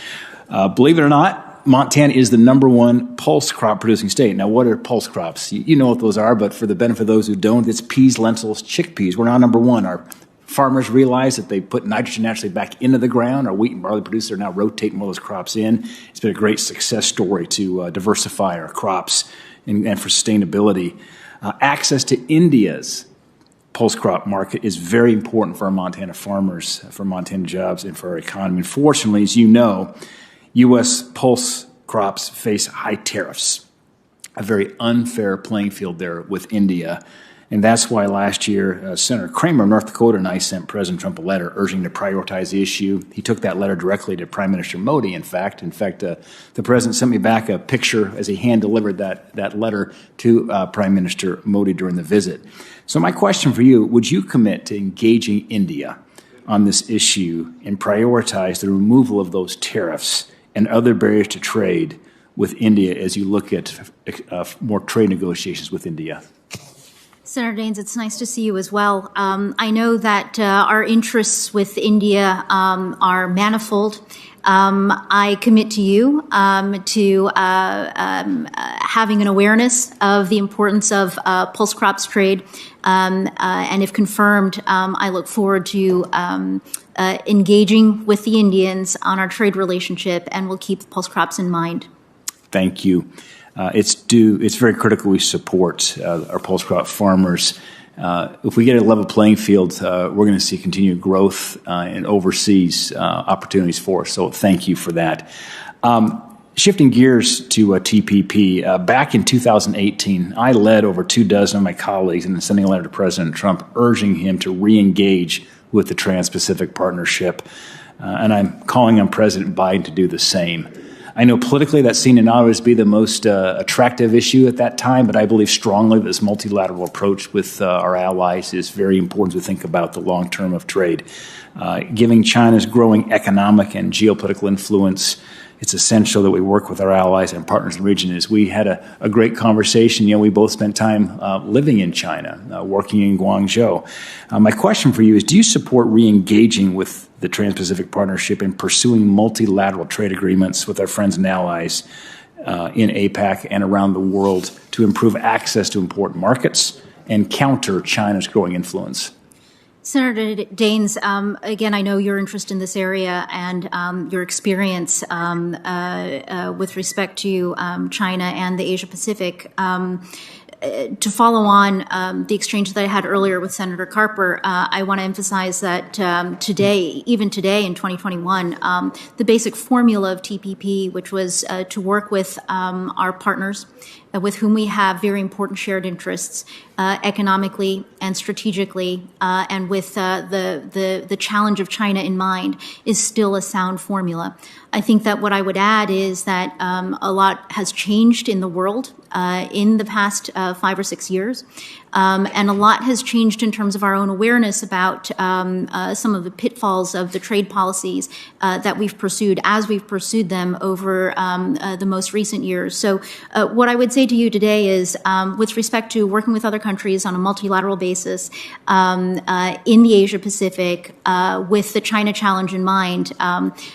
Believe it or not, Montana is the #1 pulse crop producing state. Now, what are pulse crops? You know what those are, but for the benefit of those who don't, it's peas, lentils, chickpeas. We're now #1. Our farmers realize that they put nitrogen naturally back into the ground. Our wheat and barley producers are now rotating more of those crops in. It's been a great success story to diversify our crops and for sustainability. Access to India's pulse crop market is very important for our Montana farmers, for Montana jobs, and for our economy. Unfortunately, as you know, U.S. pulse crops face high tariffs, a very unfair playing field there with India. And that's why last year, Senator Kramer of North Dakota and I sent President Trump a letter urging to prioritize the issue. He took that letter directly to Prime Minister Modi, in fact. The President sent me back a picture as he hand-delivered that letter to Prime Minister Modi during the visit. So my question for you, would you commit to engaging India on this issue and prioritize the removal of those tariffs and other barriers to trade with India as you look at more trade negotiations with India? Senator Daines, it's nice to see you as well. I know that our interests with India are manifold. I commit to you to having an awareness of the importance of pulse crops trade. And if confirmed, I look forward to engaging with the Indians on our trade relationship, and we'll keep pulse crops in mind. Thank you. It's very critical we support our pulse crop farmers. If we get a level playing field, we're going to see continued growth and overseas opportunities for us. So thank you for that. Shifting gears to TPP, back in 2018, I led over 24 of my colleagues in sending a letter to President Trump urging him to re-engage with the Trans-Pacific Partnership. And I'm calling on President Biden to do the same. I know politically that seemed to not always be the most attractive issue at that time, but I believe strongly that this multilateral approach with our allies is very important to think about the long term of trade. Giving China's growing economic and geopolitical influence it's essential that we work with our allies and partners in the region. As we had a great conversation, we both spent time living in China, working in Guangzhou. My question for you is, do you support re-engaging with the Trans-Pacific Partnership and pursuing multilateral trade agreements with our friends and allies in APAC and around the world to improve access to important markets and counter China's growing influence? Senator Daines, again, I know your interest in this area and your experience with respect to China and the Asia Pacific. To follow on the exchange that I had earlier with Senator Carper, I want to emphasize that today, even today in 2021, the basic formula of TPP, which was to work with our partners with whom we have very important shared interests economically and strategically, and with the challenge of China in mind, is still a sound formula. I think that what I would add is that a lot has changed in the world in the past 5 or 6 years. And a lot has changed in terms of our own awareness about some of the pitfalls of the trade policies that we've pursued as we've pursued them over the most recent years. So what I would say to you today is, with respect to working with other countries on a multilateral basis in the Asia Pacific, with the China challenge in mind,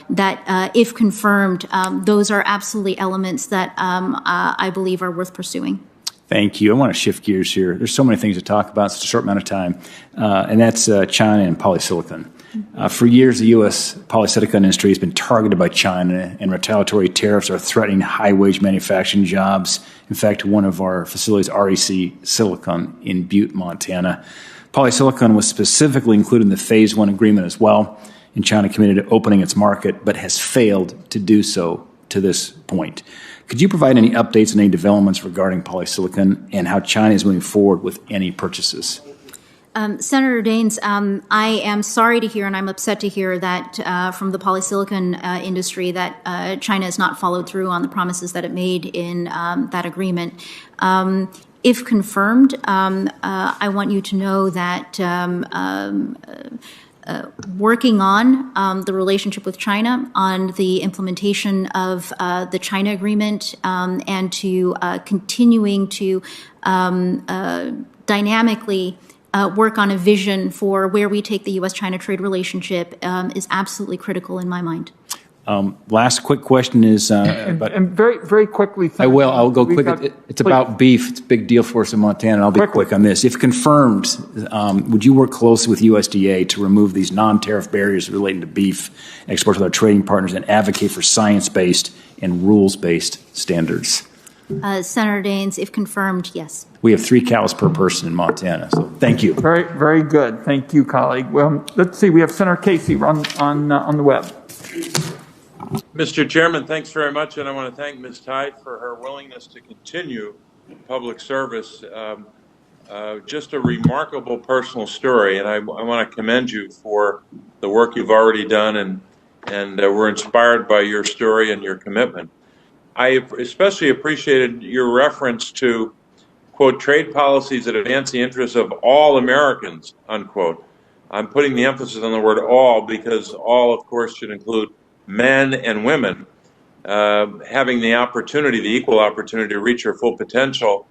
that if confirmed, those are absolutely elements that I believe are worth pursuing. Thank you. I want to shift gears here. There's so many things to talk about in such a short amount of time, and that's China and polysilicon. For years, the U.S. polysilicon industry has been targeted by China, and retaliatory tariffs are threatening high-wage manufacturing jobs. In fact, one of our facilities, REC Silicon in Butte, Montana. Polysilicon was specifically included in the Phase 1 agreement as well, and China committed to opening its market, but has failed to do so to this point. Could you provide any updates on any developments regarding polysilicon and how China is moving forward with any purchases? Senator Daines, I am sorry to hear, and I'm upset to hear that from the polysilicon industry that China has not followed through on the promises that it made in that agreement. If confirmed, I want you to know that working on the relationship with China, on the implementation of the China agreement, and to continuing to dynamically work on a vision for where we take the U.S.-China trade relationship is absolutely critical in my mind. Last quick question is... and very, very quickly... I'll go quick. It's about beef. It's a big deal for us in Montana, and I'll be quick on this. If confirmed, would you work closely with USDA to remove these non-tariff barriers relating to beef exports with our trading partners and advocate for science-based and rules-based standards? Senator Daines, if confirmed, yes. We have 3 cows per person in Montana, so thank you. Very, very good. Thank you, colleague. Well, let's see. We have Senator Casey on the web. Mr. Chairman, thanks very much, and I want to thank Ms. Tide for her willingness to continue public service. Just a remarkable personal story, and I want to commend you for the work you've already done, and we're inspired by your story and your commitment. I especially appreciated your reference to, quote, trade policies that advance the interests of all Americans, unquote. I'm putting the emphasis on the word all because all, of course, should include men and women having the opportunity, the equal opportunity to reach their full potential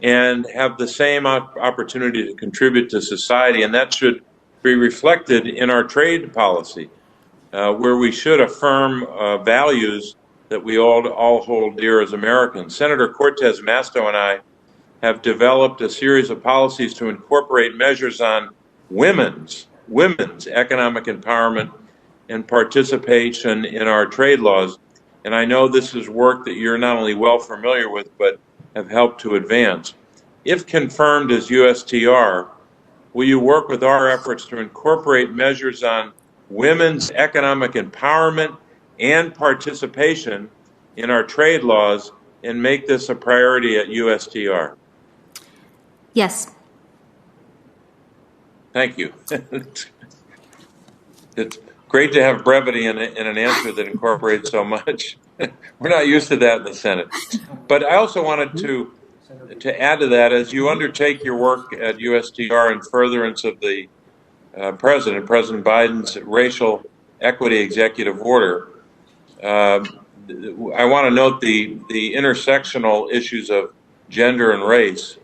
and have the same opportunity to contribute to society. And that should be reflected in our trade policy, where we should affirm values that we all hold dear as Americans. Senator Cortez Masto and I have developed a series of policies to incorporate measures on women's economic empowerment and participation in our trade laws. And I know this is work that you're not only well familiar with, but have helped to advance. If confirmed as USTR, will you work with our efforts to incorporate measures on women's economic empowerment and participation in our trade laws and make this a priority at USTR? Yes. Thank you. It's great to have brevity in an answer that incorporates so much. We're not used to that in the Senate. But I also wanted to add to that, as you undertake your work at USTR in furtherance of the President Biden's racial equity executive order, I want to note the intersectional issues of gender and race,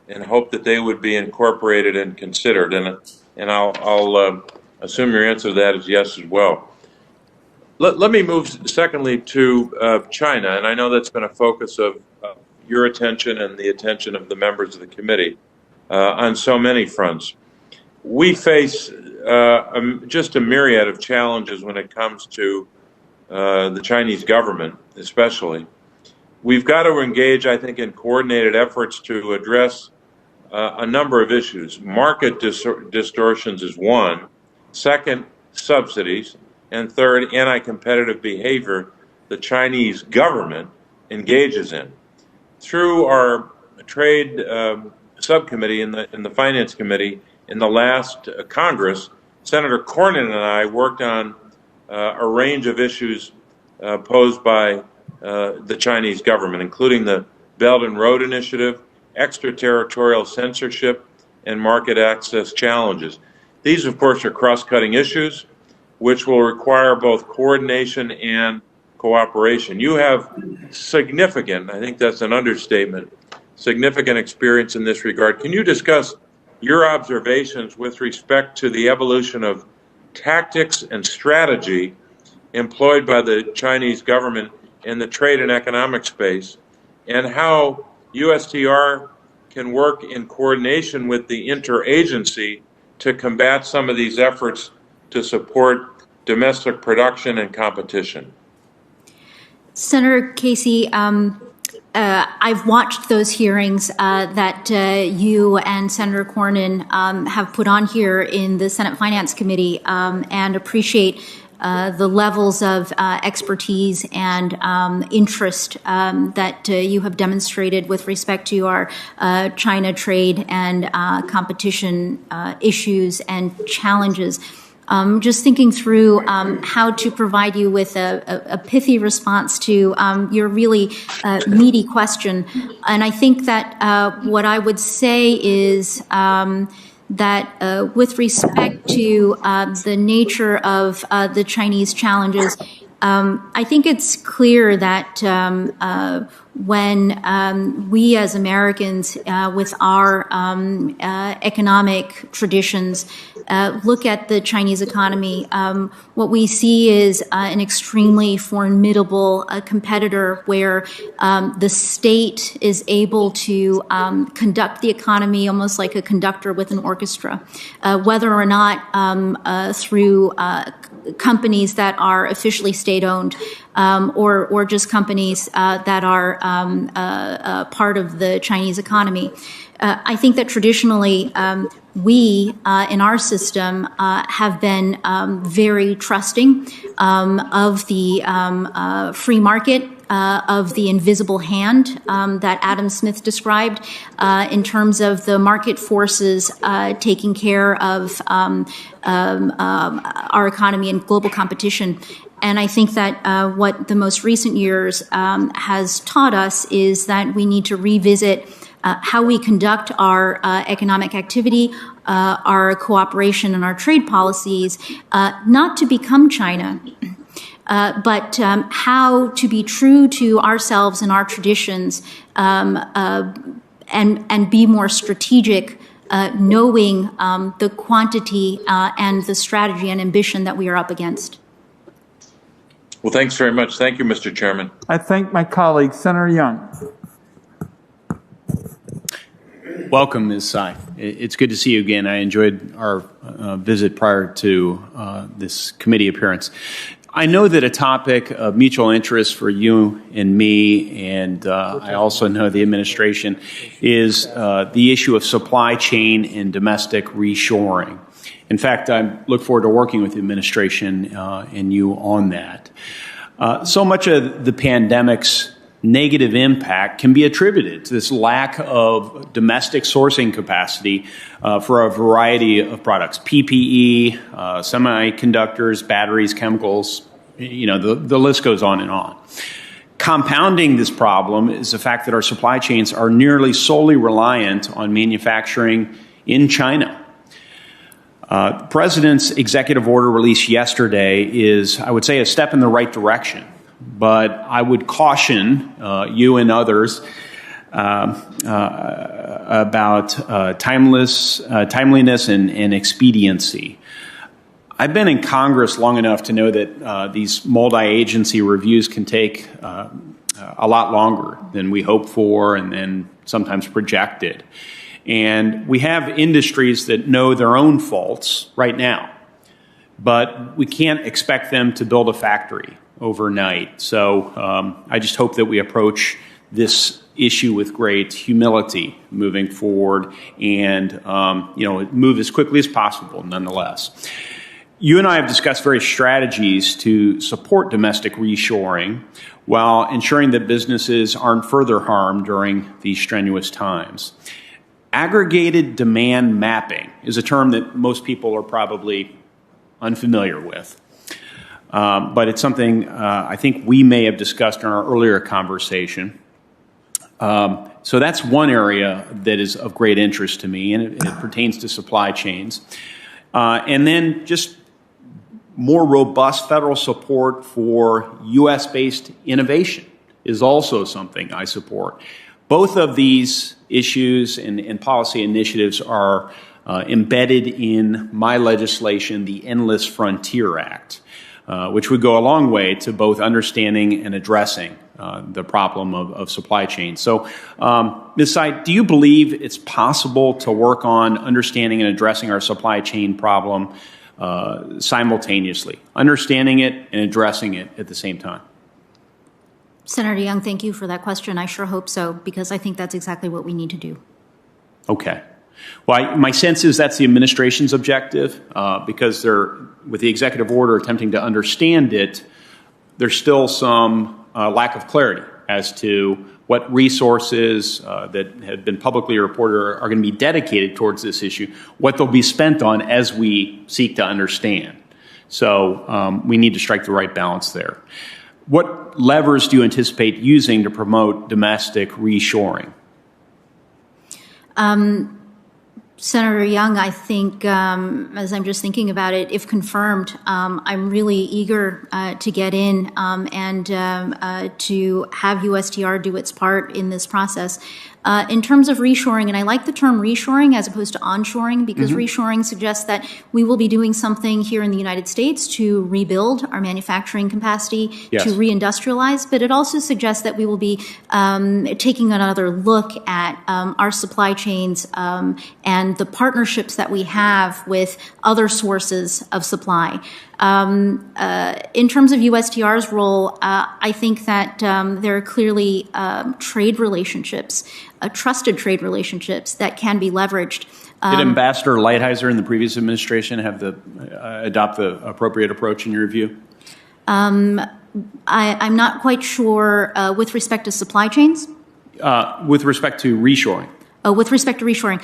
and hope that they would be incorporated and considered. And I'll assume your answer to that is yes as well. Let me move secondly to China, and I know that's been a focus of your attention and the attention of the members of the committee on so many fronts. We face just a myriad of challenges when it comes to the Chinese government, especially. We've got to engage, I think, in coordinated efforts to address a number of issues. Market distortions is one. Second, subsidies. And third, anti-competitive behavior the Chinese government engages in. Through our trade subcommittee in the Finance Committee in the last Congress, Senator Cornyn and I worked on a range of issues posed by the Chinese government, including the Belt and Road Initiative, extraterritorial censorship, and market access challenges. These, of course, are cross-cutting issues which will require both coordination and cooperation. You have significant, I think that's an understatement, significant experience in this regard. Can you discuss your observations with respect to the evolution of tactics and strategy employed by the Chinese government in the trade and economic space, and how USTR can work in coordination with the interagency to combat some of these efforts to support domestic production and competition? Senator Casey, I've watched those hearings that you and Senator Cornyn have put on here in the Senate Finance Committee, and appreciate the levels of expertise and interest that you have demonstrated with respect to our China trade and competition issues and challenges. Just thinking through how to provide you with a pithy response to your really meaty question. And I think that what I would say is that with respect to the nature of the Chinese challenges, I think it's clear that when we as Americans, with our economic traditions, look at the Chinese economy, what we see is an extremely formidable competitor where the state is able to conduct the economy almost like a conductor with an orchestra, whether or not through companies that are officially state-owned, or just companies that are part of the Chinese economy. I think that traditionally we in our system have been very trusting of the free market, of the invisible hand that Adam Smith described in terms of the market forces taking care of our economy and global competition. And I think that what the most recent years has taught us is that we need to revisit how we conduct our economic activity, our cooperation and our trade policies, not to become China, but how to be true to ourselves and our traditions, and be more strategic, knowing the quantity and the strategy and ambition that we are up against. Well, thanks very much. Thank you, Mr. Chairman. I thank my colleague, Senator Young. Welcome, Ms. Tsai. It's good to see you again. I enjoyed our visit prior to this committee appearance. I know that a topic of mutual interest for you and me, and I also know the administration, is the issue of supply chain and domestic reshoring. In fact, I look forward to working with the administration and you on that. So much of the pandemic's negative impact can be attributed to this lack of domestic sourcing capacity for a variety of products, PPE, semiconductors, batteries, chemicals, the list goes on and on. Compounding this problem is the fact that our supply chains are nearly solely reliant on manufacturing in China. The President's executive order released yesterday is, I would say, a step in the right direction. but I would caution you and others about timeliness and expediency. I've been in Congress long enough to know that these multi-agency reviews can take a lot longer than we hope for and then sometimes projected. And we have industries that know their own faults right now, but we can't expect them to build a factory overnight. So I just hope that we approach this issue with great humility moving forward and move as quickly as possible nonetheless. You and I have discussed various strategies to support domestic reshoring while ensuring that businesses aren't further harmed during these strenuous times. Aggregated demand mapping is a term that most people are probably unfamiliar with. But it's something I think we may have discussed in our earlier conversation. So that's one area that is of great interest to me, and it pertains to supply chains. And then just more robust federal support for U.S.-based innovation is also something I support. Both of these issues and policy initiatives are embedded in my legislation, the Endless Frontier Act, which would go a long way to both understanding and addressing the problem of supply chain. So, Ms. Tsai, do you believe it's possible to work on understanding and addressing our supply chain problem simultaneously, understanding it and addressing it at the same time? Senator Young, thank you for that question. I sure hope so, because I think that's exactly what we need to do. Okay. Well, my sense is that's the administration's objective, because they're, with the executive order, attempting to understand it. There's still some lack of clarity as to what resources that have been publicly reported are going to be dedicated towards this issue, what they'll be spent on as we seek to understand. So we need to strike the right balance there. What levers do you anticipate using to promote domestic reshoring? Senator Young, I think, as I'm just thinking about it, if confirmed, I'm really eager to get in and to have USTR do its part in this process. In terms of reshoring, and I like the term reshoring as opposed to onshoring, because reshoring suggests that we will be doing something here in the United States to rebuild our manufacturing capacity, to reindustrialize, but it also suggests that we will be taking another look at our supply chains and the partnerships that we have with other sources of supply. In terms of USTR's role, I think that there are clearly trade relationships, trusted trade relationships that can be leveraged. Did Ambassador Lighthizer in the previous administration have adopt the appropriate approach in your view? I'm not quite sure with respect to supply chains. With respect to reshoring. With respect to reshoring,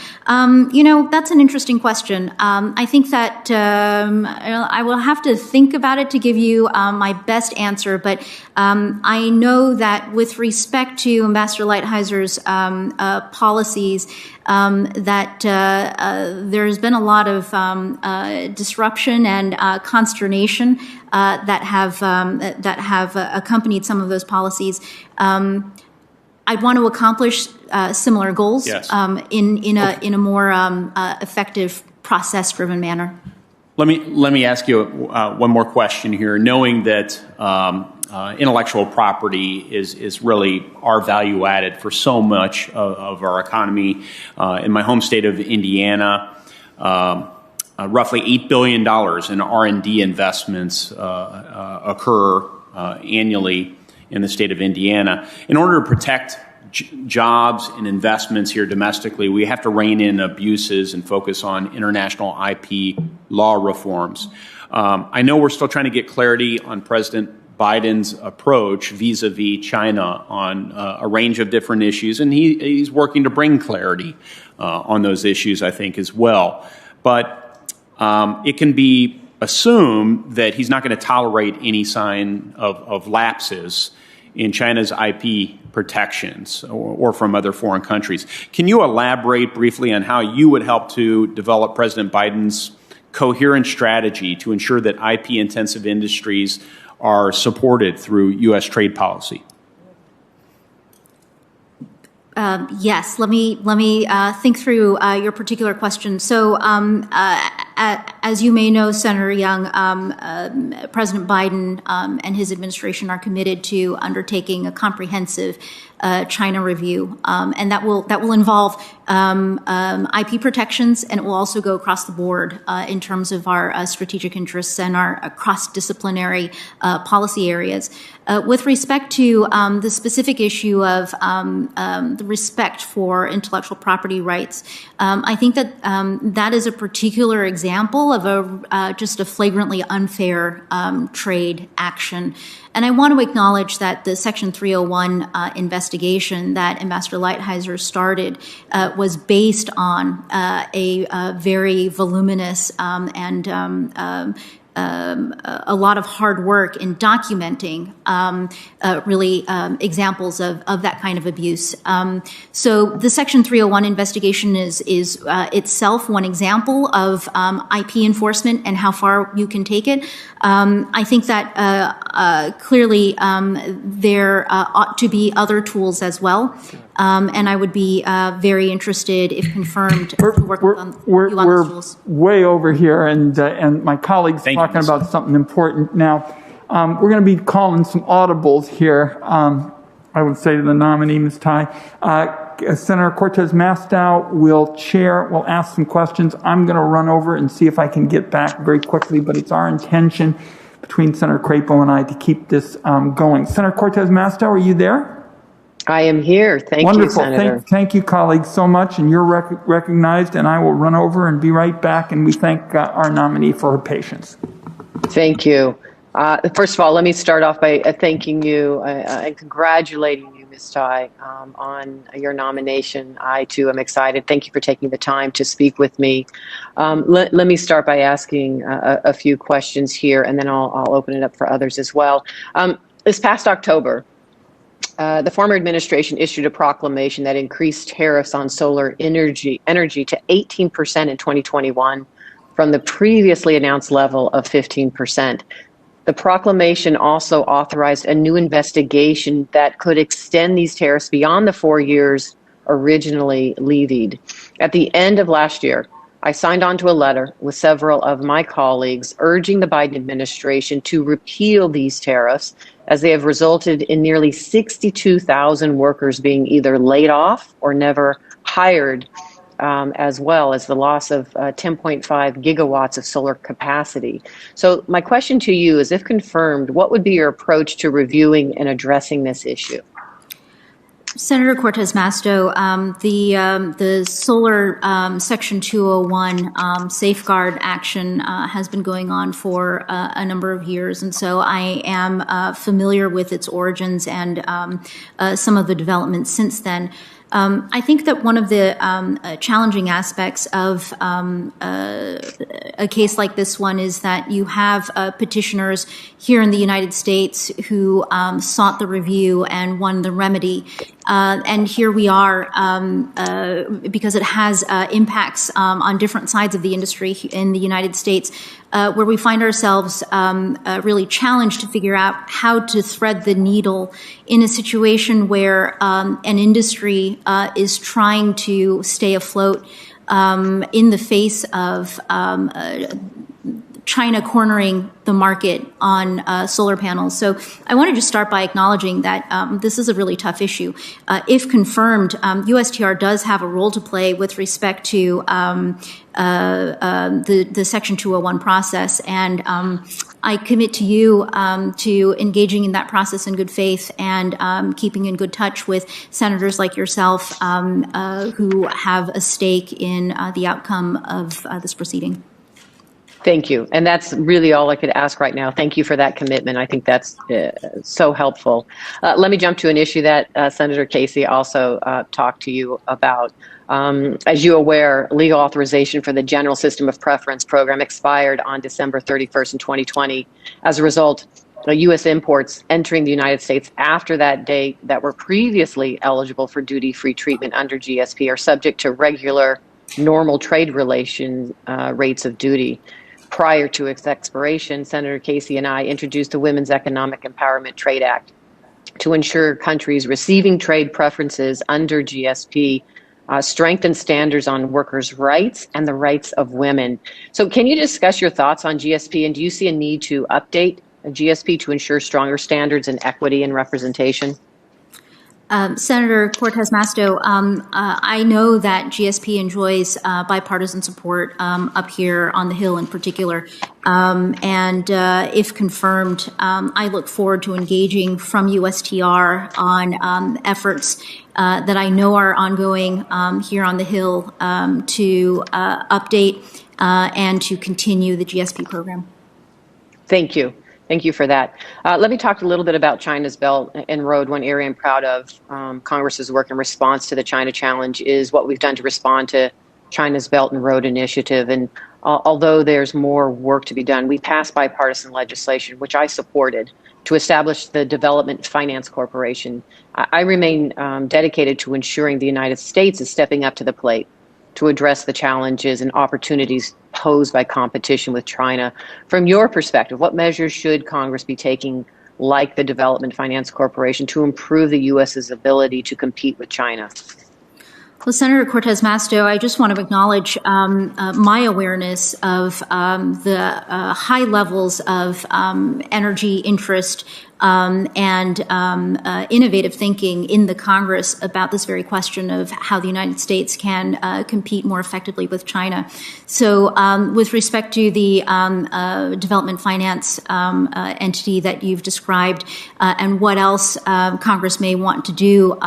that's an interesting question. I think that I will have to think about it to give you my best answer, but I know that with respect to Ambassador Lighthizer's policies, that there's been a lot of disruption and consternation that have accompanied some of those policies. I'd want to accomplish similar goals in a more effective, process-driven manner. Let me ask you one more question here. Knowing that intellectual property is really our value added for so much of our economy, in my home state of Indiana, roughly $8 billion in R&D investments occur annually in the state of Indiana. In order to protect jobs and investments here domestically, we have to rein in abuses and focus on international IP law reforms. I know we're still trying to get clarity on President Biden's approach vis-a-vis China on a range of different issues, and he's working to bring clarity on those issues, I think, as well. But it can be assume that he's not going to tolerate any sign of lapses in China's IP protections or from other foreign countries. Can you elaborate briefly on how you would help to develop President Biden's coherent strategy to ensure that IP-intensive industries are supported through U.S. trade policy? Yes, let me think through your particular question. So, as you may know, Senator Young, President Biden and his administration are committed to undertaking a comprehensive China review, and that will involve IP protections, and it will also go across the board in terms of our strategic interests and our cross-disciplinary policy areas. With respect to the specific issue of the respect for intellectual property rights, I think that that is a particular example of just a flagrantly unfair trade action. And I want to acknowledge that the Section 301 investigation that Ambassador Lighthizer started was based on a very voluminous and a lot of hard work in documenting examples of that kind of abuse. So the Section 301 investigation is itself one example of IP enforcement and how far you can take it. I think that clearly there ought to be other tools as well. And I would be very interested, if confirmed, to work on those tools. Way over here, and my colleague's talking about something important now. We're going to be calling some audibles here. I would say to the nominee, Ms. Tai. Senator Cortez Masto will ask some questions. I'm going to run over and see if I can get back very quickly, but it's our intention between Senator Crapo and I to keep this going. Senator Cortez Masto, are you there? I am here. Thank Wonderful. you, Senator. Thank you, colleagues, so much, and you're recognized, and I will run over and be right back, and we thank our nominee for her patience. Thank you. First of all, let me start off by thanking you and congratulating you, Ms. Tai, on your nomination. I, too, am excited. Thank you for taking the time to speak with me. Let me start by asking a few questions here, and then I'll open it up for others as well. This past October, the former administration issued a proclamation that increased tariffs on solar energy to 18% in 2021 from the previously announced level of 15%. The proclamation also authorized a new investigation that could extend these tariffs beyond the 4 years originally levied. At the end of last year, I signed on to a letter with several of my colleagues urging the Biden administration to repeal these tariffs, as they have resulted in nearly 62,000 workers being either laid off or never hired, as well as the loss of 10.5 gigawatts of solar capacity. So my question to you is, if confirmed, what would be your approach to reviewing and addressing this issue? Senator Cortez Masto, the solar Section 201 safeguard action has been going on for a number of years, and so I am familiar with its origins and some of the developments since then. I think that one of the challenging aspects of a case like this one is that you have petitioners here in the United States who sought the review and won the remedy. And here we are, because it has impacts on different sides of the industry in the United States, where we find ourselves really challenged to figure out how to thread the needle in a situation where an industry is trying to stay afloat in the face of China cornering the market on solar panels. So I want to just start by acknowledging that this is a really tough issue. If confirmed, USTR does have a role to play with respect to the Section 201 process, and I commit to you to engaging in that process in good faith and keeping in good touch with senators like yourself who have a stake in the outcome of this proceeding. Thank you. And that's really all I could ask right now. Thank you for that commitment. I think that's so helpful. Let me jump to an issue that Senator Casey also talked to you about. As you're aware, legal authorization for the General System of Preference program expired on December 31st in 2020. As a result, U.S. imports entering the United States after that date that were previously eligible for duty-free treatment under GSP are subject to regular, normal trade relation rates of duty. prior to its expiration, Senator Casey and I introduced the Women's Economic Empowerment Trade Act to ensure countries receiving trade preferences under GSP strengthen standards on workers' rights and the rights of women. So can you discuss your thoughts on GSP, and do you see a need to update GSP to ensure stronger standards in equity and representation? Senator Cortez Masto, I know that GSP enjoys bipartisan support up here on the Hill in particular. And if confirmed, I look forward to engaging from USTR on efforts that I know are ongoing here on the Hill to update and to continue the GSP program. Thank you. Thank you for that. Let me talk a little bit about China's Belt and Road. One area I'm proud of Congress's work in response to the China challenge is what we've done to respond to China's Belt and Road Initiative. And although there's more work to be done, we passed bipartisan legislation, which I supported, to establish the Development Finance Corporation. I remain dedicated to ensuring the United States is stepping up to the plate to address the challenges and opportunities posed by competition with China. From your perspective, what measures should Congress be taking, like the Development Finance Corporation, to improve the U.S.'s ability to compete with China? Well, Senator Cortez Masto, I just want to acknowledge my awareness of the high levels of energy interest and innovative thinking in the Congress about this very question of how the United States can compete more effectively with China. So with respect to the development finance entity that you've described and what else Congress may want to do,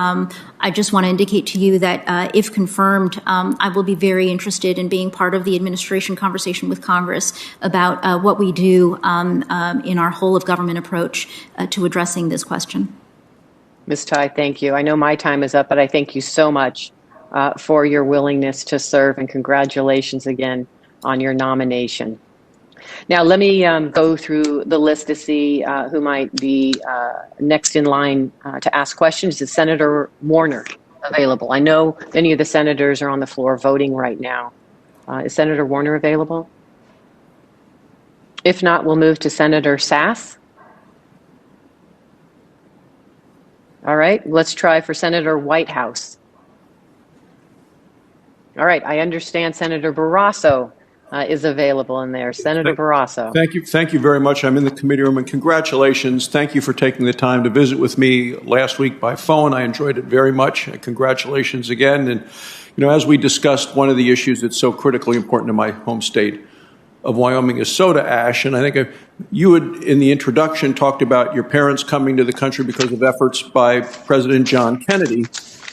I just want to indicate to you that if confirmed, I will be very interested in being part of the administration conversation with Congress about what we do in our whole of government approach to addressing this question. Ms. Tai, thank you. I know my time is up, but I thank you so much for your willingness to serve, and congratulations again on your nomination. Now, let me go through the list to see who might be next in line to ask questions. Is Senator Warner available? I know many of the senators are on the floor voting right now. Is Senator Warner available? If not, we'll move to Senator Sass. All right, let's try for Senator Whitehouse. All right, I understand Senator Barrasso is available in there. Senator Barrasso. Thank you very much. I'm in the committee room, and congratulations. Thank you for taking the time to visit with me last week by phone. I enjoyed it very much. Congratulations again. And, you know, as we discussed, one of the issues that's so critically important in my home state of Wyoming is soda ash. And I think you had, in the introduction, talked about your parents coming to the country because of efforts by President John Kennedy.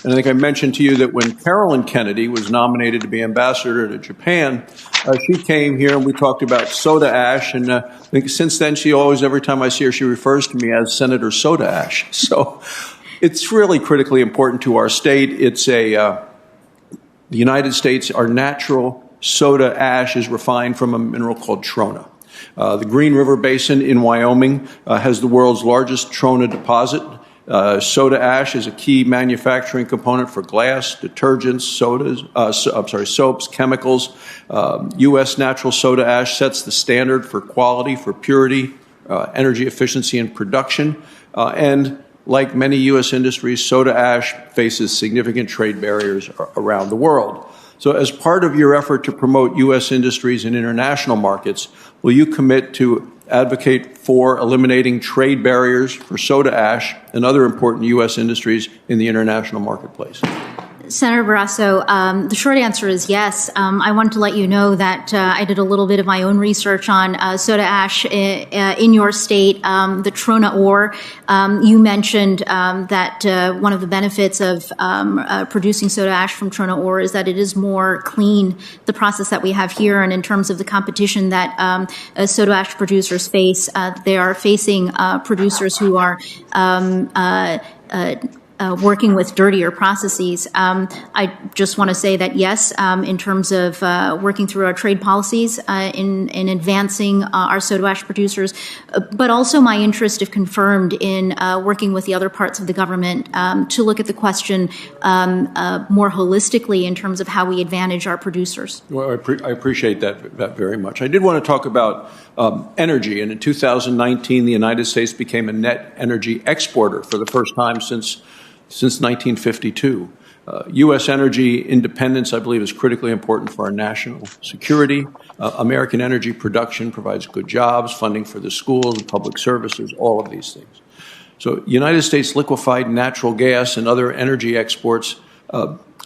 And I think I mentioned to you that when Carolyn Kennedy was nominated to be ambassador to Japan, she came here and we talked about soda ash. And I think since then, every time I see her, she refers to me as Senator Soda Ash. So it's really critically important to our state. It's the United States, our natural soda ash is refined from a mineral called trona. The Green River Basin in Wyoming has the world's largest trona deposit. Soda ash is a key manufacturing component for glass, detergents, soaps, chemicals. U.S. natural soda ash sets the standard for quality, for purity, energy efficiency, and production. And like many U.S. industries, soda ash faces significant trade barriers around the world. So as part of your effort to promote U.S. industries in international markets, will you commit to advocate for eliminating trade barriers for soda ash and other important U.S. industries in the international marketplace? Senator Barrasso, the short answer is yes. I wanted to let you know that I did a little bit of my own research on soda ash in your state, the Trona ore. You mentioned that one of the benefits of producing soda ash from Trona ore is that it is more clean, the process that we have here. And in terms of the competition that soda ash producers face, they are facing producers who are working with dirtier processes. I just want to say that yes, in terms of working through our trade policies in advancing our soda ash producers, but also my interest, if confirmed, in working with the other parts of the government to look at the question more holistically in terms of how we advantage our producers. Well, I appreciate that very much. I did want to talk about energy, and in 2019, the United States became a net energy exporter for the first time since 1952. U.S. energy independence, I believe, is critically important for our national security. American energy production provides good jobs, funding for the schools and public services, all of these things. So United States liquefied natural gas and other energy exports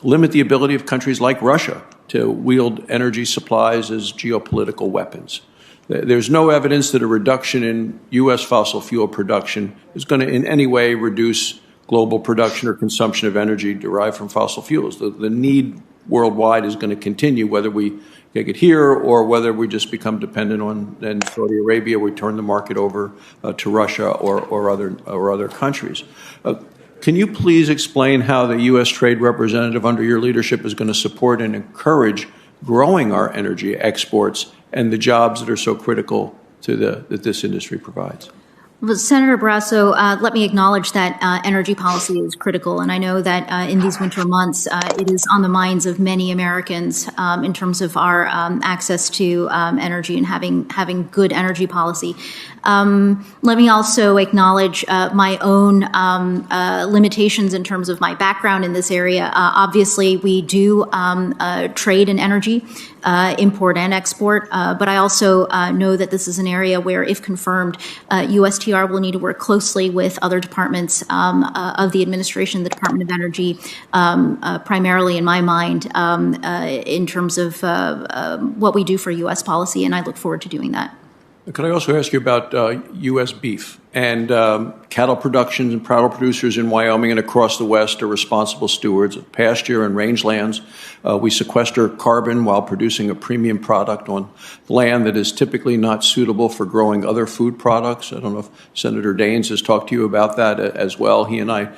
limit the ability of countries like Russia to wield energy supplies as geopolitical weapons. There's no evidence that a reduction in U.S. fossil fuel production is going to in any way reduce global production or consumption of energy derived from fossil fuels. The need worldwide is going to continue, whether we take it here or whether we just become dependent on then Saudi Arabia, we turn the market over to Russia or other countries. Can you please explain how the U.S. Trade Representative under your leadership is going to support and encourage growing our energy exports and the jobs that are so critical to that this industry provides? Well, Senator Barrasso, let me acknowledge that energy policy is critical, and I know that in these winter months, it is on the minds of many Americans in terms of our access to energy and having good energy policy. Let me also acknowledge my own limitations in terms of my background in this area. Obviously, we do trade in energy, import and export, but I also know that this is an area where, if confirmed, USTR will need to work closely with other departments of the administration, the Department of Energy, primarily in my mind, in terms of what we do for U.S. policy, and I look forward to doing that. Could I also ask you about U.S. beef and cattle productions and cattle producers in Wyoming and across the West are responsible stewards of pasture and rangelands. We sequester carbon while producing a premium product on land that is typically not suitable for growing other food products. I don't know if Senator Daines has talked to you about that as well. He and I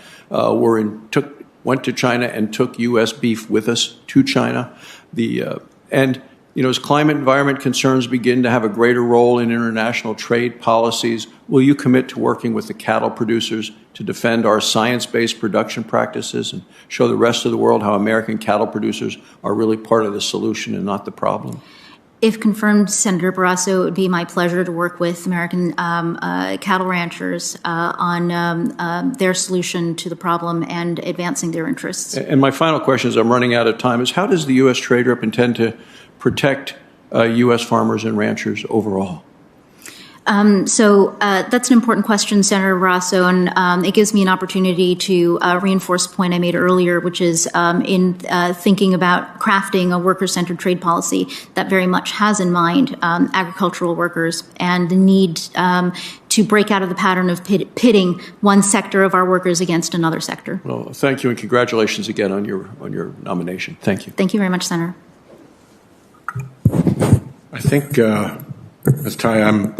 went to China and took U.S. beef with us to China. As climate environment concerns begin to have a greater role in international trade policies, will you commit to working with the cattle producers to defend our science-based production practices and show the rest of the world how American cattle producers are really part of the solution and not the problem? If confirmed, Senator Barrasso, it would be my pleasure to work with American cattle ranchers on their solution to the problem and advancing their interests. And my final question, as I'm running out of time, is how does the U.S. Trade Rep intend to protect U.S. farmers and ranchers overall? So that's an important question, Senator Barrasso, and it gives me an opportunity to reinforce a point I made earlier, which is in thinking about crafting a worker-centered trade policy that very much has in mind agricultural workers and the need to break out of the pattern of pitting one sector of our workers against another sector. Well, thank you and congratulations again on your nomination. Thank you. Thank you very much, Senator. I think, Ms. Tai, I'm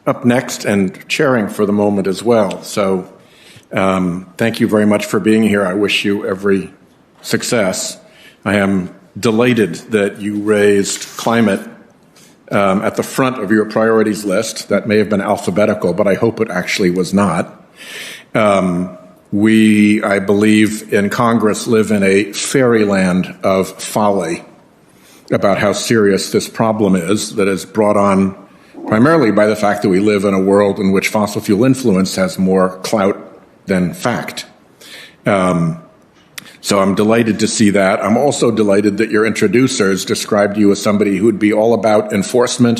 up next and chairing for the moment as well. So thank you very much for being here. I wish you every success. I am delighted that you raised climate at the front of your priorities list. That may have been alphabetical, but I hope it actually was not. We, I believe, in Congress live in a fairyland of folly about how serious this problem is that is brought on primarily by the fact that we live in a world in which fossil fuel influence has more clout than fact. So I'm delighted to see that. I'm also delighted that your introducers described you as somebody who would be all about enforcement,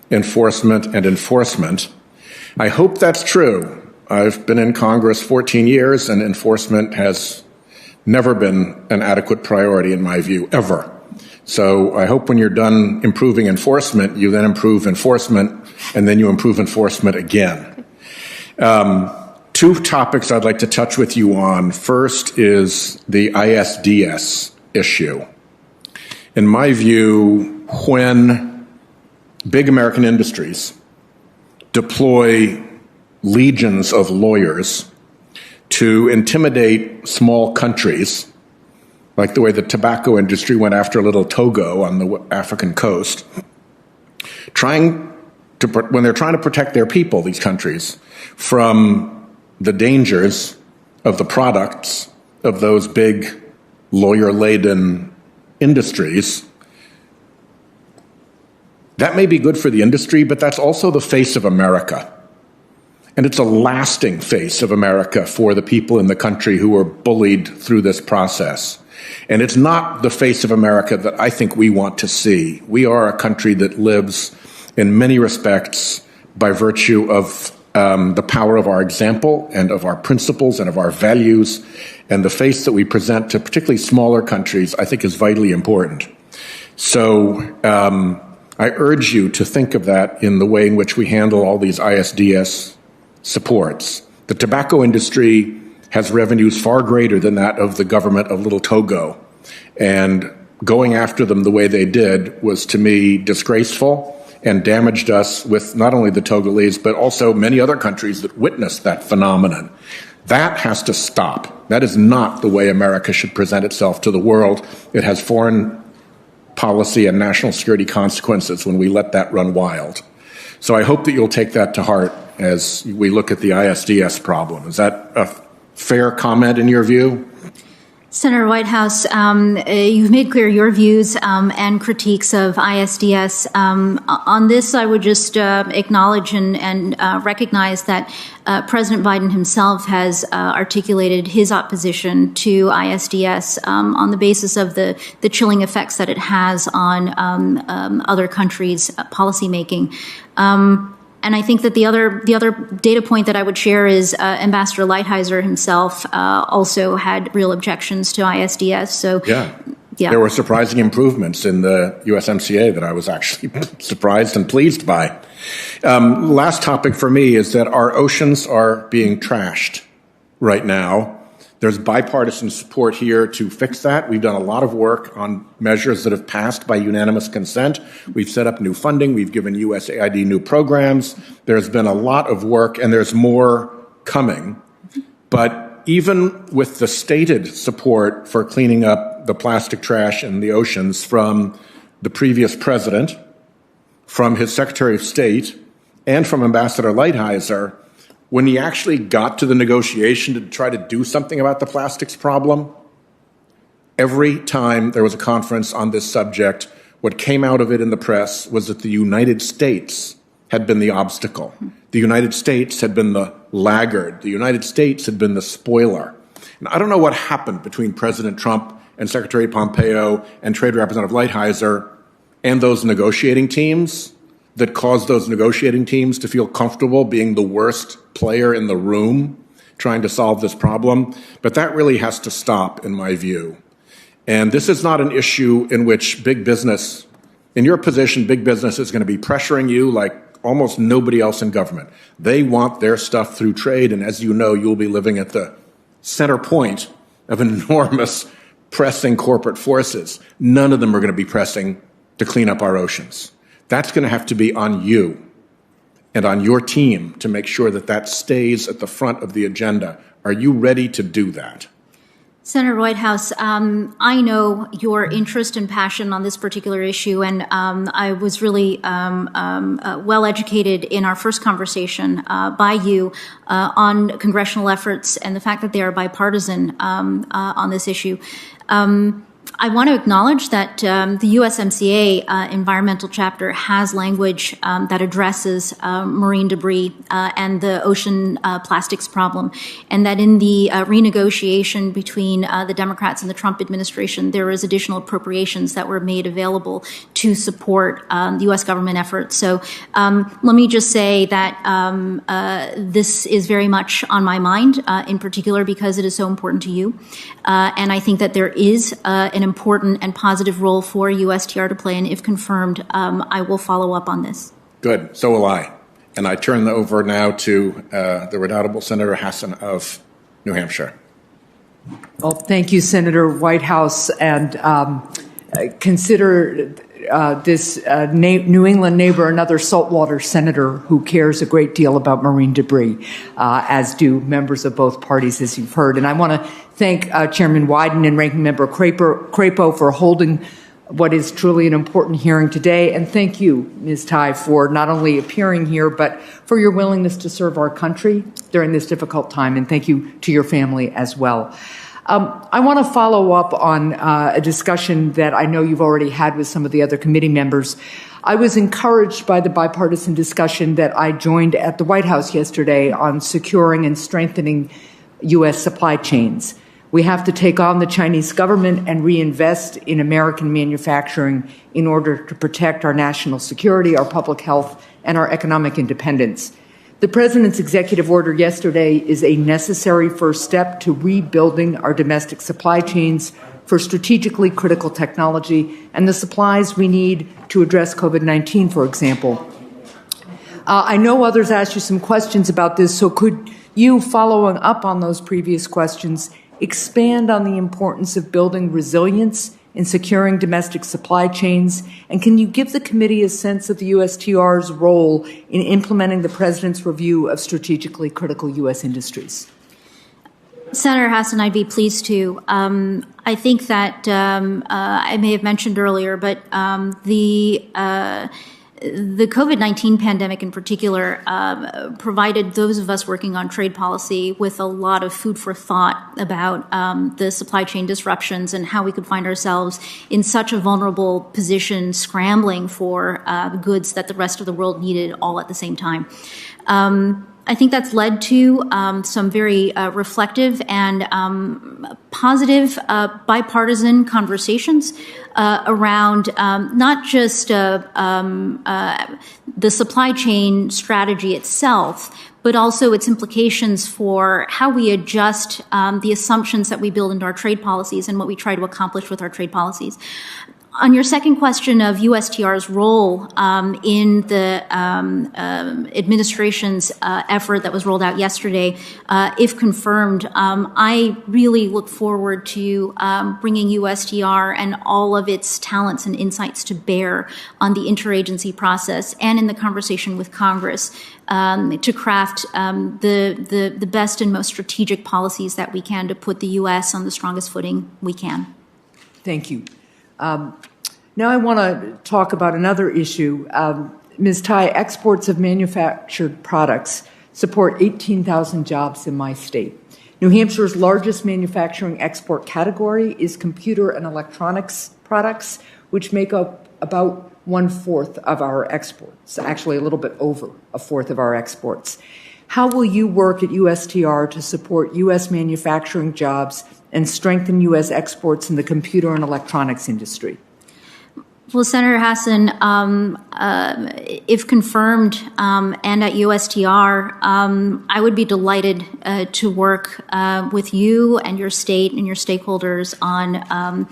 enforcement, and enforcement. I hope that's true. I've been in Congress 14 years, and enforcement has never been an adequate priority in my view, ever. So I hope when you're done improving enforcement, you then improve enforcement, and then you improve enforcement again. Two topics I'd like to touch with you on. First is the ISDS issue. In my view, when big American industries deploy legions of lawyers to intimidate small countries, like the way the tobacco industry went after little Togo on the African coast, when they're trying to protect their people, these countries, from the dangers of the products of those big lawyer-laden industries. That may be good for the industry, but that's also the face of America. And it's a lasting face of America for the people in the country who were bullied through this process. And it's not the face of America that I think we want to see. We are a country that lives in many respects by virtue of the power of our example and of our principles and of our values. And the face that we present to particularly smaller countries, I think, is vitally important. So I urge you to think of that in the way in which we handle all these ISDS supports. The tobacco industry has revenues far greater than that of the government of Little Togo. And going after them the way they did was, to me, disgraceful and damaged us with not only the Togolese, but also many other countries that witnessed that phenomenon. That has to stop. That is not the way America should present itself to the world. It has foreign policy and national security consequences when we let that run wild. So I hope that you'll take that to heart as we look at the ISDS problem. Is that a fair comment in your view? Senator Whitehouse, you've made clear your views and critiques of ISDS. On this, I would just acknowledge and recognize that President Biden himself has articulated his opposition to ISDS on the basis of the chilling effects that it has on other countries' policymaking. And I think that the other data point that I would share is Ambassador Lighthizer himself also had real objections to ISDS. So yeah, there were surprising improvements in the USMCA that I was actually surprised and pleased by. Last topic for me is that our oceans are being trashed right now. There's bipartisan support here to fix that. We've done a lot of work on measures that have passed by unanimous consent. We've set up new funding. We've given USAID new programs. There's been a lot of work, and there's more coming. But even with the stated support for cleaning up the plastic trash in the oceans from the previous president, from his Secretary of State, and from Ambassador Lighthizer, when he actually got to the negotiation to try to do something about the plastics problem, every time there was a conference on this subject, what came out of it in the press was that the United States had been the obstacle. The United States had been the laggard. The United States had been the spoiler. And I don't know what happened between President Trump and Secretary Pompeo and Trade Representative Lighthizer and those negotiating teams that caused those negotiating teams to feel comfortable being the worst player in the room trying to solve this problem. But that really has to stop, in my view. And this is not an issue in which big business, in your position, big business is going to be pressuring you like almost nobody else in government. They want their stuff through trade, and as you know, you'll be living at the center point of enormous pressing corporate forces. None of them are going to be pressing to clean up our oceans. That's going to have to be on you and on your team to make sure that that stays at the front of the agenda. Are you ready to do that? Senator Whitehouse, I know your interest and passion on this particular issue, and I was really well educated in our first conversation by you on congressional efforts and the fact that they are bipartisan on this issue. I want to acknowledge that the USMCA environmental chapter has language that addresses marine debris and the ocean plastics problem, and that in the renegotiation between the Democrats and the Trump administration, there is additional appropriations that were made available to support the U.S. government efforts. So let me just say that this is very much on my mind, in particular because it is so important to you. And I think that there is an important and positive role for USTR to play, and if confirmed, I will follow up on this. Good. So will I. And I turn over now to the redoubtable Senator Hassan of New Hampshire. Well, thank you, Senator Whitehouse, and consider this New England neighbor, another saltwater senator who cares a great deal about marine debris, as do members of both parties, as you've heard. And I want to thank Chairman Wyden and Ranking Member Crapo for holding what is truly an important hearing today. And thank you, Ms. Tai, for not only appearing here, but for your willingness to serve our country during this difficult time. And thank you to your family as well. I want to follow up on a discussion that I know you've already had with some of the other committee members. I was encouraged by the bipartisan discussion that I joined at the White House yesterday on securing and strengthening U.S. supply chains. We have to take on the Chinese government and reinvest in American manufacturing in order to protect our national security, our public health, and our economic independence. The President's executive order yesterday is a necessary first step to rebuilding our domestic supply chains for strategically critical technology and the supplies we need to address COVID-19, for example. I know others asked you some questions about this, so could you, following up on those previous questions, expand on the importance of building resilience in securing domestic supply chains? And can you give the committee a sense of the USTR's role in implementing the President's review of strategically critical U.S. industries? Senator Hassan, I'd be pleased to. I think that I may have mentioned earlier, but the COVID-19 pandemic in particular provided those of us working on trade policy with a lot of food for thought about the supply chain disruptions and how we could find ourselves in such a vulnerable position scrambling for goods that the rest of the world needed all at the same time. I think that's led to some very reflective and positive bipartisan conversations around not just the supply chain strategy itself, but also its implications for how we adjust the assumptions that we build into our trade policies and what we try to accomplish with our trade policies. On your second question of USTR's role in the administration's effort that was rolled out yesterday, if confirmed, I really look forward to bringing USTR and all of its talents and insights to bear on the interagency process and in the conversation with Congress to craft the best and most strategic policies that we can to put the U.S. on the strongest footing we can. Thank you. Now I want to talk about another issue. Ms. Tai, exports of manufactured products support 18,000 jobs in my state. New Hampshire's largest manufacturing export category is computer and electronics products, which make up about 1/4 of our exports, actually a little bit over 1/4 of our exports. How will you work at USTR to support U.S. manufacturing jobs and strengthen U.S. exports in the computer and electronics industry? Well, Senator Hassan, if confirmed and at USTR, I would be delighted to work with you and your state and your stakeholders on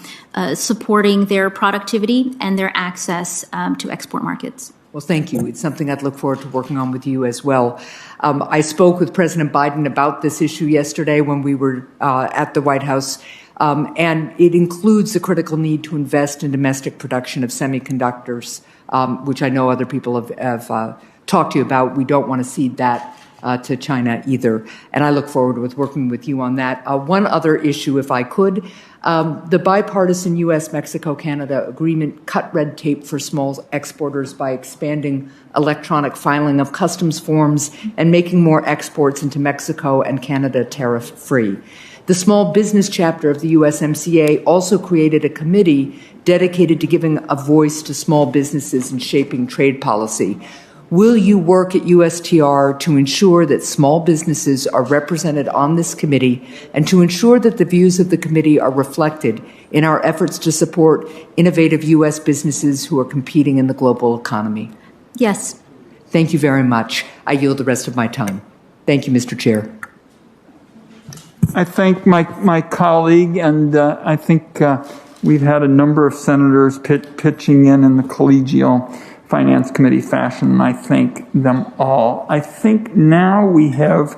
supporting their productivity and their access to export markets. Well, thank you. It's something I'd look forward to working on with you as well. I spoke with President Biden about this issue yesterday when we were at the White House. And it includes the critical need to invest in domestic production of semiconductors, which I know other people have talked to you about. We don't want to cede that to China either. And I look forward with working with you on that. One other issue, if I could, the bipartisan U.S.-Mexico-Canada agreement cut red tape for small exporters by expanding electronic filing of customs forms and making more exports into Mexico and Canada tariff-free. The small business chapter of the USMCA also created a committee dedicated to giving a voice to small businesses and shaping trade policy. Will you work at USTR to ensure that small businesses are represented on this committee and to ensure that the views of the committee are reflected in our efforts to support innovative U.S. businesses who are competing in the global economy? Yes. Thank you very much. I yield the rest of my time. Thank you, Mr. Chair. I thank my colleague, and I think we've had a number of senators pitching in the collegial Finance Committee fashion, and I thank them all. I think now we have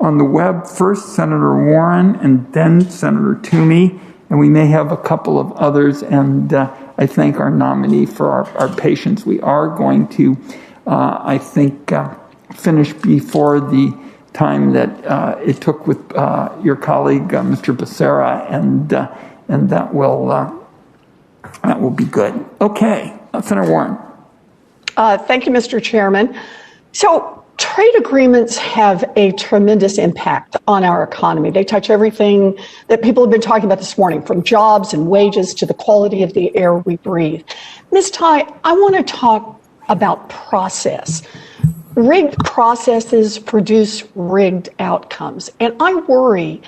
on the web first Senator Warren and then Senator Toomey, and we may have a couple of others, and I thank our nominee for our patience. We are going to, I think, finish before the time that it took with your colleague, Mr. Becerra, and that will be good. Okay, Senator Warren. Thank you, Mr. Chairman. So trade agreements have a tremendous impact on our economy. They touch everything that people have been talking about this morning, from jobs and wages to the quality of the air we breathe. Ms. Tai, I want to talk about process. Rigged processes produce rigged outcomes. And I worry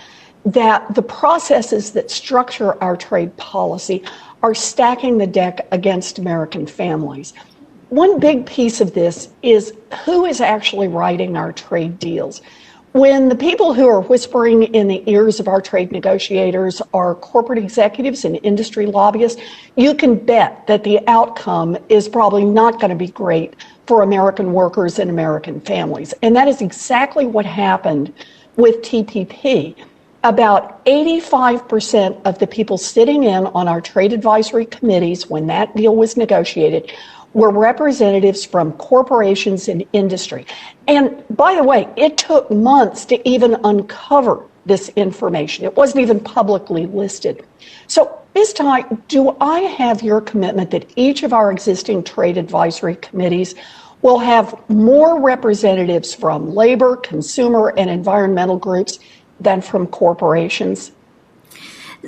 that the processes that structure our trade policy are stacking the deck against American families. One big piece of this is who is actually writing our trade deals. When the people who are whispering in the ears of our trade negotiators are corporate executives and industry lobbyists, you can bet that the outcome is probably not going to be great for American workers and American families. And that is exactly what happened with TPP. About 85% of the people sitting in on our trade advisory committees when that deal was negotiated were representatives from corporations and industry. And by the way, it took months to even uncover this information. It wasn't even publicly listed. So, Ms. Tai, do I have your commitment that each of our existing trade advisory committees will have more representatives from labor, consumer, and environmental groups than from corporations?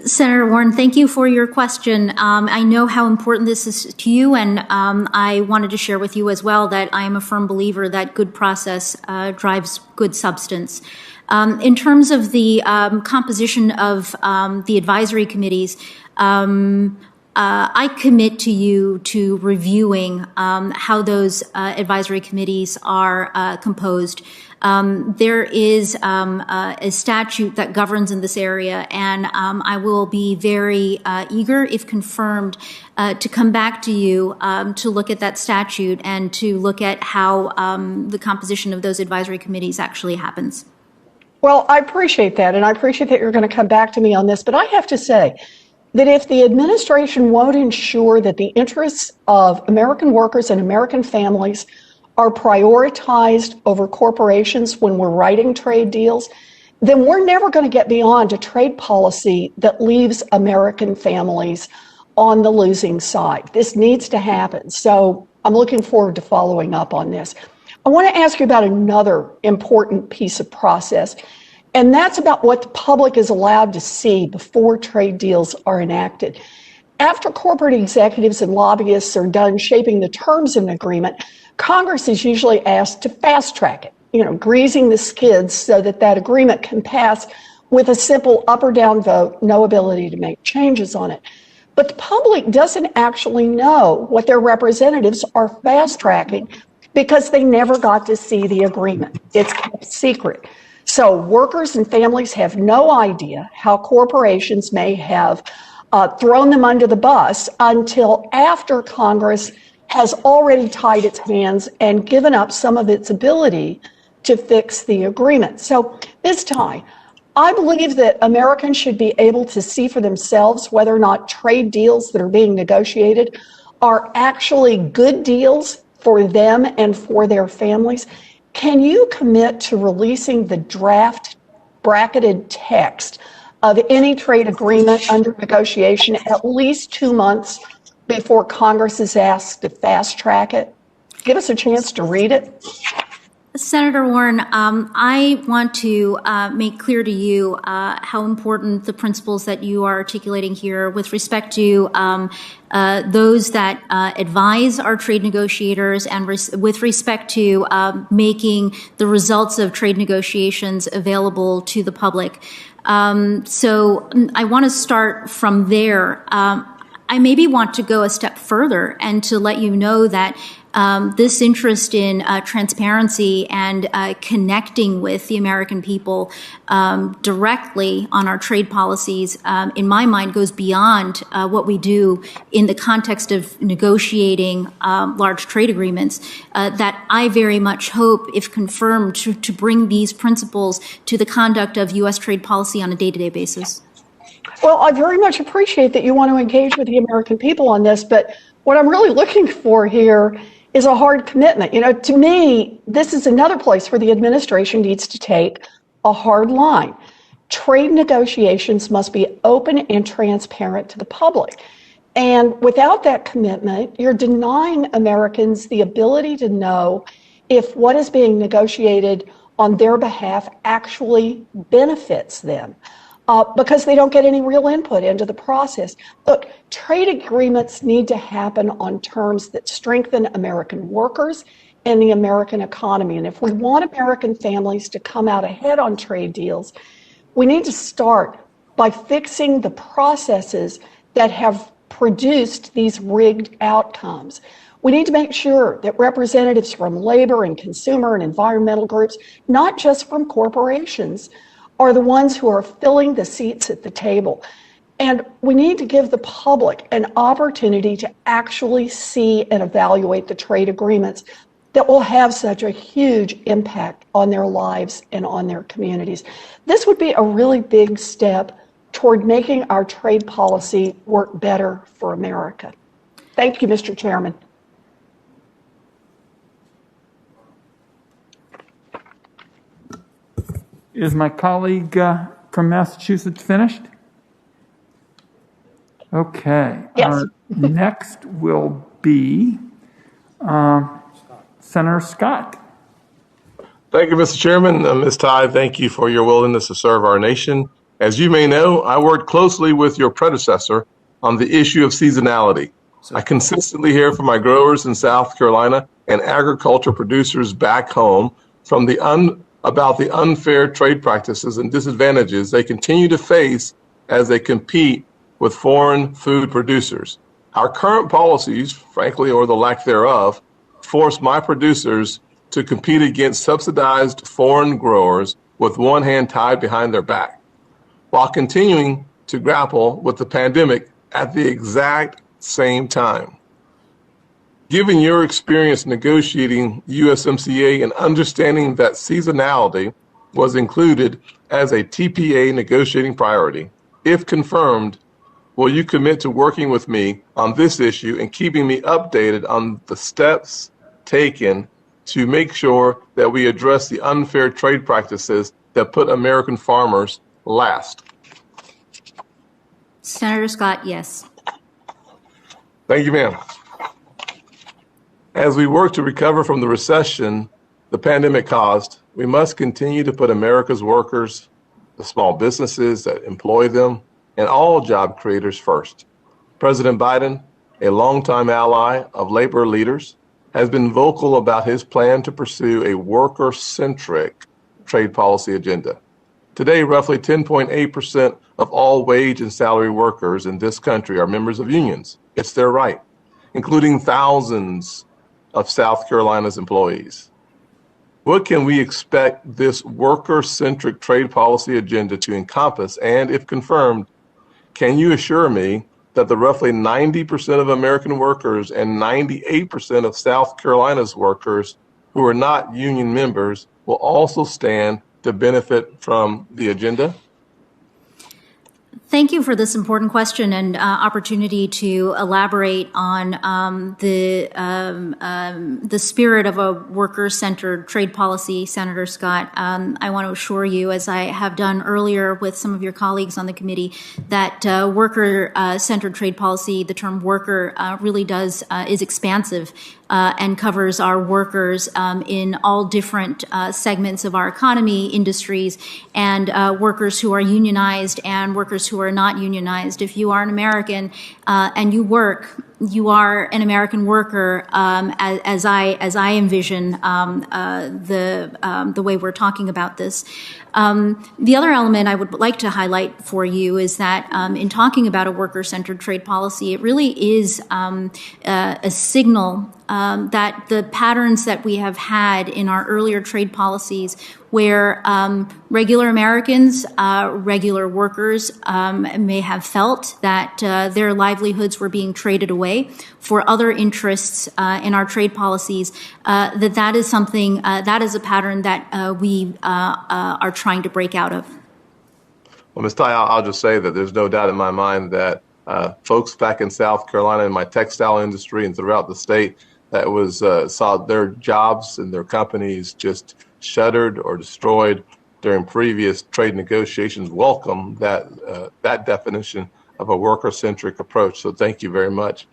Senator Warren, thank you for your question. I know how important this is to you, and I wanted to share with you as well that I am a firm believer that good process drives good substance. In terms of the composition of the advisory committees, I commit to you to reviewing how those advisory committees are composed. There is a statute that governs in this area, and I will be very eager, if confirmed, to come back to you to look at that statute and to look at how the composition of those advisory committees actually happens. Well, I appreciate that, and I appreciate that you're going to come back to me on this, but I have to say that if the administration won't ensure that the interests of American workers and American families are prioritized over corporations when we're writing trade deals, then we're never going to get beyond a trade policy that leaves American families on the losing side. This needs to happen. So I'm looking forward to following up on this. I want to ask you about another important piece of process, and that's about what the public is allowed to see before trade deals are enacted. After corporate executives and lobbyists are done shaping the terms of an agreement, Congress is usually asked to fast track it, greasing the skids so that that agreement can pass with a simple up or down vote, no ability to make changes on it. But the public doesn't actually know what their representatives are fast tracking because they never got to see the agreement. It's kept secret. So workers and families have no idea how corporations may have thrown them under the bus until after Congress has already tied its hands and given up some of its ability to fix the agreement. So, Ms. Tai, I believe that Americans should be able to see for themselves whether or not trade deals that are being negotiated are actually good deals for them and for their families. Can you commit to releasing the draft bracketed text of any trade agreement under negotiation at least 2 months before Congress is asked to fast track it? Give us a chance to read it. Senator Warren, I want to make clear to you how important the principles that you are articulating here with respect to those that advise our trade negotiators and with respect to making the results of trade negotiations available to the public. So I want to start from there. I maybe want to go a step further and to let you know that this interest in transparency and connecting with the American people directly on our trade policies, in my mind, goes beyond what we do in the context of negotiating large trade agreements, that I very much hope, if confirmed, to bring these principles to the conduct of U.S. trade policy on a day-to-day basis. Well, I very much appreciate that you want to engage with the American people on this, but what I'm really looking for here is a hard commitment. To me, this is another place where the administration needs to take a hard line. Trade negotiations must be open and transparent to the public. And without that commitment, you're denying Americans the ability to know if what is being negotiated on their behalf actually benefits them. Because they don't get any real input into the process. Look, trade agreements need to happen on terms that strengthen American workers and the American economy. And if we want American families to come out ahead on trade deals, we need to start by fixing the processes that have produced these rigged outcomes. We need to make sure that representatives from labor and consumer and environmental groups, not just from corporations, are the ones who are filling the seats at the table. And we need to give the public an opportunity to actually see and evaluate the trade agreements that will have such a huge impact on their lives and on their communities. This would be a really big step toward making our trade policy work better for America. Thank you, Mr. Chairman. Is my colleague from Massachusetts finished? Okay. Yes. Next will be Senator Scott. Thank you, Mr. Chairman. Ms. Tye, thank you for your willingness to serve our nation. As you may know, I worked closely with your predecessor on the issue of seasonality. I consistently hear from my growers in South Carolina and agriculture producers back home from about the unfair trade practices and disadvantages they continue to face as they compete with foreign food producers. Our current policies, frankly, or the lack thereof, force my producers to compete against subsidized foreign growers with one hand tied behind their back, while continuing to grapple with the pandemic at the exact same time. Given your experience negotiating USMCA and understanding that seasonality was included as a TPA negotiating priority, if confirmed, will you commit to working with me on this issue and keeping me updated on the steps taken to make sure that we address the unfair trade practices that put American farmers last? Senator Scott, yes. Thank you, ma'am. As we work to recover from the recession the pandemic caused, we must continue to put America's workers, the small businesses that employ them, and all job creators first. President Biden, a longtime ally of labor leaders, has been vocal about his plan to pursue a worker-centric trade policy agenda. Today, roughly 10.8% of all wage and salary workers in this country are members of unions. It's their right, including thousands of South Carolina's employees. What can we expect this worker-centric trade policy agenda to encompass? And if confirmed, can you assure me that the roughly 90% of American workers and 98% of South Carolina's workers who are not union members will also stand to benefit from the agenda? Thank you for this important question and opportunity to elaborate on the spirit of a worker-centered trade policy, Senator Scott. I want to assure you, as I have done earlier with some of your colleagues on the committee, that worker-centered trade policy, the term worker, really is expansive and covers our workers in all different segments of our economy, industries, and workers who are unionized and workers who are not unionized. If you are an American and you work, you are an American worker, as I envision the way we're talking about this. The other element I would like to highlight for you is that in talking about a worker-centered trade policy, it really is a signal that the patterns that we have had in our earlier trade policies, where regular Americans, regular workers may have felt that their livelihoods were being traded away for other interests in our trade policies, that is something, that is a pattern that we are trying to break out of. Well, Ms. Ty, I'll just say that there's no doubt in my mind that folks back in South Carolina in my textile industry and throughout the state that saw their jobs and their companies just shuttered or destroyed during previous trade negotiations welcome that definition of a worker-centric approach. So thank you very much.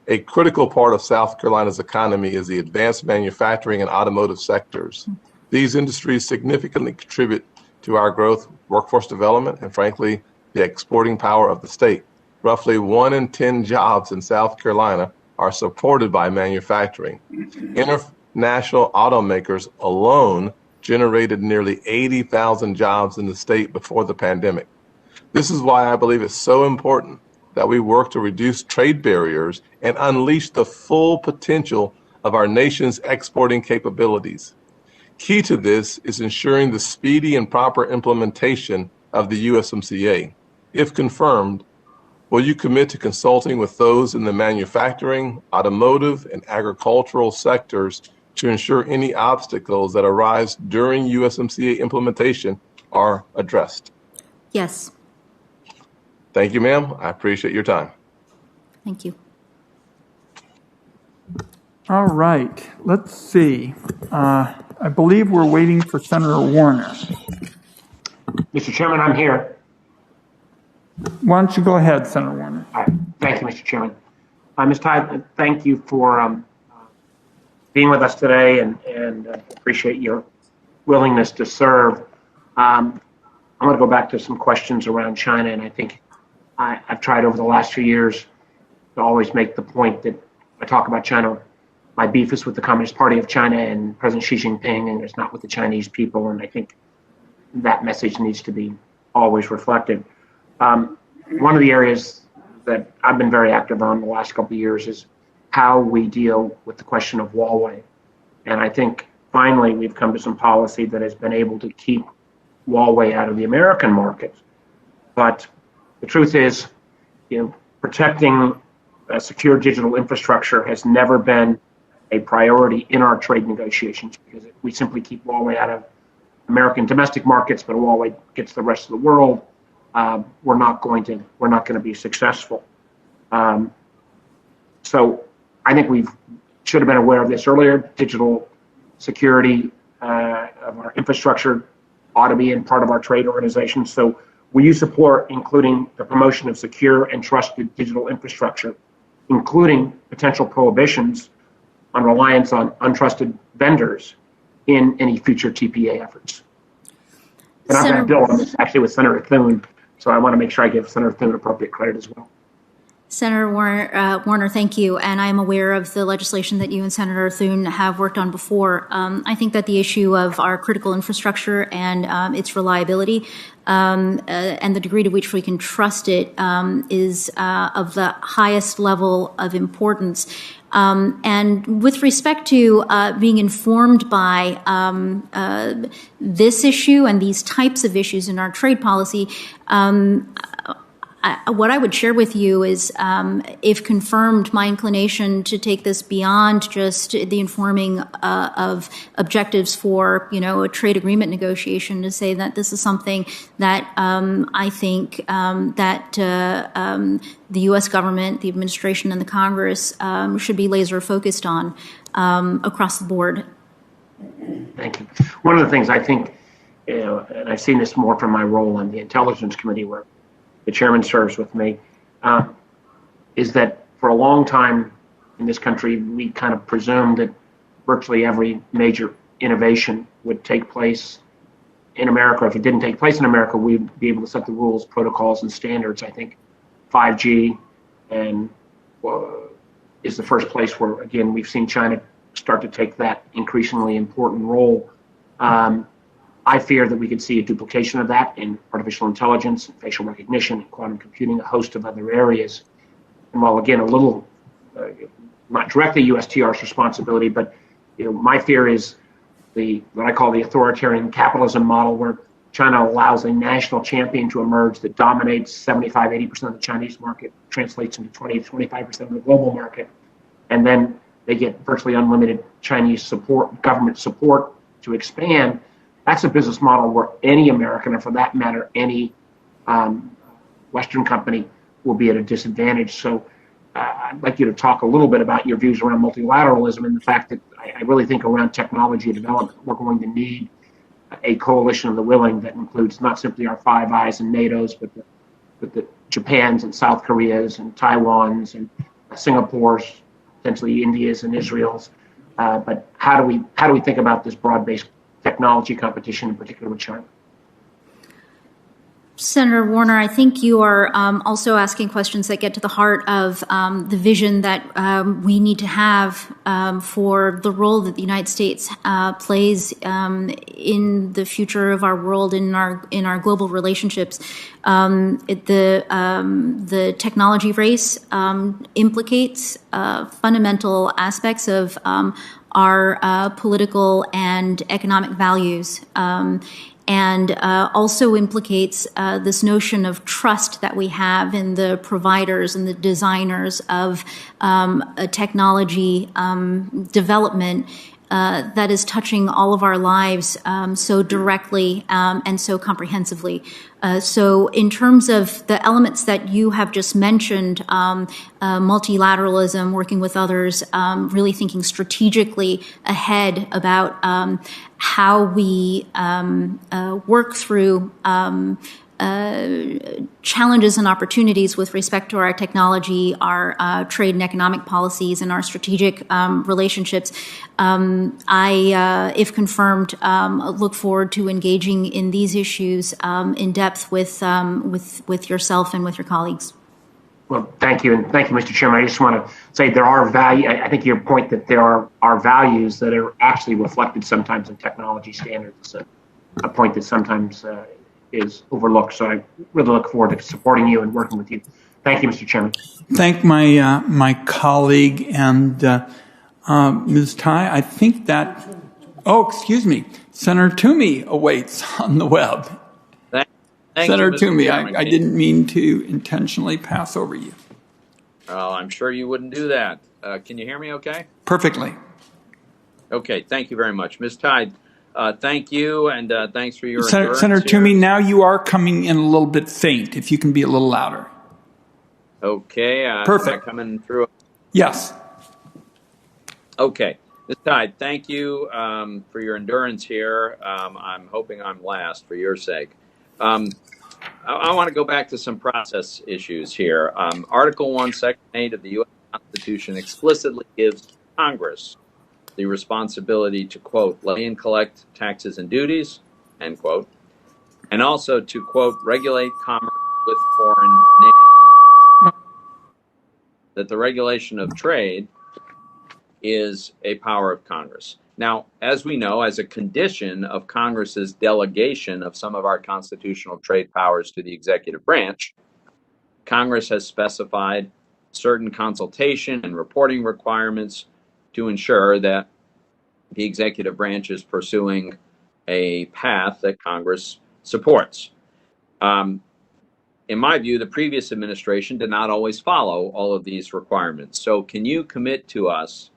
A critical part of South Carolina's economy is the advanced manufacturing and automotive sectors. These industries significantly contribute to our growth, workforce development, and frankly, the exporting power of the state. Roughly 1 in 10 jobs in South Carolina are supported by manufacturing. International automakers alone generated nearly 80,000 jobs in the state before the pandemic. This is why I believe it's so important that we work to reduce trade barriers and unleash the full potential of our nation's exporting capabilities. Key to this is ensuring the speedy and proper implementation of the USMCA. If confirmed, will you commit to consulting with those in the manufacturing, automotive, and agricultural sectors to ensure any obstacles that arise during USMCA implementation are addressed? Yes. Thank you, ma'am. I appreciate your time. Thank you. All right. Let's see. I believe we're waiting for Senator Warner. Mr. Chairman, I'm here. Why don't you go ahead, Senator Warner? All right. Thank you, Mr. Chairman. Ms. Tide, thank you for being with us today and appreciate your willingness to serve. I'm going to go back to some questions around China, and I think I've tried over the last few years to always make the point that I talk about China. My beef is with the Communist Party of China and President Xi Jinping, and it's not with the Chinese people, and I think that message needs to be always reflected. One of the areas that I've been very active on the last couple of years is how we deal with the question of Huawei. And I think finally we've come to some policy that has been able to keep Huawei out of the American market. But the truth is, protecting a secure digital infrastructure has never been a priority in our trade negotiations because we simply keep Huawei out of American domestic markets, but Huawei gets the rest of the world. We're not going to be successful. So I think we should have been aware of this earlier. Digital security of our infrastructure ought to be in part of our trade organization. So will you support including the promotion of secure and trusted digital infrastructure, including potential prohibitions on reliance on untrusted vendors in any future TPA efforts? And I've got a bill on this actually with Senator Thune, so I want to make sure I give Senator Thune appropriate credit as well. Senator Warner, thank you. And I'm aware of the legislation that you and Senator Thune have worked on before. I think that the issue of our critical infrastructure and its reliability and the degree to which we can trust it is of the highest level of importance. And with respect to being informed by this issue and these types of issues in our trade policy, what I would share with you is, if confirmed, my inclination to take this beyond just the informing of objectives for, a trade agreement negotiation, to say that this is something that I think that the U.S. government, the administration, and the Congress should be laser focused on across the board. Thank you. One of the things I think, and I've seen this more from my role on the Intelligence Committee, where the chairman serves with me, is that for a long time in this country, we kind of presumed that virtually every major innovation would take place in America. If it didn't take place in America, we'd be able to set the rules, protocols, and standards. I think 5G is the first place where, again, we've seen China start to take that increasingly important role. I fear that we could see a duplication of that in artificial intelligence, facial recognition, quantum computing, a host of other areas. And while, again, a little, not directly USTR's responsibility, but my fear is what I call the authoritarian capitalism model, where China allows a national champion to emerge that dominates 75, 80% of the Chinese market, translates into 20 to 25% of the global market, and then they get virtually unlimited Chinese support, government support to expand. That's a business model where any American, or for that matter, any Western company will be at a disadvantage. So I'd like you to talk a little bit about your views around multilateralism and the fact that I really think around technology development, we're going to need a coalition of the willing that includes not simply our Five Eyes and NATO's, but the Japans and South Koreas and Taiwan's and Singapore's, potentially India's and Israel's. But how do we think about this broad-based technology competition, in particular with China? Senator Warner, I think you are also asking questions that get to the heart of the vision that we need to have for the role that the United States plays in the future of our world, in our global relationships. The technology race implicates fundamental aspects of our political and economic values. And also implicates this notion of trust that we have in the providers and the designers of a technology development that is touching all of our lives so directly and so comprehensively. So in terms of the elements that you have just mentioned, multilateralism, working with others, really thinking strategically ahead about how we work through challenges and opportunities with respect to our technology, our trade and economic policies, and our strategic relationships. I, if confirmed, look forward to engaging in these issues in depth with yourself and with your colleagues. Well, thank you, and thank you, Mr. Chairman. I just want to say there are I think your point that there are values that are actually reflected sometimes in technology standards. It's a point that sometimes is overlooked. So I really look forward to supporting you and working with you. Thank you, Mr. Chairman. Thank my colleague and Ms. Tai. I think that, excuse me, Senator Toomey awaits on the web. Thank Senator you, Toomey, Chairman. I didn't mean to intentionally pass over you. Well, I'm sure you wouldn't do that. Can you hear me okay? Perfectly. Okay, thank you very much. Ms. Tide, thank you, and thanks for your endurance Senator here. Toomey, now you are coming in a little bit faint. If you can be a little louder. Okay. Perfect. Am I coming through? Yes. Okay. Ms. Tide, thank you for your endurance here. I'm hoping I'm last for your sake. I want to go back to some process issues here. Article 1, Section 8 of the U.S. Constitution explicitly gives Congress the responsibility to, quote, lay and collect taxes and duties, end quote, and also to, quote, regulate commerce with foreign nations. That the regulation of trade is a power of Congress. Now, as we know, as a condition of Congress's delegation of some of our constitutional trade powers to the executive branch, Congress has specified certain consultation and reporting requirements to ensure that the executive branch is pursuing a path that Congress supports. In my view, the previous administration did not always follow all of these requirements. So can you commit to us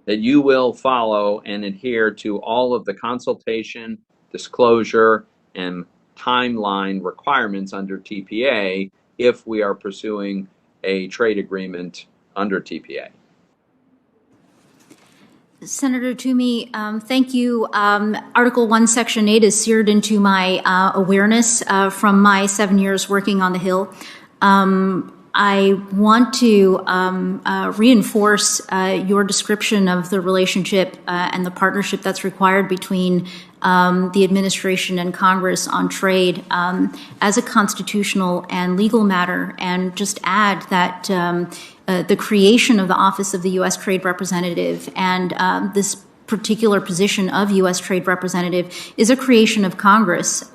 that you will follow and adhere to all of the consultation, disclosure, and timeline requirements under TPA if we are pursuing a trade agreement under TPA? Senator Toomey, thank you. Article 1, Section 8 is seared into my awareness from my 7 years working on the Hill. I want to reinforce your description of the relationship and the partnership that's required between the administration and Congress on trade as a constitutional and legal matter, and just add that the creation of the Office of the U.S. Trade Representative and this particular position of U.S. Trade Representative is a creation of Congress.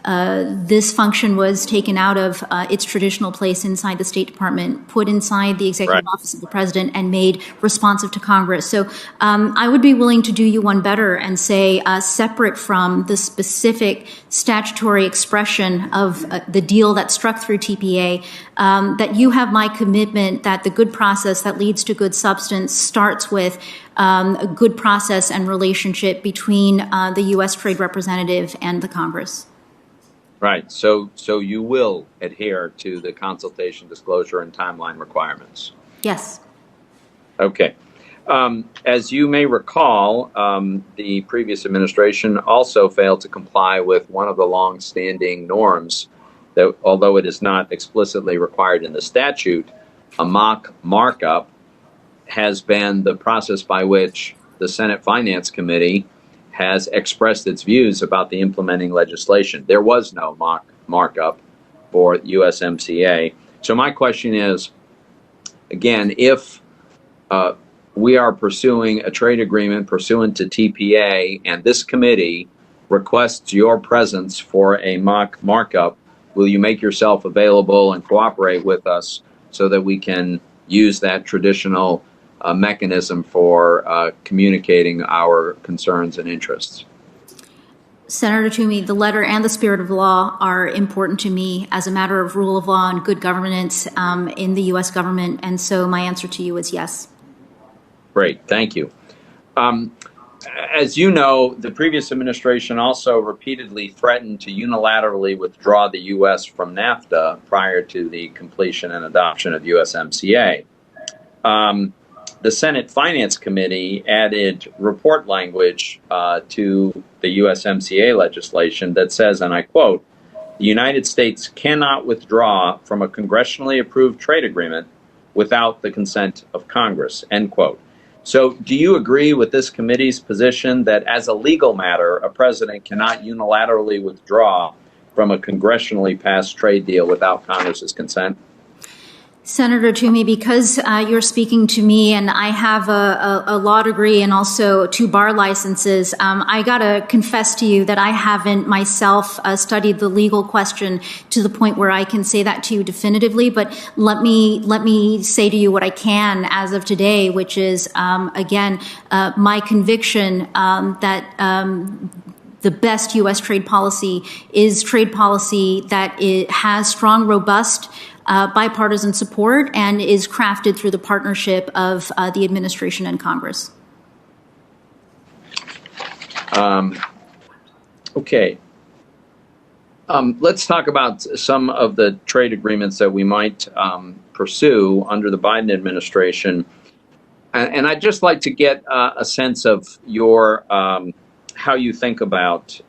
This function was taken out of its traditional place inside the State Department, put inside the Executive Office of the President, and made responsive to Congress. So I would be willing to do you one better and say, separate from the specific statutory expression of the deal that struck through TPA, that you have my commitment that the good process that leads to good substance starts with a good process and relationship between the U.S. Trade Representative and the Congress. Right. So you will adhere to the consultation, disclosure, and timeline requirements. Yes. Okay. As you may recall, the previous administration also failed to comply with one of the long-standing norms that, although it is not explicitly required in the statute, a mock markup has been the process by which the Senate Finance Committee has expressed its views about the implementing legislation. There was no mock markup for USMCA. So my question is, again, if we are pursuing a trade agreement pursuant to TPA, and this committee requests your presence for a mock markup, will you make yourself available and cooperate with us so that we can use that traditional mechanism for communicating our concerns and interests? Senator Toomey, the letter and the spirit of law are important to me as a matter of rule of law and good governance in the U.S. government, and so my answer to you is yes. Great, thank you. As you know, the previous administration also repeatedly threatened to unilaterally withdraw the U.S. from NAFTA prior to the completion and adoption of USMCA. The Senate Finance Committee added report language to the USMCA legislation that says, and I quote, "The United States cannot withdraw from a congressionally approved trade agreement without the consent of Congress," end quote. So do you agree with this committee's position that as a legal matter, a president cannot unilaterally withdraw from a congressionally passed trade deal without Congress's consent? Senator Toomey, because you're speaking to me and I have a law degree and also 2 bar licenses, I got to confess to you that I haven't myself studied the legal question to the point where I can say that to you definitively. But let me say to you what I can as of today, which is, again, my conviction that the best U.S. trade policy is trade policy that it has strong, robust bipartisan support and is crafted through the partnership of the administration and Congress. Okay. Let's talk about some of the trade agreements that we might pursue under the Biden administration. And I'd just like to get a sense of your how you think about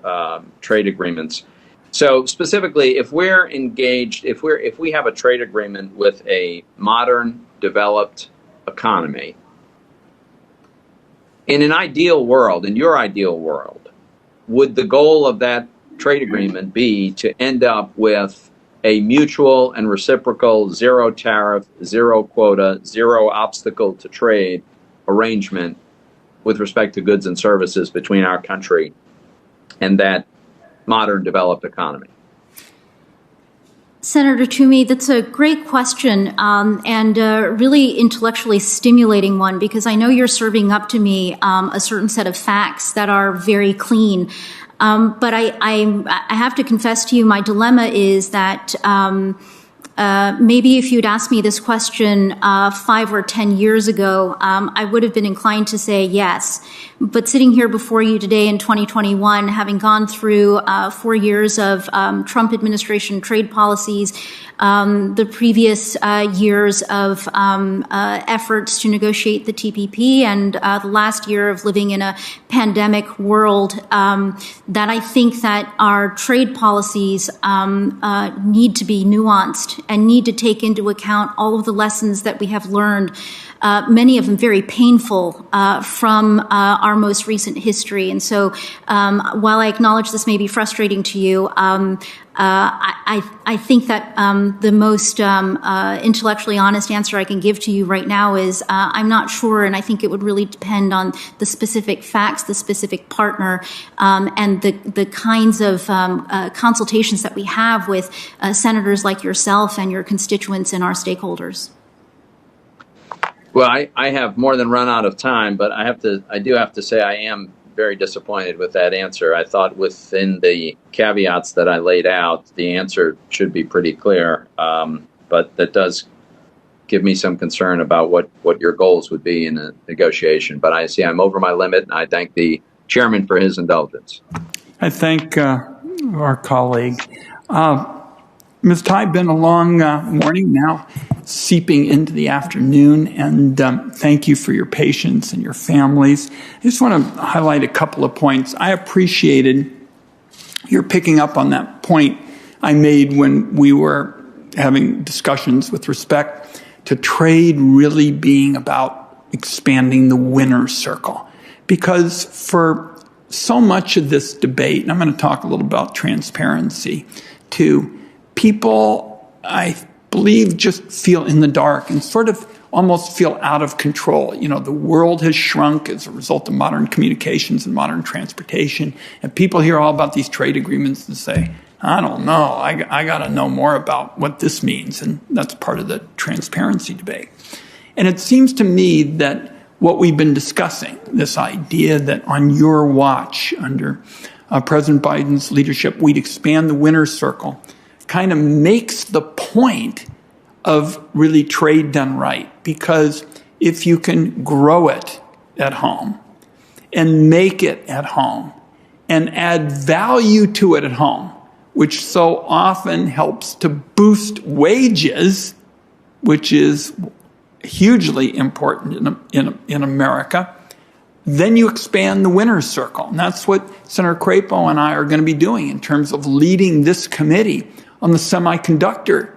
trade agreements. So specifically, if we're engaged, if we have a trade agreement with a modern, developed economy, in an ideal world, in your ideal world, would the goal of that trade agreement be to end up with a mutual and reciprocal zero tariff, zero quota, zero obstacle to trade arrangement with respect to goods and services between our country and that modern developed economy? Senator Toomey, that's a great question and a really intellectually stimulating one, because I know you're serving up to me a certain set of facts that are very clean. But I have to confess to you, my dilemma is that maybe if you'd asked me this question 5 or 10 years ago, I would have been inclined to say yes. But sitting here before you today in 2021, having gone through 4 years of Trump administration trade policies, the previous years of efforts to negotiate the TPP, and the last year of living in a pandemic world, that I think that our trade policies need to be nuanced and need to take into account all of the lessons that we have learned, many of them very painful, from our most recent history. And so while I acknowledge this may be frustrating to you, I think that the most intellectually honest answer I can give to you right now is I'm not sure, and I think it would really depend on the specific facts, the specific partner, and the kinds of consultations that we have with senators like yourself and your constituents and our stakeholders. Well, I have more than run out of time, but I do have to say I am very disappointed with that answer. I thought within the caveats that I laid out, the answer should be pretty clear. But that does give me some concern about what your goals would be in a negotiation. But I see I'm over my limit, and I thank the chairman for his indulgence. I thank our colleague. Ms. Tai, been a long morning now, seeping into the afternoon, and thank you for your patience and your families. I just want to highlight a couple of points. I appreciated your picking up on that point I made when we were having discussions with respect to trade really being about expanding the winner's circle. Because for so much of this debate, and I'm going to talk a little about transparency too, people, I believe, just feel in the dark and sort of almost feel out of control. You know, the world has shrunk as a result of modern communications and modern transportation, and people hear all about these trade agreements and say, I don't know, I got to know more about what this means, and that's part of the transparency debate. And it seems to me that what we've been discussing, this idea that on your watch, under President Biden's leadership, we'd expand the winner's circle, kind of makes the point of really trade done right. Because if you can grow it at home and make it at home and add value to it at home, which so often helps to boost wages, which is hugely important in America, then you expand the winner's circle. And that's what Senator Crapo and I are going to be doing in terms of leading this committee on the semiconductor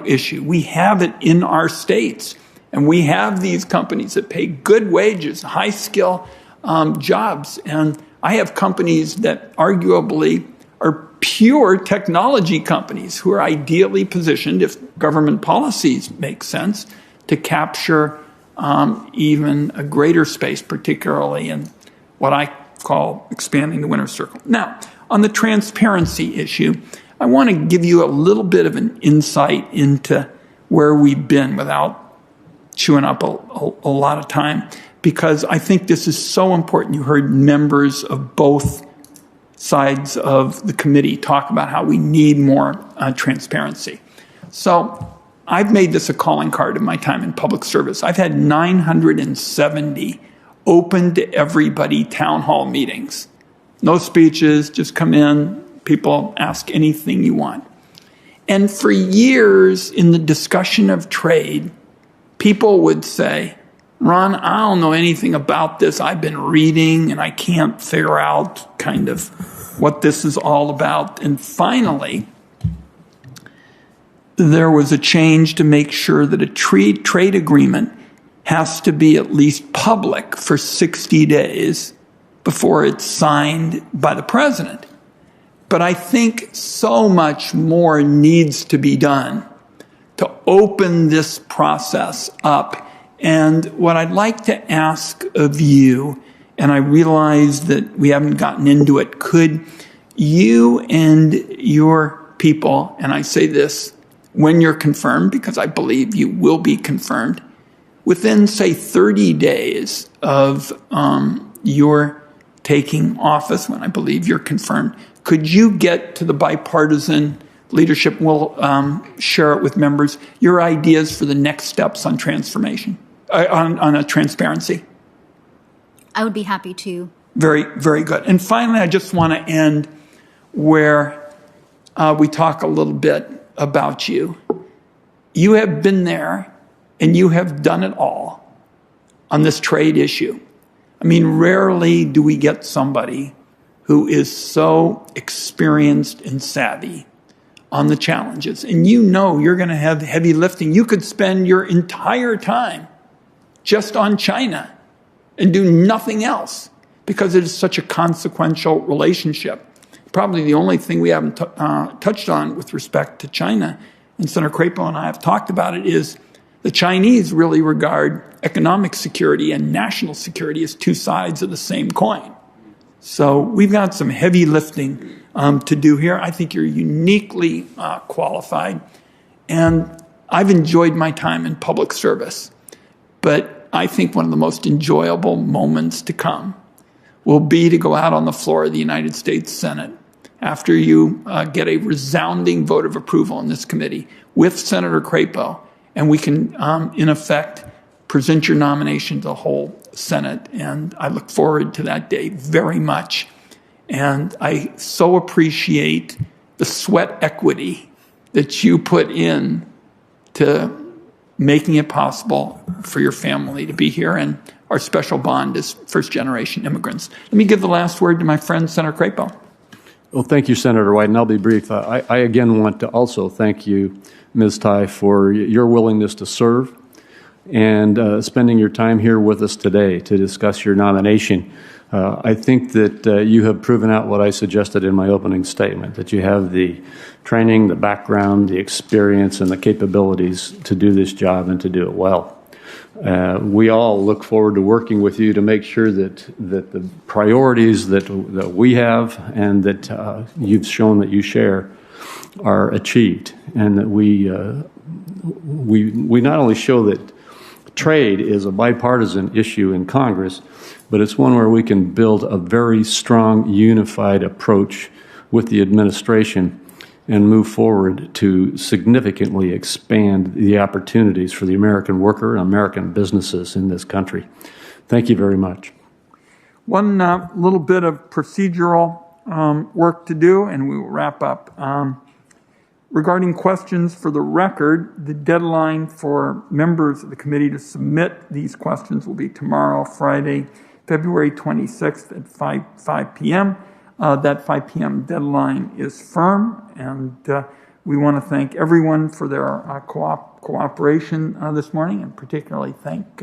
issue. We have it in our states, and we have these companies that pay good wages, high skill jobs. And I have companies that arguably are pure technology companies who are ideally positioned, if government policies make sense, to capture even a greater space, particularly in what I call expanding the winner's circle. Now, on the transparency issue, I want to give you a little bit of an insight into where we've been without chewing up a lot of time, because I think this is so important. You heard members of both sides of the committee talk about how we need more transparency. So I've made this a calling card in my time in public service. I've had 970 open to everybody town hall meetings. No speeches, just come in, people ask anything you want. And for years in the discussion of trade, people would say, Ron, I don't know anything about this. I've been reading and I can't figure out kind of what this is all about. And finally, there was a change to make sure that a trade agreement has to be at least public for 60 days before it's signed by the president. But I think so much more needs to be done to open this process up. And what I'd like to ask of you, and I realize that we haven't gotten into it, could you and your people, and I say this when you're confirmed, because I believe you will be confirmed, within, say, 30 days of your taking office, when I believe you're confirmed, could you get to the bipartisan leadership? We'll share it with members, your ideas for the next steps on transformation, on a transparency. I would be happy to. Very, very good. And finally, I just want to end where we talk a little bit about you. You have been there and you have done it all on this trade issue. I mean, rarely do we get somebody who is so experienced and savvy on the challenges. And you know you're going to have heavy lifting. You could spend your entire time just on China and do nothing else because it is such a consequential relationship. Probably the only thing we haven't touched on with respect to China, and Senator Crapo and I have talked about it, is the Chinese really regard economic security and national security as two sides of the same coin. So we've got some heavy lifting to do here. I think you're uniquely qualified, and I've enjoyed my time in public service. But I think one of the most enjoyable moments to come will be to go out on the floor of the United States Senate after you get a resounding vote of approval in this committee with Senator Crapo, and we can, in effect, present your nomination to the whole Senate. And I look forward to that day very much. And I so appreciate the sweat equity that you put in to making it possible for your family to be here, and our special bond as first-generation immigrants. Let me give the last word to my friend, Senator Crapo. Well, thank you, Senator Wyden. I'll be brief. I again want to also thank you, Ms. Tai, for your willingness to serve and spending your time here with us today to discuss your nomination. I think that you have proven out what I suggested in my opening statement, that you have the training, the background, the experience, and the capabilities to do this job and to do it well. We all look forward to working with you to make sure that the priorities that we have and that you've shown that you share are achieved, and that we not only show that trade is a bipartisan issue in Congress, but it's one where we can build a very strong, unified approach with the administration and move forward to significantly expand the opportunities for the American worker and American businesses in this country. Thank you very much. One little bit of procedural work to do, and we will wrap up. Regarding questions for the record, the deadline for members of the committee to submit these questions will be tomorrow, Friday, February 26th at 5 p.m. That 5 p.m. deadline is firm, and we want to thank everyone for their cooperation this morning, and particularly thank